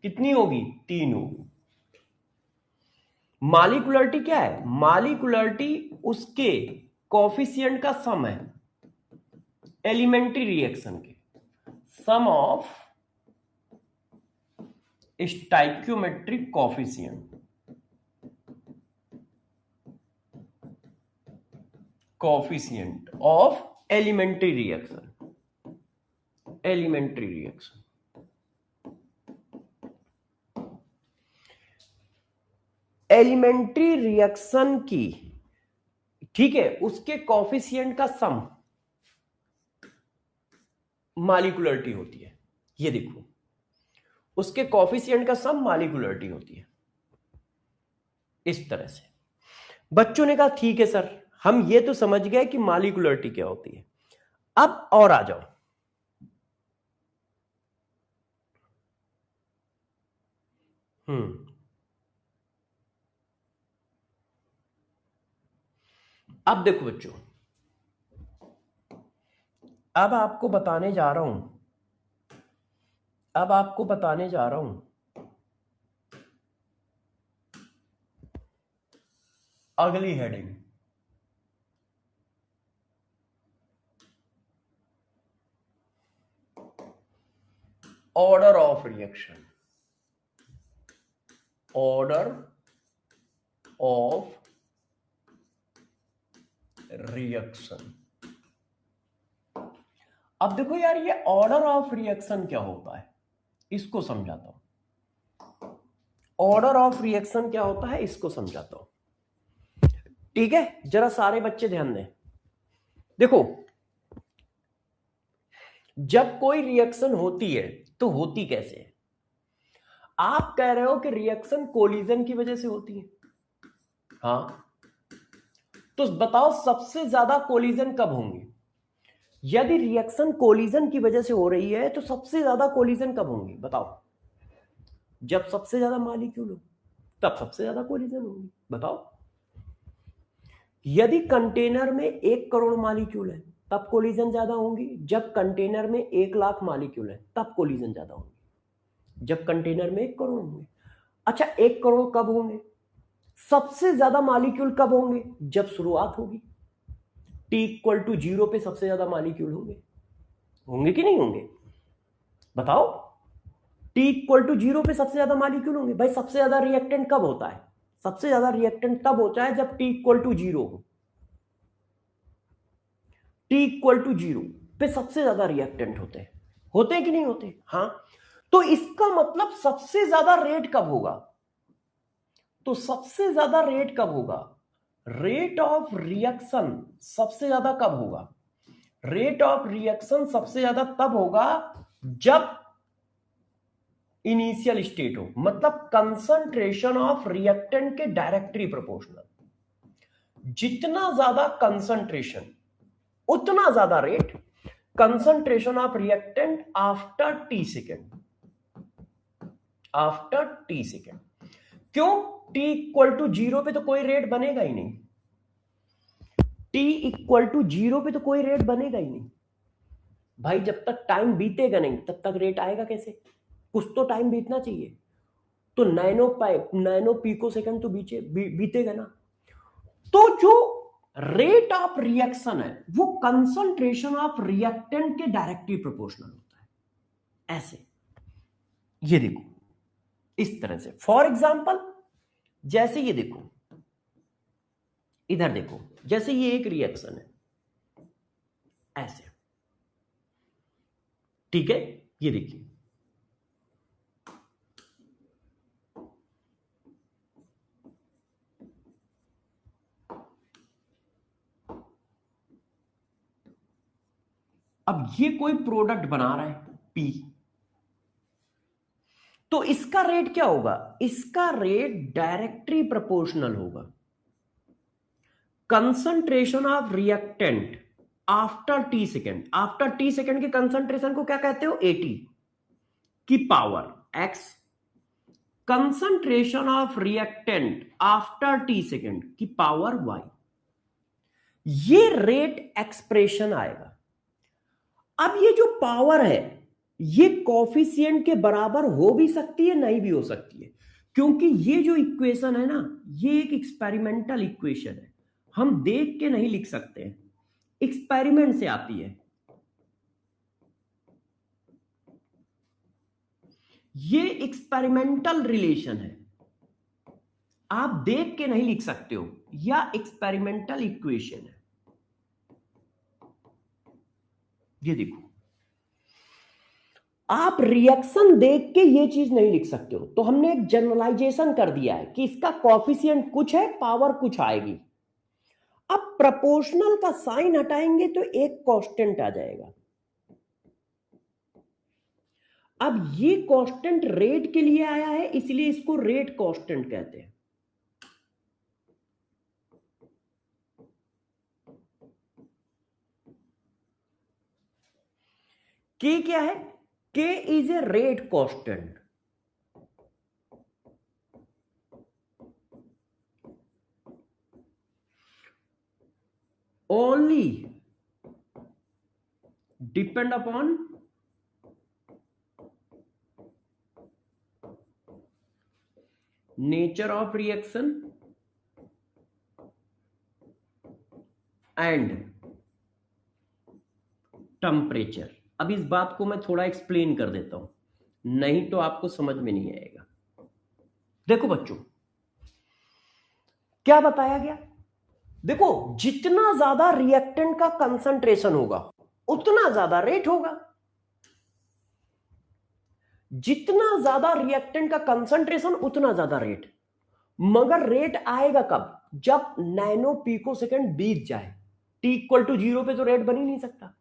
कितनी होगी? 3 होगी। मालिकुलरिटी क्या है? मालिकुलरिटी उसके कॉफिशिएंट का सम है, एलिमेंट्री रिएक्शन के sum of stoichiometric coefficient, coefficient of elementary reaction elementary reaction की, ठीक है, उसके कॉफिशिएंट का सम मालिकुलरिटी होती है। ये देखो, उसके कॉफिशिएंट का सम मालिकुलरिटी होती है, इस तरह से। बच्चों ने कहा ठीक है सर, हम ये तो समझ गए कि मालिकुलरिटी क्या होती है, अब और आ जाओ। अब देखो बच्चों, अब आपको बताने जा रहा हूं, अगली heading, order of reaction, order of reaction. अब देखो यार, ये ऑर्डर ऑफ रिएक्शन क्या होता है, इसको समझाता हूं। ऑर्डर ऑफ रिएक्शन क्या होता है, इसको समझाता हूं, ठीक है? जरा सारे बच्चे ध्यान दें। देखो, जब कोई रिएक्शन होती है तो होती कैसे है? आप कह रहे हो कि रिएक्शन कोलिजन की वजह से होती है, हाँ, तो बताओ सबसे ज्यादा कोलिजन कब होंगे? यदि रिएक्शन कोलिजन की वजह से हो रही है तो सबसे ज्यादा कोलिजन कब होंगे बताओ? जब सबसे ज्यादा मॉलिक्यूल हो तब सबसे ज्यादा कोलिजन होगी, बताओ। यदि कंटेनर में 1 करोड़ मॉलिक्यूल है तब कोलिजन ज्यादा होंगी, जब कंटेनर में 1 लाख मॉलिक्यूल है तब कोलिजन ज्यादा होंगी, जब कंटेनर में 1 करोड़ होंगे। अच्छा, 1 करोड़ कब होंगे? सबसे ज्यादा मॉलिक्यूल कब होंगे? जब शुरुआत होगी, t=0 पे सबसे ज्यादा मॉलिक्यूल होंगे, होंगे कि नहीं होंगे? बताओ, t=0 पे सबसे ज्यादा मॉलिक्यूल होंगे। भाई, सबसे ज्यादा रिएक्टेंट कब होता है? सबसे ज्यादा रिएक्टेंट तब होता है जब t=0 हो। t=0 पे सबसे ज्यादा रिएक्टेंट होते हैं कि नहीं होते? हाँ। तो इसका मतलब सबसे ज्यादा रेट कब होगा? तो सबसे ज्यादा रेट कब होगा? रेट ऑफ रिएक्शन सबसे ज्यादा कब होगा? रेट ऑफ रिएक्शन सबसे ज्यादा तब होगा जब इनिशियल स्टेट हो, मतलब कंसंट्रेशन ऑफ रिएक्टेंट के डायरेक्टली प्रोपोर्शनल। जितना ज्यादा कंसंट्रेशन उतना ज्यादा rate, concentration of reactant after T second, after T second. क्यों? t=0 पे तो कोई रेट बनेगा ही नहीं, t=0 पे तो कोई रेट बनेगा ही नहीं भाई। जब तक टाइम बीतेगा नहीं तब तक रेट आएगा कैसे? कुछ तो टाइम बीतना चाहिए, तो नैनो पीको सेकंड तो बीतेगा ना। तो जो रेट ऑफ रिएक्शन है वो कंसंट्रेशन ऑफ रिएक्टेंट के डायरेक्टली प्रोपोर्शनल होता है, ऐसे। ये देखो, इस तरह से। फॉर एग्जांपल, जैसे ये देखो, इधर देखो, जैसे ये एक रिएक्शन है, ऐसे, ठीक है? ये देखिए, अब ये कोई प्रोडक्ट बना रहा है पी, तो इसका रेट क्या होगा? इसका रेट डायरेक्टली प्रोपोर्शनल होगा concentration of reactant after T second. After T second के कंसंट्रेशन को क्या कहते हो? 80 की power x, concentration of reactant after T second की पावर y। ये रेट एक्सप्रेशन आएगा। अब ये जो पावर है ये कोफिशिएंट के बराबर हो भी सकती है, नहीं भी हो सकती है, क्योंकि ये जो इक्वेशन है ना, ये एक एक्सपेरिमेंटल इक्वेशन है, हम देख के नहीं लिख सकते हैं, एक्सपेरिमेंट से आती है। ये एक्सपेरिमेंटल रिलेशन है, आप देख के नहीं लिख सकते हो, या एक्सपेरिमेंटल इक्वेशन है। ये देखो, आप रिएक्शन देख के ये चीज नहीं लिख सकते हो, तो हमने एक जनरलाइजेशन कर दिया है कि इसका कोफिशिएंट कुछ है, पावर कुछ आएगी। अब प्रोपोर्शनल का साइन हटाएंगे तो एक कांस्टेंट आ जाएगा। अब ये कांस्टेंट रेट के लिए आया है, इसलिए इसको रेट कांस्टेंट कहते हैं। के क्या है? के is a rate constant. Only depend upon nature of reaction and temperature. अब इस बात को मैं थोड़ा एक्सप्लेन कर देता हूं, नहीं तो आपको समझ में नहीं आएगा। देखो बच्चों, क्या बताया गया? देखो, जितना ज्यादा रिएक्टेंट का कंसंट्रेशन होगा उतना ज्यादा रेट होगा। जितना ज्यादा रिएक्टेंट का कंसंट्रेशन उतना ज्यादा रेट। मगर रेट आएगा कब? जब नैनो पिको सेकेंड बीत जाए। टी इक्वल टू 0 पे तो रेट बन ही नहीं सकता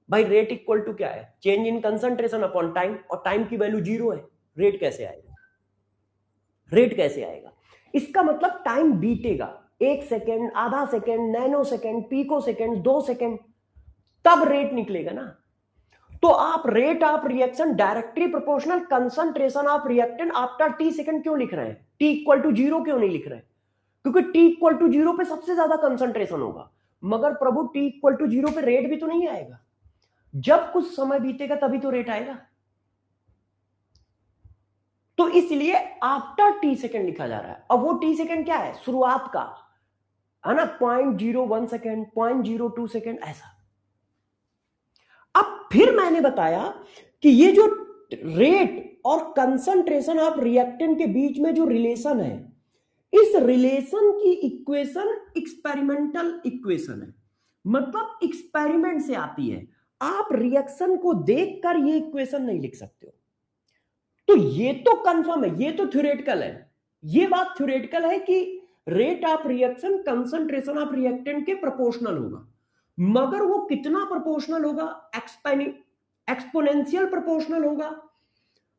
भाई। रेट इक्वल टू क्या है? Change in concentration upon time, और टाइम की वैल्यू 0 है। रेट कैसे आएगा? रेट कैसे आएगा? इसका मतलब टाइम बीतेगा, 1 सेकेंड, आधा second, nanosecond, picosecond, 2 second, तब रेट निकलेगा ना। तो आप rate of reaction directly proportional concentration of reactant after T second क्यों लिख रहे हैं? टी इक्वल टू 0 क्यों नहीं लिख रहे हैं? क्योंकि टी इक्वल टू 0 पे सबसे ज्यादा कंसंट्रेशन होगा। मगर प्रभु, टी इक्वल टू 0 पे रेट भी तो नहीं आएगा। जब कुछ समय बीतेगा तभी तो रेट आएगा। तो इसलिए आफ्टर टी सेकेंड लिखा जा रहा है। अब वो टी सेकेंड क्या है? शुरुआत का है ना, 0.01 सेकेंड, 0.02 सेकेंड, ऐसा। अब फिर मैंने बताया कि ये जो रेट और कंसंट्रेशन ऑफ रिएक्टेंट के बीच में जो रिलेशन है, इस रिलेशन की इक्वेशन एक्सपेरिमेंटल इक्वेशन है, मतलब एक्सपेरिमेंट से आती है। आप रिएक्शन को देखकर ये इक्वेशन नहीं लिख सकते हो। तो ये तो कंफर्म है, ये तो थ्योरेटिकल है। ये बात थ्योरेटिकल है कि rate of reaction concentration of reactant के प्रोपोर्शनल होगा, मगर वो कितना प्रोपोर्शनल होगा? एक्सपोनेंशियल प्रोपोर्शनल होगा,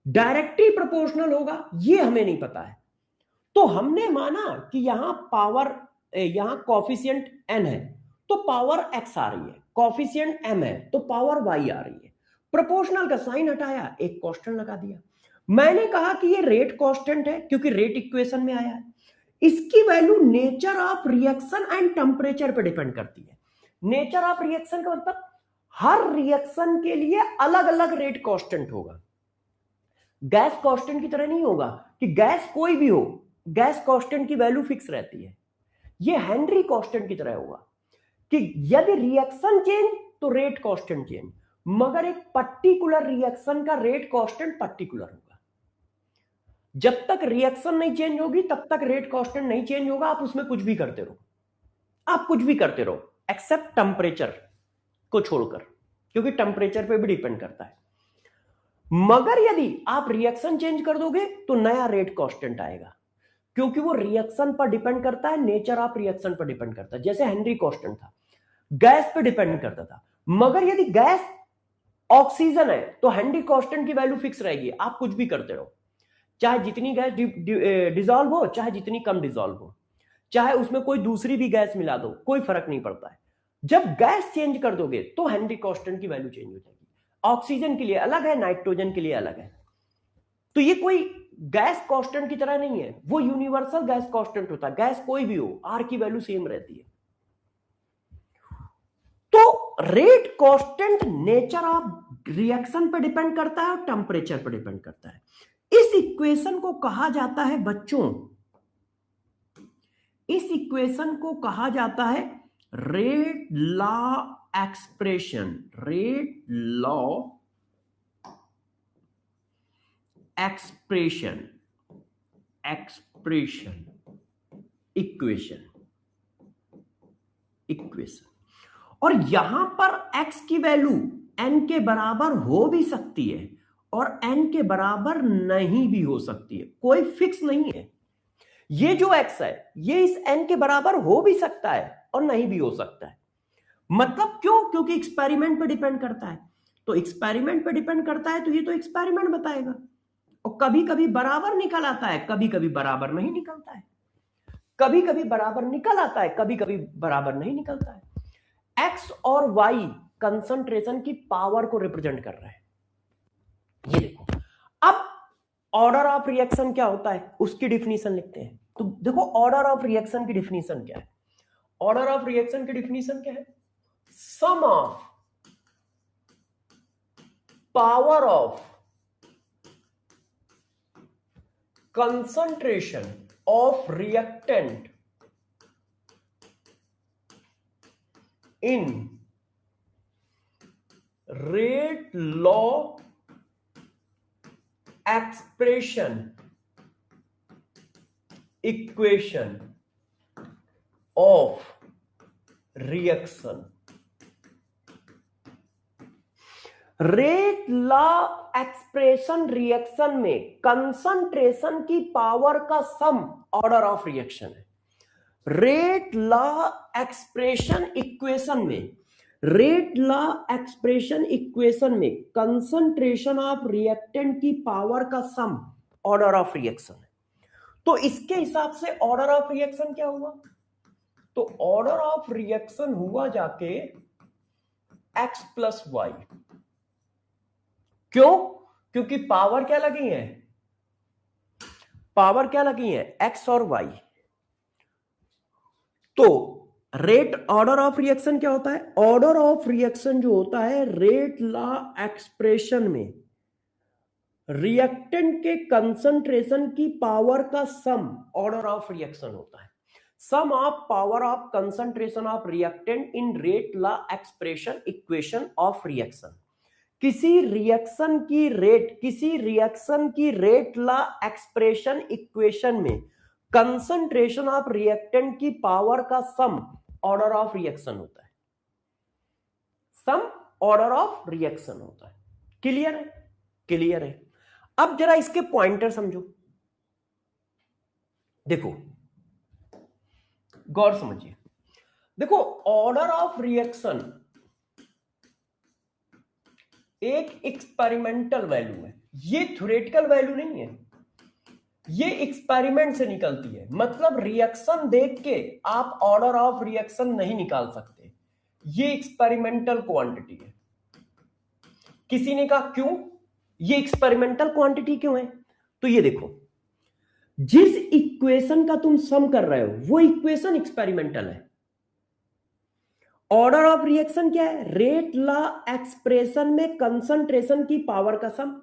डायरेक्टली प्रोपोर्शनल होगा, ये हमें नहीं पता है। तो हमने माना कि यहां पावर, यहां कॉफिशिएंट n है तो पावर x आ रही है, कॉफिशिएंट m है तो पावर y आ रही है। प्रोपोर्शनल का साइन हटाया, एक कांस्टेंट लगा दिया। मैंने कहा कि ये रेट कांस्टेंट है क्योंकि रेट इक्वेशन में आया है। इसकी value nature of reaction and temperature पे डिपेंड करती है। नेचर ऑफ रिएक्शन का मतलब हर रिएक्शन के लिए अलग अलग रेट कांस्टेंट होगा। गैस कांस्टेंट की तरह नहीं होगा कि गैस कोई भी हो, गैस कांस्टेंट की वैल्यू फिक्स रहती है। ये हेनरी कांस्टेंट की तरह होगा कि यदि रिएक्शन चेंज तो रेट कांस्टेंट चेंज, मगर एक पर्टिकुलर रिएक्शन का रेट कांस्टेंट पर्टिकुलर होगा। जब तक रिएक्शन नहीं चेंज होगी तब तक रेट कांस्टेंट नहीं चेंज होगा। आप उसमें कुछ भी करते रहो, आप कुछ भी करते रहो एक्सेप्ट टेम्परेचर को छोड़कर, क्योंकि टेम्परेचर पे भी डिपेंड करता है। मगर यदि आप रिएक्शन चेंज कर दोगे तो नया रेट कांस्टेंट आएगा, क्योंकि वो रिएक्शन पर डिपेंड करता है, नेचर ऑफ रिएक्शन पर डिपेंड करता है। जैसे हेनरी कांस्टेंट था, गैस पे डिपेंड करता था, मगर यदि गैस ऑक्सीजन है तो हेनरी कांस्टेंट की वैल्यू फिक्स रहेगी, आप कुछ भी करते रहो, चाहे जितनी गैस डिसॉल्व हो, चाहे जितनी कम डिसॉल्व हो, चाहे उसमें कोई दूसरी भी गैस मिला दो, कोई फर्क नहीं पड़ता है। जब गैस चेंज कर दोगे तो हेनरी कांस्टेंट की वैल्यू चेंज हो जाएगी। ऑक्सीजन के लिए अलग है, नाइट्रोजन के लिए अलग है। तो ये कोई गैस कांस्टेंट की तरह नहीं है, वो यूनिवर्सल गैस कांस्टेंट होता है। गैस कोई भी हो, आर की वैल्यू सेम रहती है। तो rate constant nature of reaction पर डिपेंड करता है और टेम्परेचर पर डिपेंड करता है। इस इक्वेशन को कहा जाता है बच्चों, इस इक्वेशन को कहा जाता है rate law expression, rate law expression, expression equation, equation. और यहां पर x की वैल्यू n के बराबर हो भी सकती है और n के बराबर नहीं भी हो सकती है, कोई फिक्स नहीं है। ये जो x है ये इस n के बराबर हो भी सकता है और नहीं भी हो सकता है। मतलब क्यों? क्योंकि एक्सपेरिमेंट पे डिपेंड करता है। तो एक्सपेरिमेंट पे डिपेंड करता है तो ये तो एक्सपेरिमेंट बताएगा। और कभी कभी बराबर निकल आता है, कभी कभी बराबर नहीं निकलता है, कभी कभी बराबर निकल आता है, कभी कभी बराबर नहीं निकलता है। एक्स और वाई कंसंट्रेशन की पावर को रिप्रेजेंट कर रहा है। ये देखो, अब ऑर्डर ऑफ रिएक्शन क्या होता है उसकी डिफिनीशन लिखते हैं। तो देखो ऑर्डर ऑफ रिएक्शन की डिफिनीशन क्या है। ऑर्डर ऑफ रिएक्शन की डिफिनीशन क्या है? Sum of power of concentration of reactant in rate law expression equation of reaction। Rate law expression reaction में कंसंट्रेशन की पावर का सम ऑर्डर ऑफ रिएक्शन है। रेट लॉ एक्सप्रेशन इक्वेशन में, रेट लॉ एक्सप्रेशन इक्वेशन में कंसंट्रेशन ऑफ रिएक्टेंट की पावर का सम ऑर्डर ऑफ रिएक्शन है। तो इसके हिसाब से ऑर्डर ऑफ रिएक्शन क्या हुआ? तो ऑर्डर ऑफ रिएक्शन हुआ जाके x प्लस वाई। क्यों? क्योंकि पावर क्या लगी है? पावर क्या लगी है? x और y। तो रेट ऑर्डर ऑफ रिएक्शन क्या होता है? ऑर्डर ऑफ रिएक्शन जो होता है रेट लॉ एक्सप्रेशन में रिएक्टेंट के कंसंट्रेशन की पावर का सम ऑर्डर ऑफ रिएक्शन होता है। Sum of power of concentration of reactant in rate law expression equation of reaction. किसी रिएक्शन की रेट लॉ एक्सप्रेशन इक्वेशन में कंसंट्रेशन ऑफ रिएक्टेंट की पावर का सम ऑर्डर ऑफ रिएक्शन होता है। सम ऑर्डर ऑफ रिएक्शन होता है। क्लियर है? क्लियर है। अब जरा इसके पॉइंटर समझो। देखो, गौर समझिए। देखो, ऑर्डर ऑफ रिएक्शन एक एक्सपेरिमेंटल वैल्यू है, ये थ्योरेटिकल वैल्यू नहीं है, ये एक्सपेरिमेंट से निकलती है। मतलब रिएक्शन देख के आप ऑर्डर ऑफ रिएक्शन नहीं निकाल सकते, ये एक्सपेरिमेंटल क्वांटिटी है। किसी ने कहा क्यों ये एक्सपेरिमेंटल क्वांटिटी क्यों है? तो ये देखो, जिस इक्वेशन का तुम सम कर रहे हो वो इक्वेशन एक्सपेरिमेंटल है। ऑर्डर ऑफ रिएक्शन क्या है? रेट लॉ एक्सप्रेशन में कंसंट्रेशन की पावर का सम।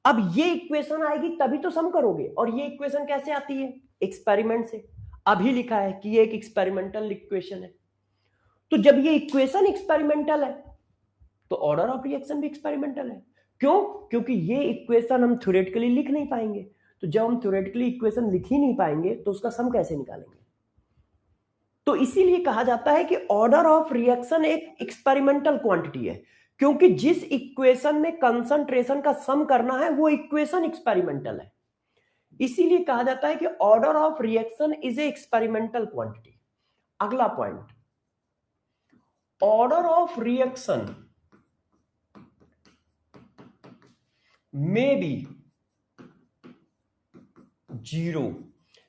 अब ये इक्वेशन आएगी तभी तो सम करोगे। और ये इक्वेशन कैसे आती है? एक्सपेरिमेंट से। अभी लिखा है कि ये एक एक्सपेरिमेंटल इक्वेशन है। तो जब ये इक्वेशन एक्सपेरिमेंटल है तो ऑर्डर ऑफ रिएक्शन भी एक्सपेरिमेंटल है। क्यों? क्योंकि ये इक्वेशन हम थ्योरेटिकली लिख नहीं पाएंगे। तो जब हम थ्योरेटिकली इक्वेशन लिख ही नहीं पाएंगे तो उसका सम कैसे निकालेंगे? तो इसीलिए कहा जाता है कि ऑर्डर ऑफ रिएक्शन एक एक्सपेरिमेंटल क्वांटिटी है, क्योंकि जिस इक्वेशन में कंसंट्रेशन का सम करना है वो इक्वेशन एक्सपेरिमेंटल है। इसीलिए कहा जाता है कि order of reaction is a experimental quantity. अगला पॉइंट, ऑर्डर ऑफ रिएक्शन में बी जीरो,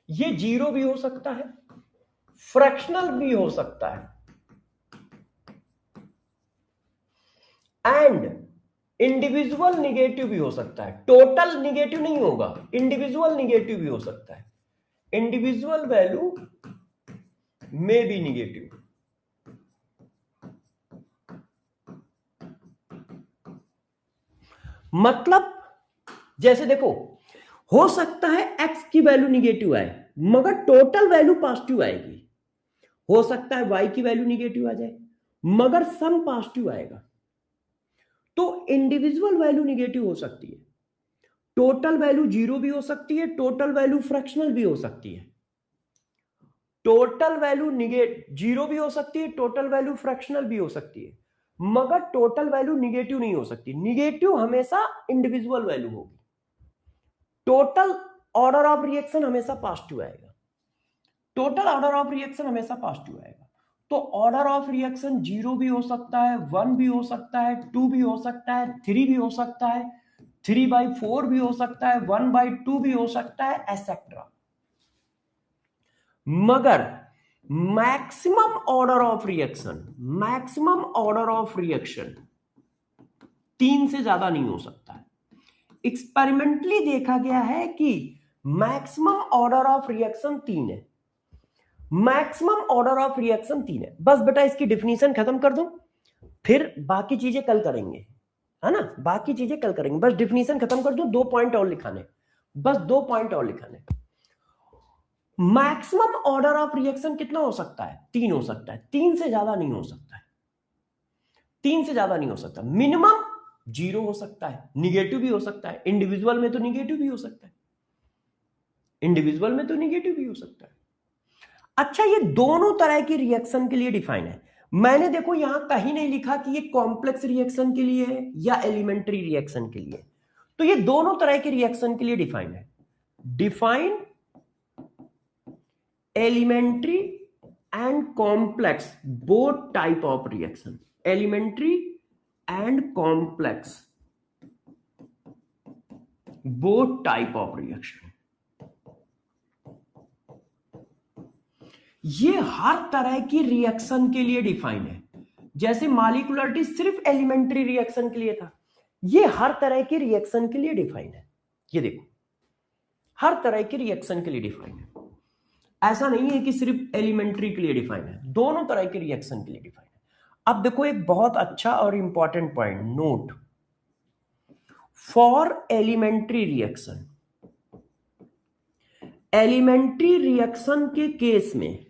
ये जीरो भी हो सकता है, फ्रैक्शनल भी हो सकता है, एंड इंडिविजुअल निगेटिव भी हो सकता है। टोटल निगेटिव नहीं होगा, इंडिविजुअल निगेटिव भी हो सकता है। इंडिविजुअल वैल्यू में बी निगेटिव। मतलब जैसे देखो, हो सकता है x की वैल्यू निगेटिव आए मगर टोटल वैल्यू पॉजिटिव आएगी। हो सकता है y की वैल्यू निगेटिव आ जाए मगर सम पॉजिटिव आएगा। तो इंडिविजुअल वैल्यू निगेटिव हो सकती है, टोटल वैल्यू जीरो भी हो सकती है, टोटल वैल्यू फ्रैक्शनल भी हो सकती है। टोटल वैल्यू जीरो भी हो सकती है, टोटल वैल्यू फ्रैक्शनल भी हो सकती है, मगर टोटल वैल्यू निगेटिव नहीं हो सकती। निगेटिव हमेशा इंडिविजुअल वैल्यू होगी। टोटल ऑर्डर ऑफ रिएक्शन हमेशा पॉजिटिव आएगा, टोटल ऑर्डर ऑफ रिएक्शन हमेशा पॉजिटिव आएगा। तो ऑर्डर ऑफ रिएक्शन जीरो भी हो सकता है, 1 भी हो सकता है, 2 भी हो सकता है, 3 भी हो सकता है, 3/4 भी हो सकता है, 1/2 भी हो सकता है, एटसेट्रा। मगर मैक्सिमम ऑर्डर ऑफ रिएक्शन 3 से ज्यादा नहीं हो सकता है। एक्सपेरिमेंटली देखा गया है कि मैक्सिमम ऑर्डर ऑफ रिएक्शन 3 है, मैक्सिमम ऑर्डर ऑफ रिएक्शन 3 है। बस बेटा इसकी डिफिनीशन खत्म कर दो, फिर बाकी चीजें कल करेंगे, है ना, बाकी चीजें कल करेंगे। बस डिफिनीशन खत्म कर दो, 2 पॉइंट और लिखाने, बस 2 पॉइंट और लिखाने। मैक्सिमम ऑर्डर ऑफ रिएक्शन कितना हो सकता है? 3 हो सकता है, 3 से ज्यादा नहीं हो सकता है, 3 से ज्यादा नहीं हो सकता। मिनिमम 0 हो सकता है, निगेटिव भी हो सकता है, इंडिविजुअल में तो निगेटिव भी हो सकता है, इंडिविजुअल में तो निगेटिव भी हो सकता है। अच्छा, ये दोनों तरह की रिएक्शन के लिए डिफाइन है। मैंने देखो यहां कहीं नहीं लिखा कि ये कॉम्प्लेक्स रिएक्शन के लिए है या एलिमेंट्री रिएक्शन के लिए, तो ये दोनों तरह के रिएक्शन के लिए डिफाइन है। Define elementary and complex, both type of reaction, elementary and complex, both type of reaction. ये हर तरह की रिएक्शन के लिए डिफाइन है। जैसे मॉलिक्यूलरिटी सिर्फ एलिमेंट्री रिएक्शन के लिए था, ये हर तरह की रिएक्शन के लिए डिफाइन है। ये देखो, हर तरह की रिएक्शन के लिए डिफाइन है, ऐसा नहीं है कि सिर्फ एलिमेंट्री के लिए डिफाइन है, दोनों तरह के रिएक्शन के लिए डिफाइन है। अब देखो एक बहुत अच्छा और important point note, for elementary reaction, elementary reaction के केस में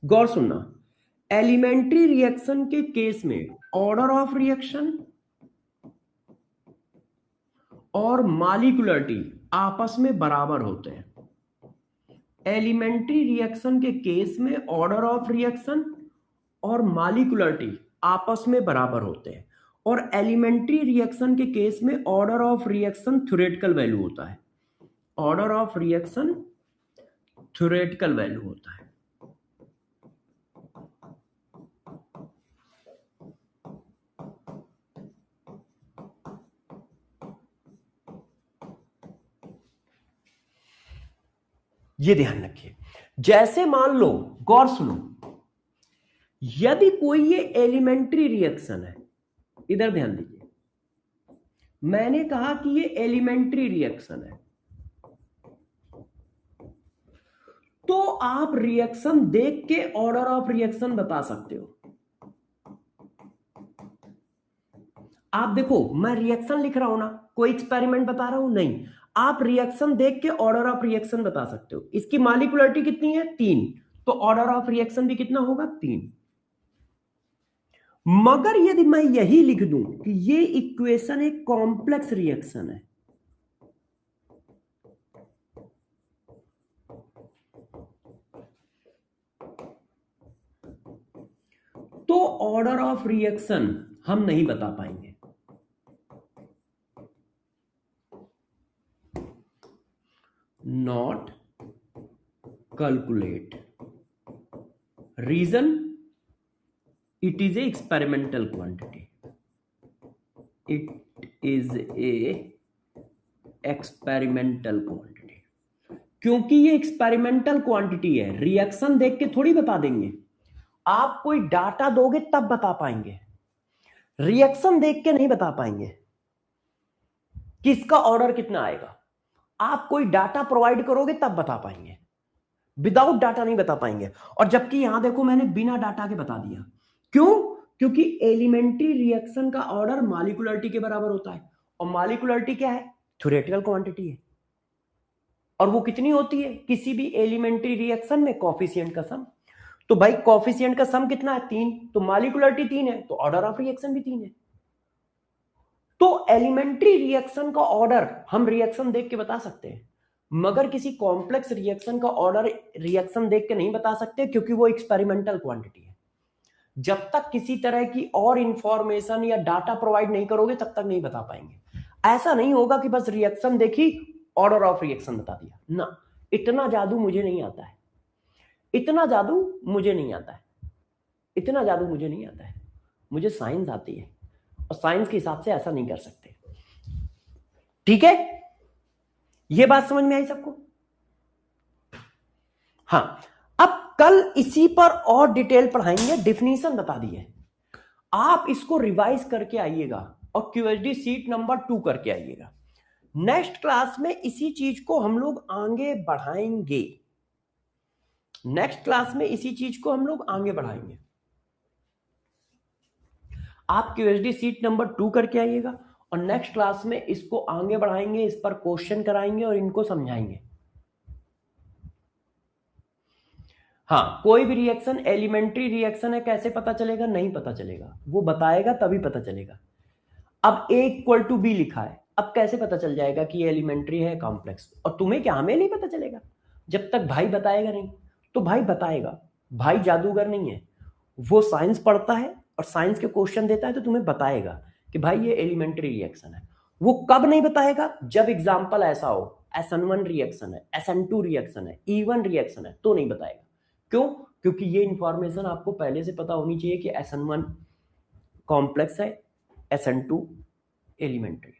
गौर सुनना, एलिमेंट्री रिएक्शन के केस में ऑर्डर ऑफ रिएक्शन और मॉलिक्यूलरिटी आपस में बराबर होते हैं। एलिमेंट्री रिएक्शन के केस में ऑर्डर ऑफ रिएक्शन और मॉलिक्यूलरिटी आपस में बराबर होते हैं, और एलिमेंट्री रिएक्शन के केस में order of reaction theoretical value होता है, order of reaction theoretical value होता है। ये ध्यान रखिए, जैसे मान लो, गौर सुनो, यदि कोई ये एलिमेंट्री रिएक्शन है, इधर ध्यान दीजिए, मैंने कहा कि ये एलिमेंट्री रिएक्शन है, तो आप रिएक्शन देख के ऑर्डर ऑफ रिएक्शन बता सकते हो। आप देखो, मैं रिएक्शन लिख रहा हूं ना, कोई एक्सपेरिमेंट बता रहा हूं नहीं, आप रिएक्शन देख के ऑर्डर ऑफ रिएक्शन बता सकते हो। इसकी मॉलिक्यूलरिटी कितनी है? 3, तो ऑर्डर ऑफ रिएक्शन भी कितना होगा? 3। मगर यदि मैं यही लिख दूं कि ये इक्वेशन एक कॉम्प्लेक्स रिएक्शन है, तो ऑर्डर ऑफ रिएक्शन हम नहीं बता पाएंगे। Not calculate, reason it is a experimental quantity, it is a experimental quantity. क्योंकि ये एक्सपेरिमेंटल क्वांटिटी है, रिएक्शन देख के थोड़ी बता देंगे, आप कोई डाटा दोगे तब बता पाएंगे, रिएक्शन देख के नहीं बता पाएंगे कि इसका ऑर्डर कितना आएगा। आप कोई डाटा प्रोवाइड करोगे तब बता पाएंगे, विदाउट डाटा नहीं बता पाएंगे। और जबकि यहां देखो मैंने बिना डाटा के बता दिया, क्यों? क्योंकि एलिमेंट्री रिएक्शन का ऑर्डर मॉलिक्यूलरिटी के बराबर होता है, और मॉलिक्यूलरिटी क्या है? थ्योरेटिकल क्वांटिटी है, और वो कितनी होती है किसी भी एलिमेंट्री रिएक्शन में? कॉफिशिएंट का सम। तो भाई कॉफिशिएंट का सम कितना है? 3, तो मॉलिक्यूलरिटी 3 है, तो ऑर्डर ऑफ रिएक्शन भी 3 है। तो एलिमेंट्री रिएक्शन का ऑर्डर हम रिएक्शन देख के बता सकते हैं, मगर किसी कॉम्प्लेक्स रिएक्शन का ऑर्डर रिएक्शन देख के नहीं बता सकते, क्योंकि वो एक्सपेरिमेंटल क्वांटिटी है। जब तक किसी तरह की और इंफॉर्मेशन या डाटा प्रोवाइड नहीं करोगे तब तक नहीं बता पाएंगे। ऐसा नहीं होगा कि बस रिएक्शन देखी, ऑर्डर ऑफ रिएक्शन बता दिया ना, इतना जादू मुझे नहीं आता है, इतना जादू मुझे नहीं आता है, इतना जादू मुझे नहीं आता है। मुझे साइंस आती है, और साइंस के हिसाब से ऐसा नहीं कर सकते। ठीक है, ये बात समझ में आई सबको? हाँ, अब कल इसी पर और डिटेल पढ़ाएंगे, डिफिनीशन बता दी है, आप इसको रिवाइज करके आइएगा और क्यूएसडी सीट नंबर 2 करके आइएगा। नेक्स्ट क्लास में इसी चीज को हम लोग आगे बढ़ाएंगे, नेक्स्ट क्लास में इसी चीज को हम लोग आगे बढ़ाएंगे। आप क्यूएसडी सीट नंबर 2 करके आइएगा, और नेक्स्ट क्लास में इसको आगे बढ़ाएंगे, इस पर क्वेश्चन कराएंगे और इनको समझाएंगे। हाँ, कोई भी रिएक्शन एलिमेंट्री रिएक्शन है, कैसे पता चलेगा? नहीं पता चलेगा, वो बताएगा तभी पता चलेगा। अब A = B लिखा है, अब कैसे पता चल जाएगा कि ये एलिमेंट्री है कॉम्प्लेक्स? और तुम्हें क्या, हमें नहीं पता चलेगा जब तक भाई बताएगा नहीं। तो भाई बताएगा, भाई जादूगर नहीं है, वो साइंस पढ़ता है और साइंस के क्वेश्चन देता है, तो तुम्हें बताएगा कि भाई ये एलिमेंट्री रिएक्शन है। वो कब नहीं बताएगा? जब एग्जाम्पल ऐसा हो, SN1 रिएक्शन है, SN2 रिएक्शन है, E1 रिएक्शन है, तो नहीं बताएगा। क्यों? क्योंकि ये इंफॉर्मेशन आपको पहले से पता होनी चाहिए कि SN1 कॉम्प्लेक्स है, SN2 एलिमेंट्री है।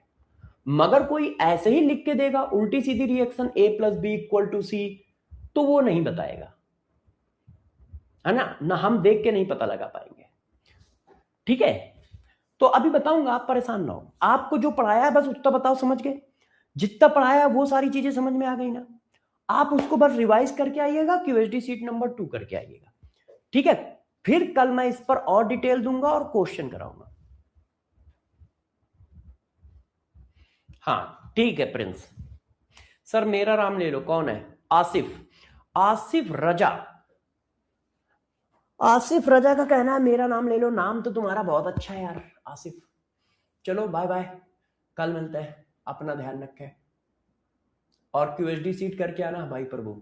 मगर कोई ऐसे ही लिख के देगा उल्टी सीधी रिएक्शन A + B = C, तो वो नहीं बताएगा, है ना हम देख के नहीं पता लगा पाएंगे। ठीक है, तो अभी बताऊंगा, आप परेशान ना हो, आपको जो पढ़ाया है बस उतना बताओ, समझ गए? जितना पढ़ाया वो सारी चीजें समझ में आ गई ना, आप उसको बस रिवाइज करके आइएगा, क्यूएसडी सीट नंबर 2 करके आइएगा। ठीक है, फिर कल मैं इस पर और डिटेल दूंगा और क्वेश्चन कराऊंगा। हाँ ठीक है प्रिंस सर, मेरा नाम ले लो। कौन है? आसिफ, आसिफ रजा। आसिफ रजा का कहना है मेरा नाम ले लो। नाम तो तुम्हारा बहुत अच्छा है यार आसिफ। चलो बाय बाय, कल मिलते हैं, अपना ध्यान रखें, और क्यूएसडी सीट करके आना भाई प्रभु।